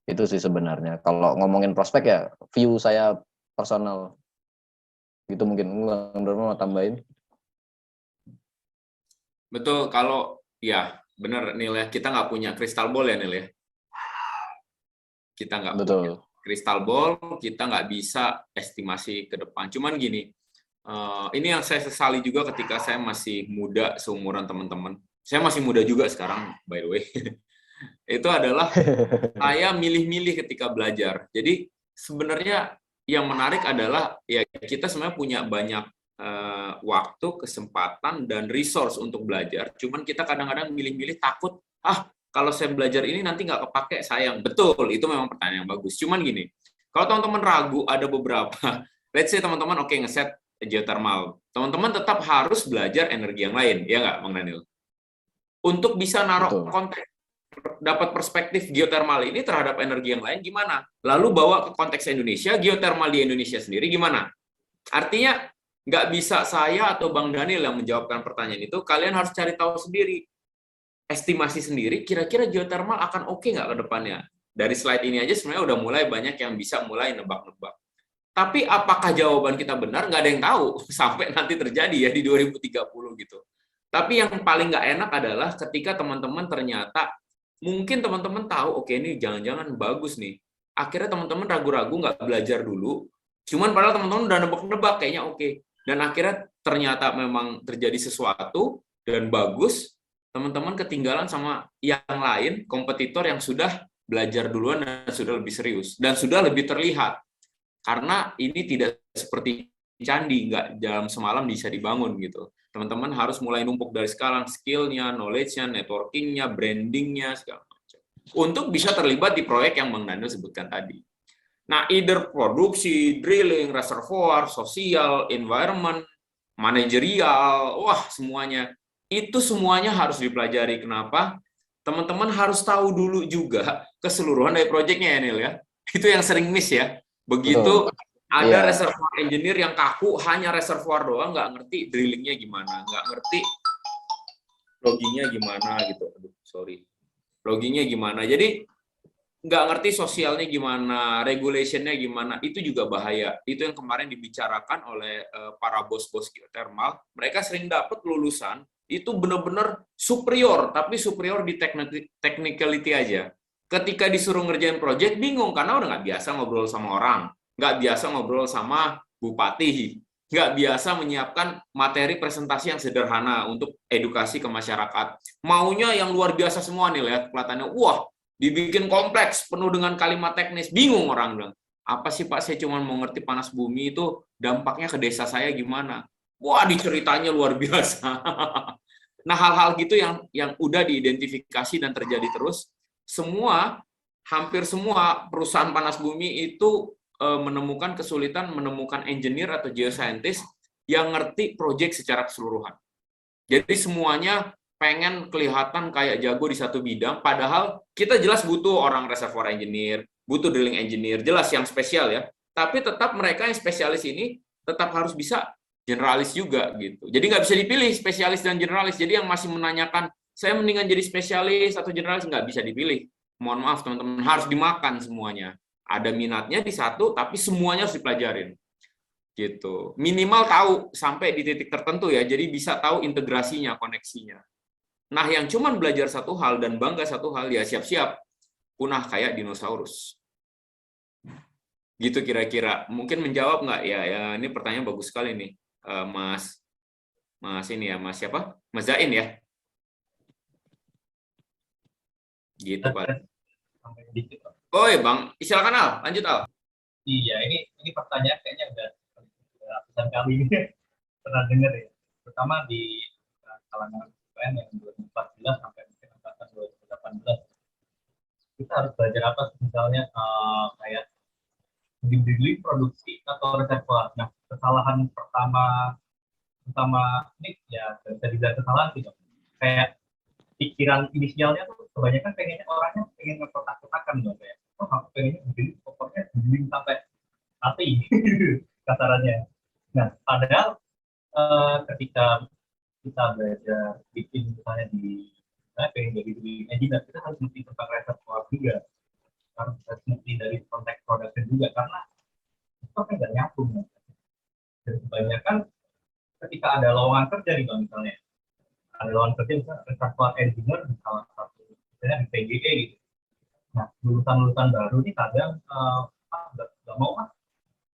Itu sih sebenarnya kalau ngomongin prospek ya view saya personal gitu. Mungkin Bang Dorman mau tambahin. Betul, kalau ya benar Nil ya, kita nggak punya crystal ball ya Nil ya. Kita nggak punya crystal ball, kita nggak bisa estimasi ke depan. Cuman gini, ini yang saya sesali juga ketika saya masih muda seumuran teman-teman. Saya masih muda juga sekarang, by the way. Itu adalah saya milih-milih ketika belajar. Jadi sebenarnya yang menarik adalah ya kita sebenarnya punya banyak waktu, kesempatan, dan resource untuk belajar. Cuman kita kadang-kadang milih-milih takut, kalau saya belajar ini nanti nggak kepake, sayang. Betul, itu memang pertanyaan yang bagus. Cuman gini, kalau teman-teman ragu, ada beberapa, let's say teman-teman ngeset geothermal, teman-teman tetap harus belajar energi yang lain, ya nggak, Bang Daniel? Untuk bisa naruh konteks, dapat perspektif geothermal ini terhadap energi yang lain gimana? Lalu bawa ke konteks Indonesia, geothermal di Indonesia sendiri gimana? Artinya, nggak bisa saya atau Bang Daniel yang menjawabkan pertanyaan itu, kalian harus cari tahu sendiri. Estimasi sendiri, kira-kira geothermal akan oke nggak ke depannya? Dari slide ini aja sebenarnya udah mulai banyak yang bisa mulai nebak-nebak. Tapi apakah jawaban kita benar? Nggak ada yang tahu sampai nanti terjadi ya di 2030 gitu. Tapi yang paling nggak enak adalah ketika teman-teman ternyata mungkin teman-teman tahu, oke ini jangan-jangan bagus nih. Akhirnya teman-teman ragu-ragu nggak belajar dulu. Cuman padahal teman-teman udah nebak-nebak kayaknya oke. Dan akhirnya ternyata memang terjadi sesuatu dan bagus. Teman-teman ketinggalan sama yang lain, kompetitor yang sudah belajar duluan dan sudah lebih serius dan sudah lebih terlihat. Karena ini tidak seperti candi, nggak dalam semalam bisa dibangun gitu. Teman-teman harus mulai numpuk dari sekarang, skill-nya, knowledge-nya, networking-nya, branding-nya, segala macam. Untuk bisa terlibat di proyek yang Bang Daniel sebutkan tadi. Nah, either produksi, drilling, reservoir, sosial, environment, manajerial, wah semuanya. Itu semuanya harus dipelajari. Kenapa? Teman-teman harus tahu dulu juga keseluruhan dari proyeknya ya, Nil ya. Itu yang sering miss ya. Begitu ada reservoir engineer yang kaku, hanya reservoir doang, nggak ngerti drillingnya gimana, nggak ngerti loggingnya gimana gitu. Aduh, sorry. Loggingnya gimana. Jadi nggak ngerti sosialnya gimana, regulationnya gimana, itu juga bahaya. Itu yang kemarin dibicarakan oleh para bos-bos geothermal. Mereka sering dapat lulusan, itu benar-benar superior, tapi superior di technicality aja. Ketika disuruh ngerjain project, bingung, karena udah nggak biasa ngobrol sama orang, nggak biasa ngobrol sama bupati, nggak biasa menyiapkan materi presentasi yang sederhana untuk edukasi ke masyarakat. Maunya yang luar biasa semua nih, lihat kelihatannya, wah, dibikin kompleks, penuh dengan kalimat teknis, bingung orang bilang. Apa sih Pak, saya cuma mau ngerti panas bumi itu dampaknya ke desa saya gimana? Wah, diceritanya luar biasa. Nah, hal-hal gitu yang udah diidentifikasi dan terjadi terus, hampir semua perusahaan panas bumi itu menemukan kesulitan menemukan engineer atau geoscientist yang ngerti proyek secara keseluruhan. Jadi semuanya pengen kelihatan kayak jago di satu bidang, padahal kita jelas butuh orang reservoir engineer, butuh drilling engineer, jelas yang spesial ya. Tapi tetap mereka yang spesialis ini tetap harus bisa generalis juga gitu. Jadi nggak bisa dipilih spesialis dan generalis. Jadi yang masih menanyakan, saya mendingan jadi spesialis atau generalis, nggak bisa dipilih. Mohon maaf teman-teman, harus dimakan semuanya. Ada minatnya di satu, tapi semuanya harus dipelajarin. Gitu. Minimal tahu sampai di titik tertentu ya, jadi bisa tahu integrasinya, koneksinya. Nah, yang cuman belajar satu hal dan bangga satu hal, ya siap-siap punah kayak dinosaurus. Gitu kira-kira. Mungkin menjawab nggak ya? Ya, ini pertanyaan bagus sekali nih, Mas ini ya, Mas siapa? Mas Zain ya. Gitu Pak. Oh ya Bang, silakan Al, lanjut Al. Iya, ini pertanyaan kayaknya udah ratusan kali pernah dengar ya, terutama di kalangan UPN yang 2014 sampai mungkin angkatan 2018. Kita harus belajar apa misalnya kayak di drilling, produksi atau reservoir. Nah, kesalahan pertama ini ya bisa dibilang kesalahan gitu. Kayak pikiran inisialnya tuh kebanyakan pengennya orangnya pengen ngekotak-kotakan gitu kayak, oh aku pengennya drilling, pokoknya drilling sampai mati kasarannya. Nah, padahal ketika kita belajar bikin misalnya pengen jadi drilling engineer, kita harus ngerti tentang reservoir juga, harus ngerti dari konteks production juga, karena itu kan nggak nyambung. Dan kebanyakan ketika ada lowongan kerja nih misalnya, ada lowongan kerja misalnya reservoir engineer di salah satu misalnya di PGE gitu. Nah, lulusan-lulusan baru ini kadang nggak mau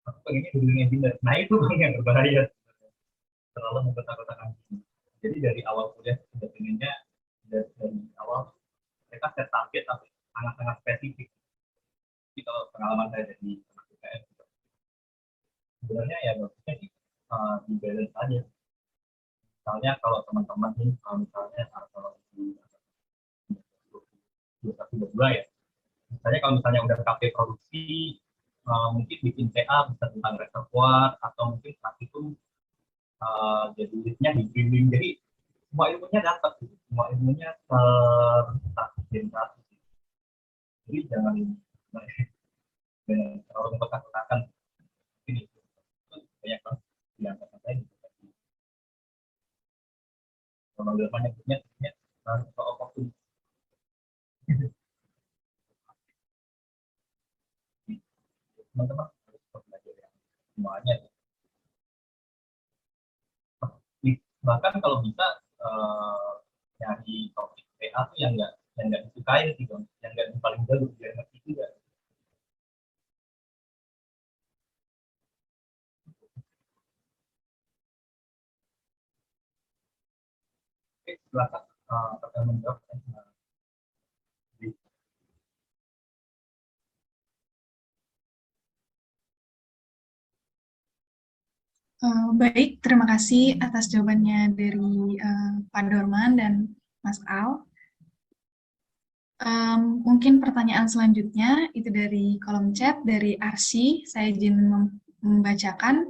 aku pengennya drilling engineer. Nah, itu yang berbahaya, terlalu mengkotak-kotakan. Jadi dari awal kuliah sudah pengennya dari awal mereka set target tapi sangat-sangat spesifik. Jadi kalau pengalaman saya jadi anak UPN, sebenarnya ya bagusnya sih di balance aja. Misalnya kalau teman-teman nih, misalnya kalau di 2122 ya, misalnya kalau misalnya udah KP produksi, mungkin bikin TA bisa tentang reservoir, atau mungkin saat itu jadi leadnya di drilling. Jadi semua ilmunya dapat, semua ilmunya tergenerasi. Jadi jangan terlalu mengkotak-kotakan. Ini itu banyak banget yang kata saya gitu. Kalau Delman nyebutnya soal waktu. Teman-teman harus belajar yang semuanya. Bahkan kalau bisa nyari topik PA tuh yang nggak disukain gitu, yang nggak paling bagus biar ngerti juga. Oke, silakan pertanyaan menjawab. Baik, terima kasih atas jawabannya dari Pak Dorman dan Mas Al. Mungkin pertanyaan selanjutnya itu dari kolom chat dari Arsy. Saya izin membacakan.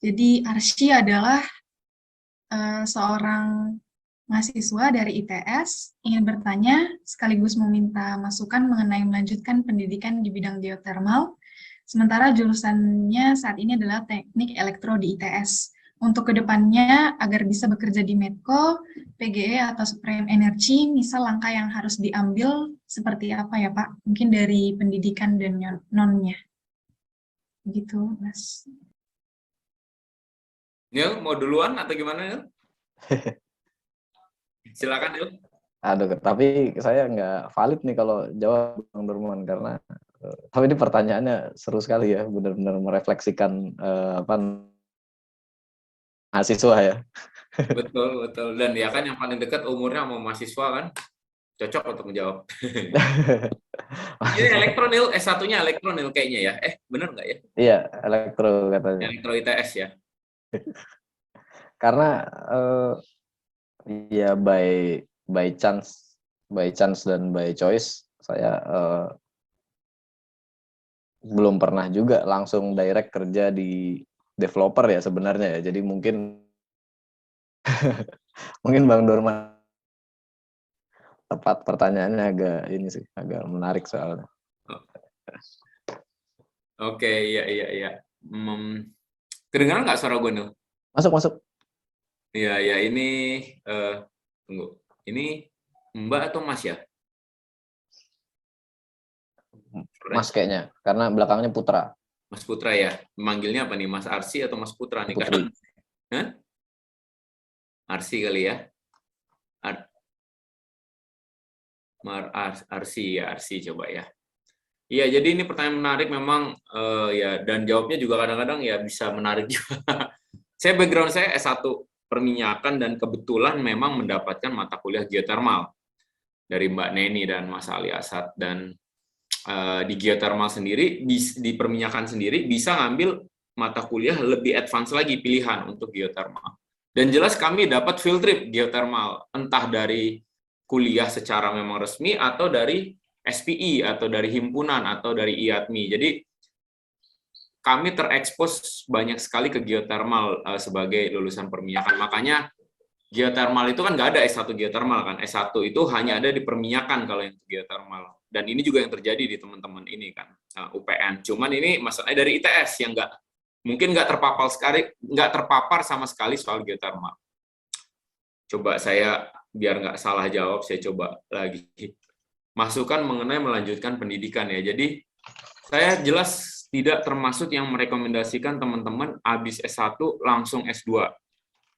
Jadi Arsy adalah seorang mahasiswa dari ITS, ingin bertanya sekaligus meminta masukan mengenai melanjutkan pendidikan di bidang geothermal. Sementara jurusannya saat ini adalah teknik elektro di ITS. Untuk kedepannya, agar bisa bekerja di Medco, PGE, atau Supreme Energy, misal langkah yang harus diambil seperti apa ya Pak? Mungkin dari pendidikan dan non-nya. Begitu, Mas. Nil, mau duluan atau gimana, Nil? Silakan, Nil. Aduh, tapi saya nggak valid nih kalau jawab Bang Dorman karena tapi ini pertanyaannya seru sekali ya, benar-benar merefleksikan mahasiswa ya. Betul, betul. Dan ya kan yang paling dekat umurnya sama mahasiswa kan, cocok untuk menjawab. Ini elektronil, S1-nya elektronil kayaknya ya. Bener nggak ya? Iya, elektro katanya. Elektro ITS ya. Karena ya by chance dan by choice saya belum pernah juga langsung direct kerja di developer ya sebenarnya ya. Jadi mungkin Bang Dorman tepat pertanyaannya agak menarik soalnya. Oke, iya. Kedengaran nggak suara gue, Nil? Masuk. Iya, ini tunggu. Ini Mbak atau Mas ya? Mas kayaknya, karena belakangnya Putra. Mas Putra ya. Manggilnya apa nih? Mas Arsy atau Mas Putra nih? Putri. Hah? Arsy kali ya? Arsy coba ya. Iya, jadi ini pertanyaan menarik memang ya, dan jawabnya juga kadang-kadang ya bisa menarik juga. Background saya S1 perminyakan dan kebetulan memang mendapatkan mata kuliah geothermal dari Mbak Neni dan Mas Ali Asad. Dan di geothermal sendiri, di perminyakan sendiri bisa ngambil mata kuliah lebih advance lagi pilihan untuk geothermal. Dan jelas kami dapat field trip geothermal, entah dari kuliah secara memang resmi atau dari SPI atau dari himpunan atau dari IATMI. Jadi kami terekspos banyak sekali ke geothermal sebagai lulusan perminyakan. Makanya geothermal itu kan nggak ada S1 geothermal kan. S1 itu hanya ada di perminyakan kalau yang geothermal. Dan ini juga yang terjadi di teman-teman ini kan, UPN. Cuman ini masalahnya dari ITS yang mungkin nggak terpapar sama sekali soal geothermal. Coba saya biar nggak salah jawab, saya coba lagi. Masukan mengenai melanjutkan pendidikan ya. Jadi saya jelas tidak termasuk yang merekomendasikan teman-teman habis S1 langsung S2.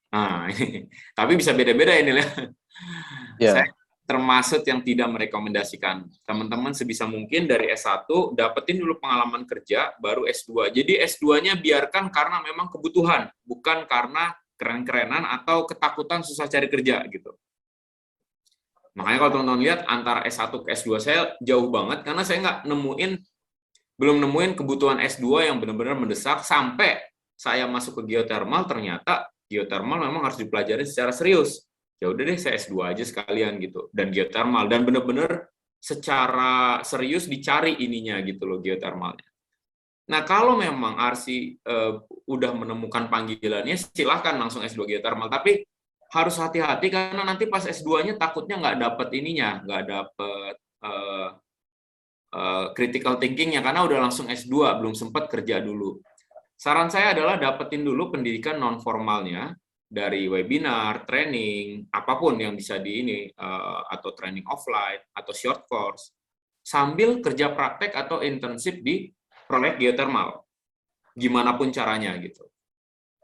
Nah, ini. Tapi bisa beda-beda ini ya. Saya termasuk yang tidak merekomendasikan. Teman-teman sebisa mungkin dari S1 dapetin dulu pengalaman kerja, baru S2. Jadi S2-nya biarkan karena memang kebutuhan, bukan karena keren-kerenan atau ketakutan susah cari kerja gitu. Makanya kalau teman-teman lihat antara S1 ke S2 saya jauh banget karena saya belum nemuin kebutuhan S2 yang benar-benar mendesak sampai saya masuk ke geothermal, ternyata geothermal memang harus dipelajari secara serius. Ya udah deh saya S2 aja sekalian gitu. Dan geothermal dan benar-benar secara serius dicari ininya gitu loh geothermalnya. Nah, kalau memang Arsy udah menemukan panggilannya silahkan langsung S2 geothermal, tapi harus hati-hati karena nanti pas S2-nya takutnya nggak dapet ininya, nggak dapet critical thinking-nya karena udah langsung S2, belum sempat kerja dulu. Saran saya adalah dapetin dulu pendidikan non formalnya dari webinar, training, apapun yang bisa atau training offline atau short course sambil kerja praktek atau internship di proyek geothermal. gimana pun caranya gitu.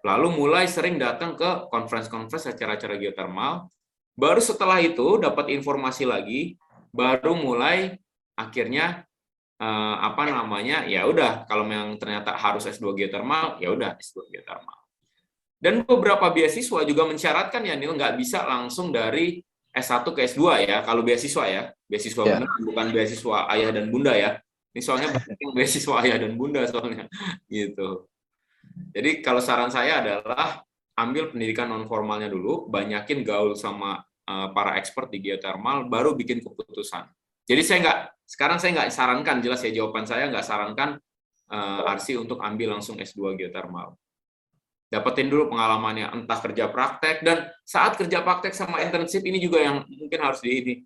Lalu mulai sering datang ke conference-conference acara-acara geothermal. Baru setelah itu dapat informasi lagi, baru mulai akhirnya ya udah, kalau memang ternyata harus S2 geothermal, ya udah S2 geothermal. Dan beberapa beasiswa juga mensyaratkan ya Nil, nggak bisa langsung dari S1 ke S2 ya, kalau beasiswa ya. Beasiswa benar, bukan beasiswa ayah dan bunda ya. Ini soalnya banyak yang beasiswa ayah dan bunda soalnya. Gitu. Jadi kalau saran saya adalah ambil pendidikan non formalnya dulu, banyakin gaul sama para expert di geothermal, baru bikin keputusan. Jadi sekarang saya nggak sarankan, jelas ya jawaban saya nggak sarankan Arsi untuk ambil langsung S2 geothermal. Dapetin dulu pengalamannya, entah kerja praktek, dan saat kerja praktek sama internship ini juga yang mungkin harus ini.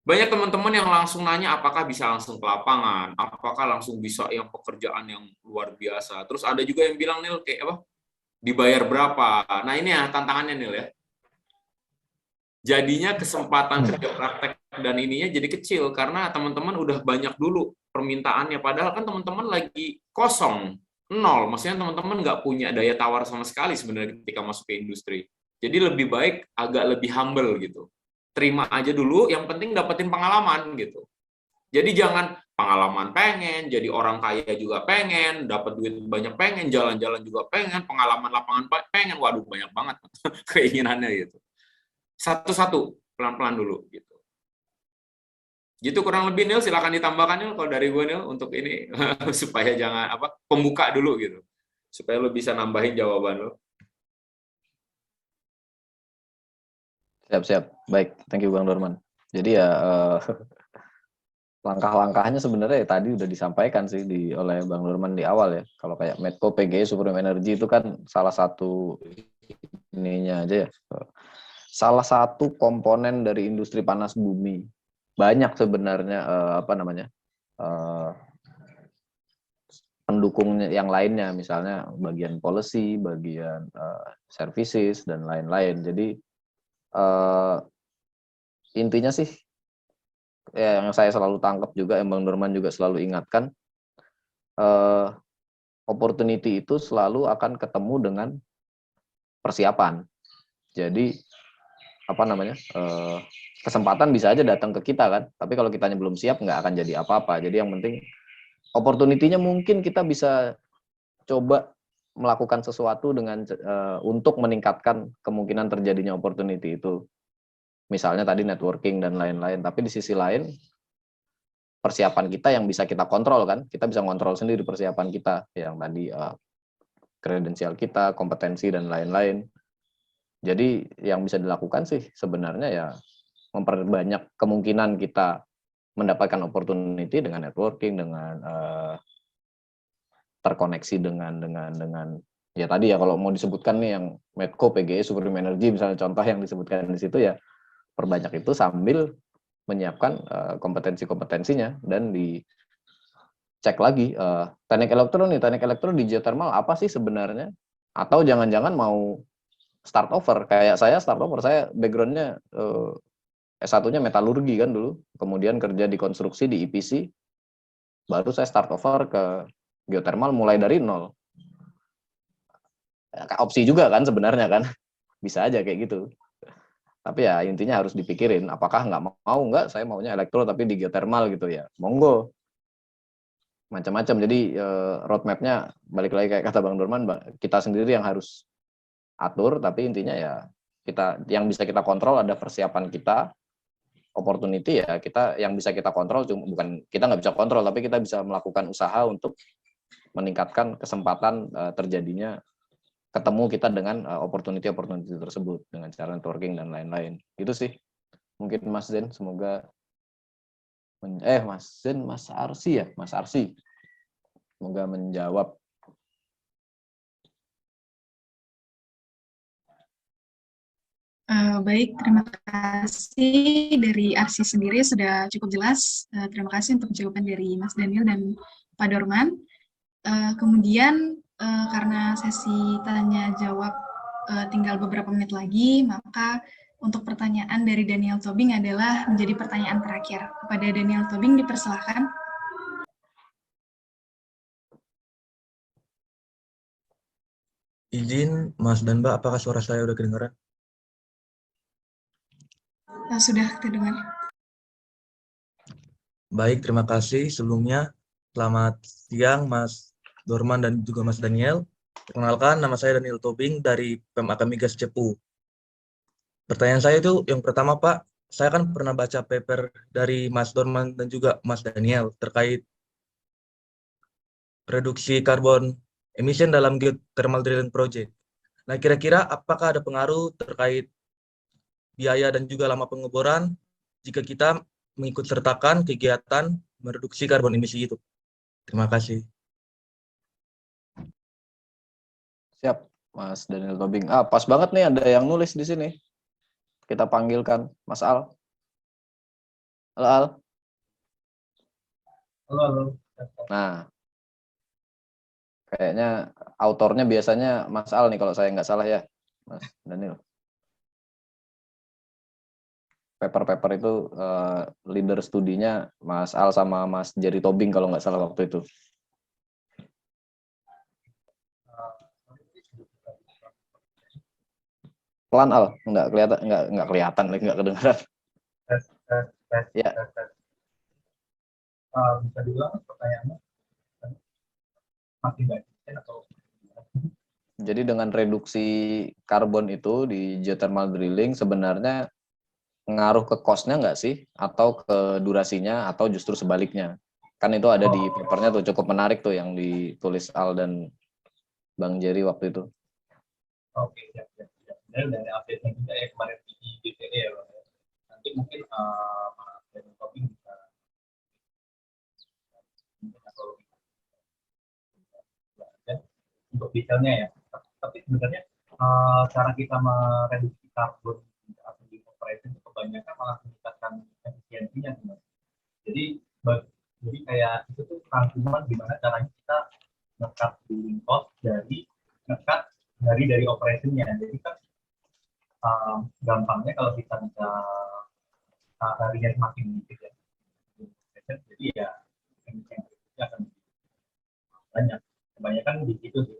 Banyak teman-teman yang langsung nanya apakah bisa langsung ke lapangan, apakah langsung bisa yang pekerjaan yang luar biasa. Terus ada juga yang bilang, Nil, kayak apa? Dibayar berapa? Nah ini ya tantangannya, Nil ya. Jadinya kesempatan kerja praktek dan ininya jadi kecil, karena teman-teman udah banyak dulu permintaannya, padahal kan teman-teman lagi kosong. Nol, maksudnya teman-teman nggak punya daya tawar sama sekali sebenarnya ketika masuk ke industri. Jadi lebih baik agak lebih humble gitu. Terima aja dulu, yang penting dapetin pengalaman gitu. Jadi jangan pengalaman pengen, jadi orang kaya juga pengen, dapat duit banyak pengen, jalan-jalan juga pengen, pengalaman lapangan pengen, waduh banyak banget keinginannya gitu. Satu-satu, pelan-pelan dulu gitu. Gitu kurang lebih, Nil, silakan ditambahkan, Nil, kalau dari gue, Nil, untuk ini supaya jangan pembuka dulu gitu, supaya lo bisa nambahin jawaban lo. Siap, baik, thank you Bang Dorman. Jadi ya langkah-langkahnya sebenarnya tadi udah disampaikan sih oleh Bang Dorman di awal ya. Kalau kayak Medco, PGE, Supreme Energy itu kan salah satu ininya aja ya. Salah satu komponen dari industri panas bumi. Banyak sebenarnya pendukungnya yang lainnya, misalnya bagian policy, bagian services dan lain-lain. Jadi intinya sih yang saya selalu tangkap juga, yang Bang Dorman juga selalu ingatkan, opportunity itu selalu akan ketemu dengan persiapan. Jadi kesempatan bisa aja datang ke kita kan, tapi kalau kitanya belum siap nggak akan jadi apa-apa. Jadi yang penting opportunity-nya mungkin kita bisa coba melakukan sesuatu dengan untuk meningkatkan kemungkinan terjadinya opportunity itu. Misalnya tadi networking dan lain-lain, tapi di sisi lain persiapan kita yang bisa kita kontrol kan, kita bisa kontrol sendiri persiapan kita, yang tadi kredensial kita, kompetensi dan lain-lain. Jadi yang bisa dilakukan sih sebenarnya ya memperbanyak kemungkinan kita mendapatkan opportunity dengan networking, dengan terkoneksi dengan ya tadi ya, kalau mau disebutkan nih yang Medco, PGE, Supreme Energy misalnya contoh yang disebutkan di situ ya, perbanyak itu sambil menyiapkan kompetensi-kompetensinya dan dicek lagi teknik elektro di geothermal apa sih sebenarnya, atau jangan-jangan mau start over kayak saya backgroundnya S1-nya metalurgi kan dulu, kemudian kerja di konstruksi di EPC, baru saya start over ke geothermal mulai dari nol. Opsi juga kan sebenarnya kan, bisa aja kayak gitu. Tapi ya intinya harus dipikirin, apakah nggak saya maunya elektro tapi di geothermal gitu ya, monggo. Macam-macam, jadi roadmap-nya balik lagi kayak kata Bang Dorman, kita sendiri yang harus atur, tapi intinya ya kita yang bisa kita kontrol ada persiapan kita, opportunity ya kita yang bisa kita kontrol, bukan kita nggak bisa kontrol, tapi kita bisa melakukan usaha untuk meningkatkan kesempatan terjadinya ketemu kita dengan opportunity tersebut dengan cara networking dan lain-lain. Itu sih mungkin Mas Zen, semoga Mas Arsi semoga menjawab. Baik, terima kasih dari Arsi sendiri sudah cukup jelas. Terima kasih untuk jawaban dari Mas Daniel dan Pak Dorman. Kemudian karena sesi tanya jawab tinggal beberapa menit lagi, maka untuk pertanyaan dari Daniel Tobing adalah menjadi pertanyaan terakhir. Kepada Daniel Tobing dipersilahkan. Izin, Mas dan Mbak, apakah suara saya udah kedengaran? Sudah terdengar. Baik, terima kasih. Sebelumnya, selamat siang Mas Dorman dan juga Mas Daniel. Perkenalkan, nama saya Daniel Tobing dari PMAK Migas Cepu. Pertanyaan saya itu yang pertama, Pak, saya kan pernah baca paper dari Mas Dorman dan juga Mas Daniel terkait reduksi karbon emission dalam geothermal drilling project. Nah, kira-kira apakah ada pengaruh terkait biaya dan juga lama pengeboran jika kita mengikut sertakan kegiatan mereduksi karbon emisi itu? Terima kasih. Siap, Mas Daniel Tobing. Pas banget nih ada yang nulis di sini. Kita panggilkan Mas Al. Halo, Al. Halo. Nah, kayaknya autornya biasanya Mas Al nih kalau saya nggak salah ya, Mas Daniel. Paper-paper itu leader studinya Mas Al sama Mas Jerry Tobing kalau nggak salah waktu itu. Pelan Al, nggak kelihatan, nggak kedengaran. Tes. Ya. Bisa diulang pertanyaannya? Masih nggak atau? Jadi dengan reduksi karbon itu di geothermal drilling sebenarnya ngaruh ke cost-nya nggak sih? Atau ke durasinya, atau justru sebaliknya? Kan itu ada di papernya tuh, cukup menarik tuh yang ditulis Al dan Bang Jerry waktu itu. Oke, siap. Dari update-nya juga ya kemarin di GTE ya, Bang. Nanti mungkin Mas Daniel Tobing bisa untuk detailnya ya. Tapi sebenarnya cara kita mereduksi karbon atau di operation itu kebanyakan malah meningkatkan efisiensinya. Jadi kayak itu tuh rangkuman gimana caranya kita nge-cut drilling cost dari operationnya. Jadi kan gampangnya kalau kita bisa harinya semakin dikit ya. Jadi ya emisi yang akan banyak. Kebanyakan di situ sih.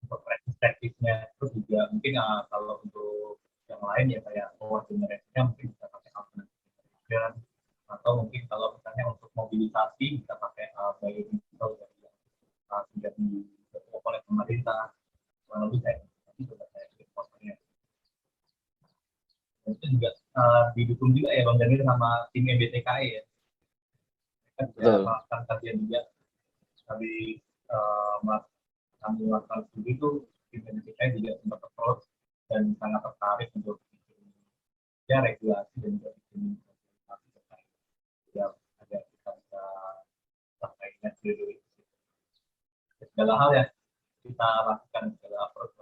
Untuk perspektifnya itu juga mungkin kalau untuk yang lain ya kayak power generation-nya mungkin bisa pakai alternatif atau mungkin kalau misalnya untuk mobilisasi bisa pakai biodiesel sudah didukung oleh pemerintah lalu saya itu juga didukung juga ya Bang Daniel sama tim BTKE ya. Kan juga melakukan kajian juga dari kami melakukan studi itu tim BTKE juga sempat approach dan sangat tertarik untuk ya regulasi dan juga bikin terkait ya agar kita bisa sampai net zero segala hal ya kita lakukan segala approach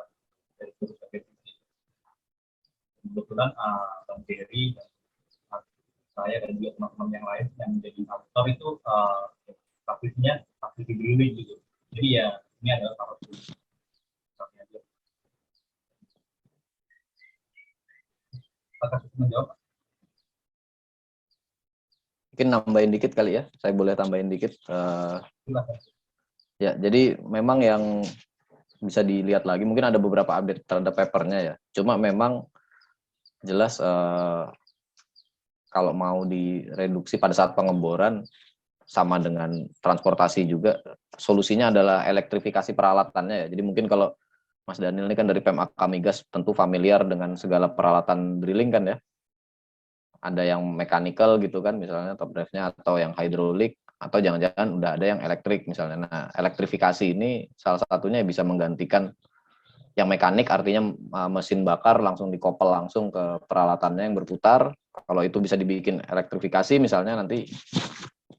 dari berbagai sisi. Kebetulan Bang Jerry dan saya dan juga teman-teman yang lain yang menjadi autor itu praktisinya praktisi drilling gitu. Jadi ya ini adalah salah satu. Apakah sudah menjawab? Mungkin nambahin dikit kali ya, saya boleh tambahin dikit. Ya, jadi memang yang bisa dilihat lagi, mungkin ada beberapa update terhadap papernya ya. Cuma memang jelas kalau mau direduksi pada saat pengeboran sama dengan transportasi juga, solusinya adalah elektrifikasi peralatannya ya. Jadi mungkin kalau Mas Daniel ini kan dari PMAK Migas tentu familiar dengan segala peralatan drilling kan ya. Ada yang mechanical gitu kan misalnya top drive-nya, atau yang hidrolik, atau jangan-jangan udah ada yang elektrik misalnya. Nah, elektrifikasi ini salah satunya bisa menggantikan yang mekanik, artinya mesin bakar langsung dikopel langsung ke peralatannya yang berputar. Kalau itu bisa dibikin elektrifikasi misalnya, nanti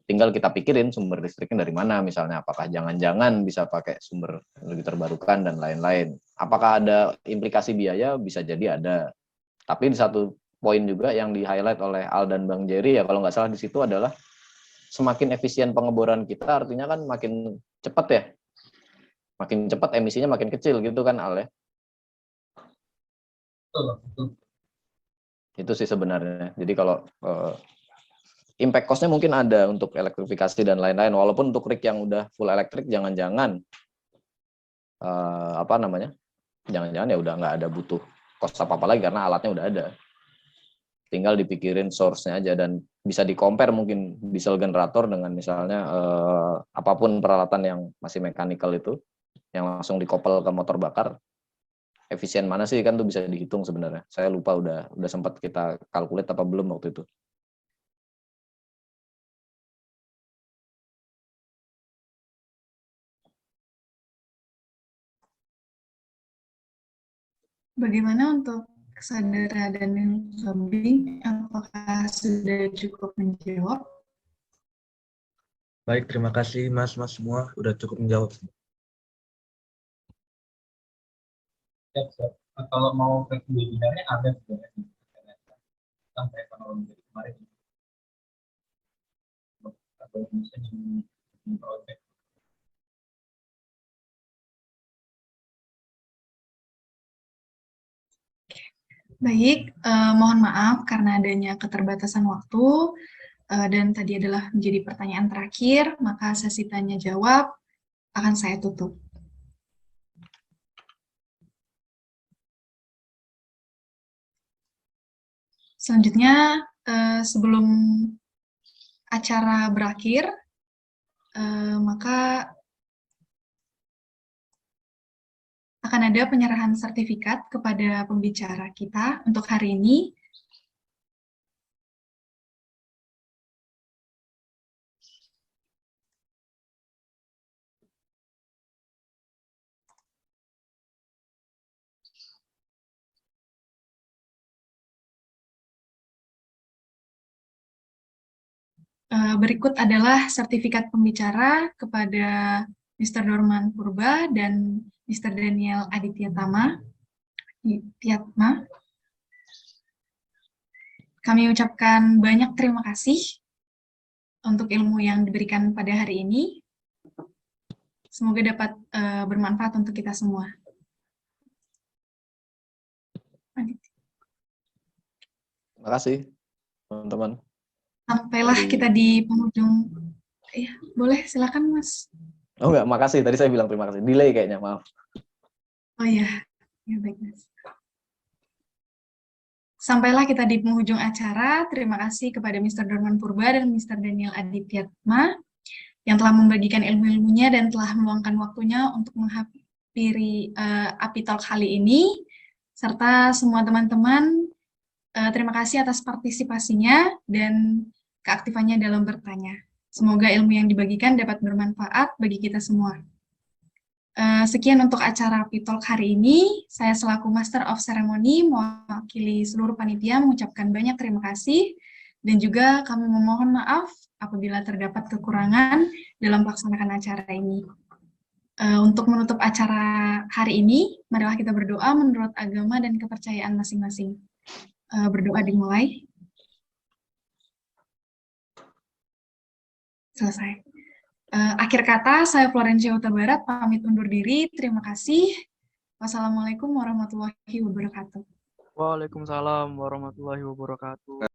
tinggal kita pikirin sumber listriknya dari mana misalnya, apakah jangan-jangan bisa pakai sumber energi terbarukan dan lain-lain. Apakah ada implikasi biaya? Bisa jadi ada. Tapi di satu poin juga yang di-highlight oleh Al dan Bang Jerry ya, kalau nggak salah di situ adalah semakin efisien pengeboran kita, artinya kan makin cepat ya. Makin cepat emisinya makin kecil gitu kan Al ya. Betul. Itu sih sebenarnya. Jadi kalau impact cost-nya mungkin ada untuk elektrifikasi dan lain-lain, walaupun untuk rig yang udah full elektrik jangan-jangan apa namanya, jangan-jangan ya udah nggak ada butuh cost apa-apa lagi karena alatnya udah ada. Tinggal dipikirin source-nya aja dan bisa di-compare mungkin diesel generator dengan misalnya apapun peralatan yang masih mechanical itu, yang langsung dikoppel ke motor bakar, efisien mana sih kan tuh bisa dihitung sebenarnya. Saya lupa udah sempat kita calculate apa belum waktu itu. Bagaimana untuk Sandra dan Tobing? Apakah sudah cukup menjawab? Baik, terima kasih Mas semua udah cukup menjawab. Siap. Kalau mau ke webinarnya ada sebenarnya sampai tahun kemarin. Atau Indonesia di project. Baik, mohon maaf karena adanya keterbatasan waktu dan tadi adalah menjadi pertanyaan terakhir, maka sesi tanya jawab akan saya tutup. Selanjutnya, sebelum acara berakhir, maka akan ada penyerahan sertifikat kepada pembicara kita untuk hari ini. Berikut adalah sertifikat pembicara kepada Mr. Dorman Purba dan Mr. Daniel Aditya Tama. Kami ucapkan banyak terima kasih untuk ilmu yang diberikan pada hari ini. Semoga dapat bermanfaat untuk kita semua. Terima kasih, teman-teman. Sampailah kita di penghujung. Ya, boleh, silakan Mas. Oh enggak, makasih. Tadi saya bilang terima kasih. Delay kayaknya, maaf. Oh iya, ya baik Mas. Sampailah kita di penghujung acara. Terima kasih kepada Mr. Dorman Purba dan Mr. Daniel Aditya Tama yang telah membagikan ilmu-ilmunya dan telah meluangkan waktunya untuk menghampiri API Talk kali ini. Serta semua teman-teman, terima kasih atas partisipasinya dan keaktifannya dalam bertanya. Semoga ilmu yang dibagikan dapat bermanfaat bagi kita semua. Sekian untuk acara API Talk hari ini. Saya selaku Master of Ceremony mewakili seluruh panitia mengucapkan banyak terima kasih dan juga kami memohon maaf apabila terdapat kekurangan dalam melaksanakan acara ini. Untuk menutup acara hari ini, marilah kita berdoa menurut agama dan kepercayaan masing-masing. Berdoa dimulai. Selesai. Akhir kata, saya Florencia Huta Barat, pamit undur diri. Terima kasih. Wassalamualaikum warahmatullahi wabarakatuh. Waalaikumsalam warahmatullahi wabarakatuh.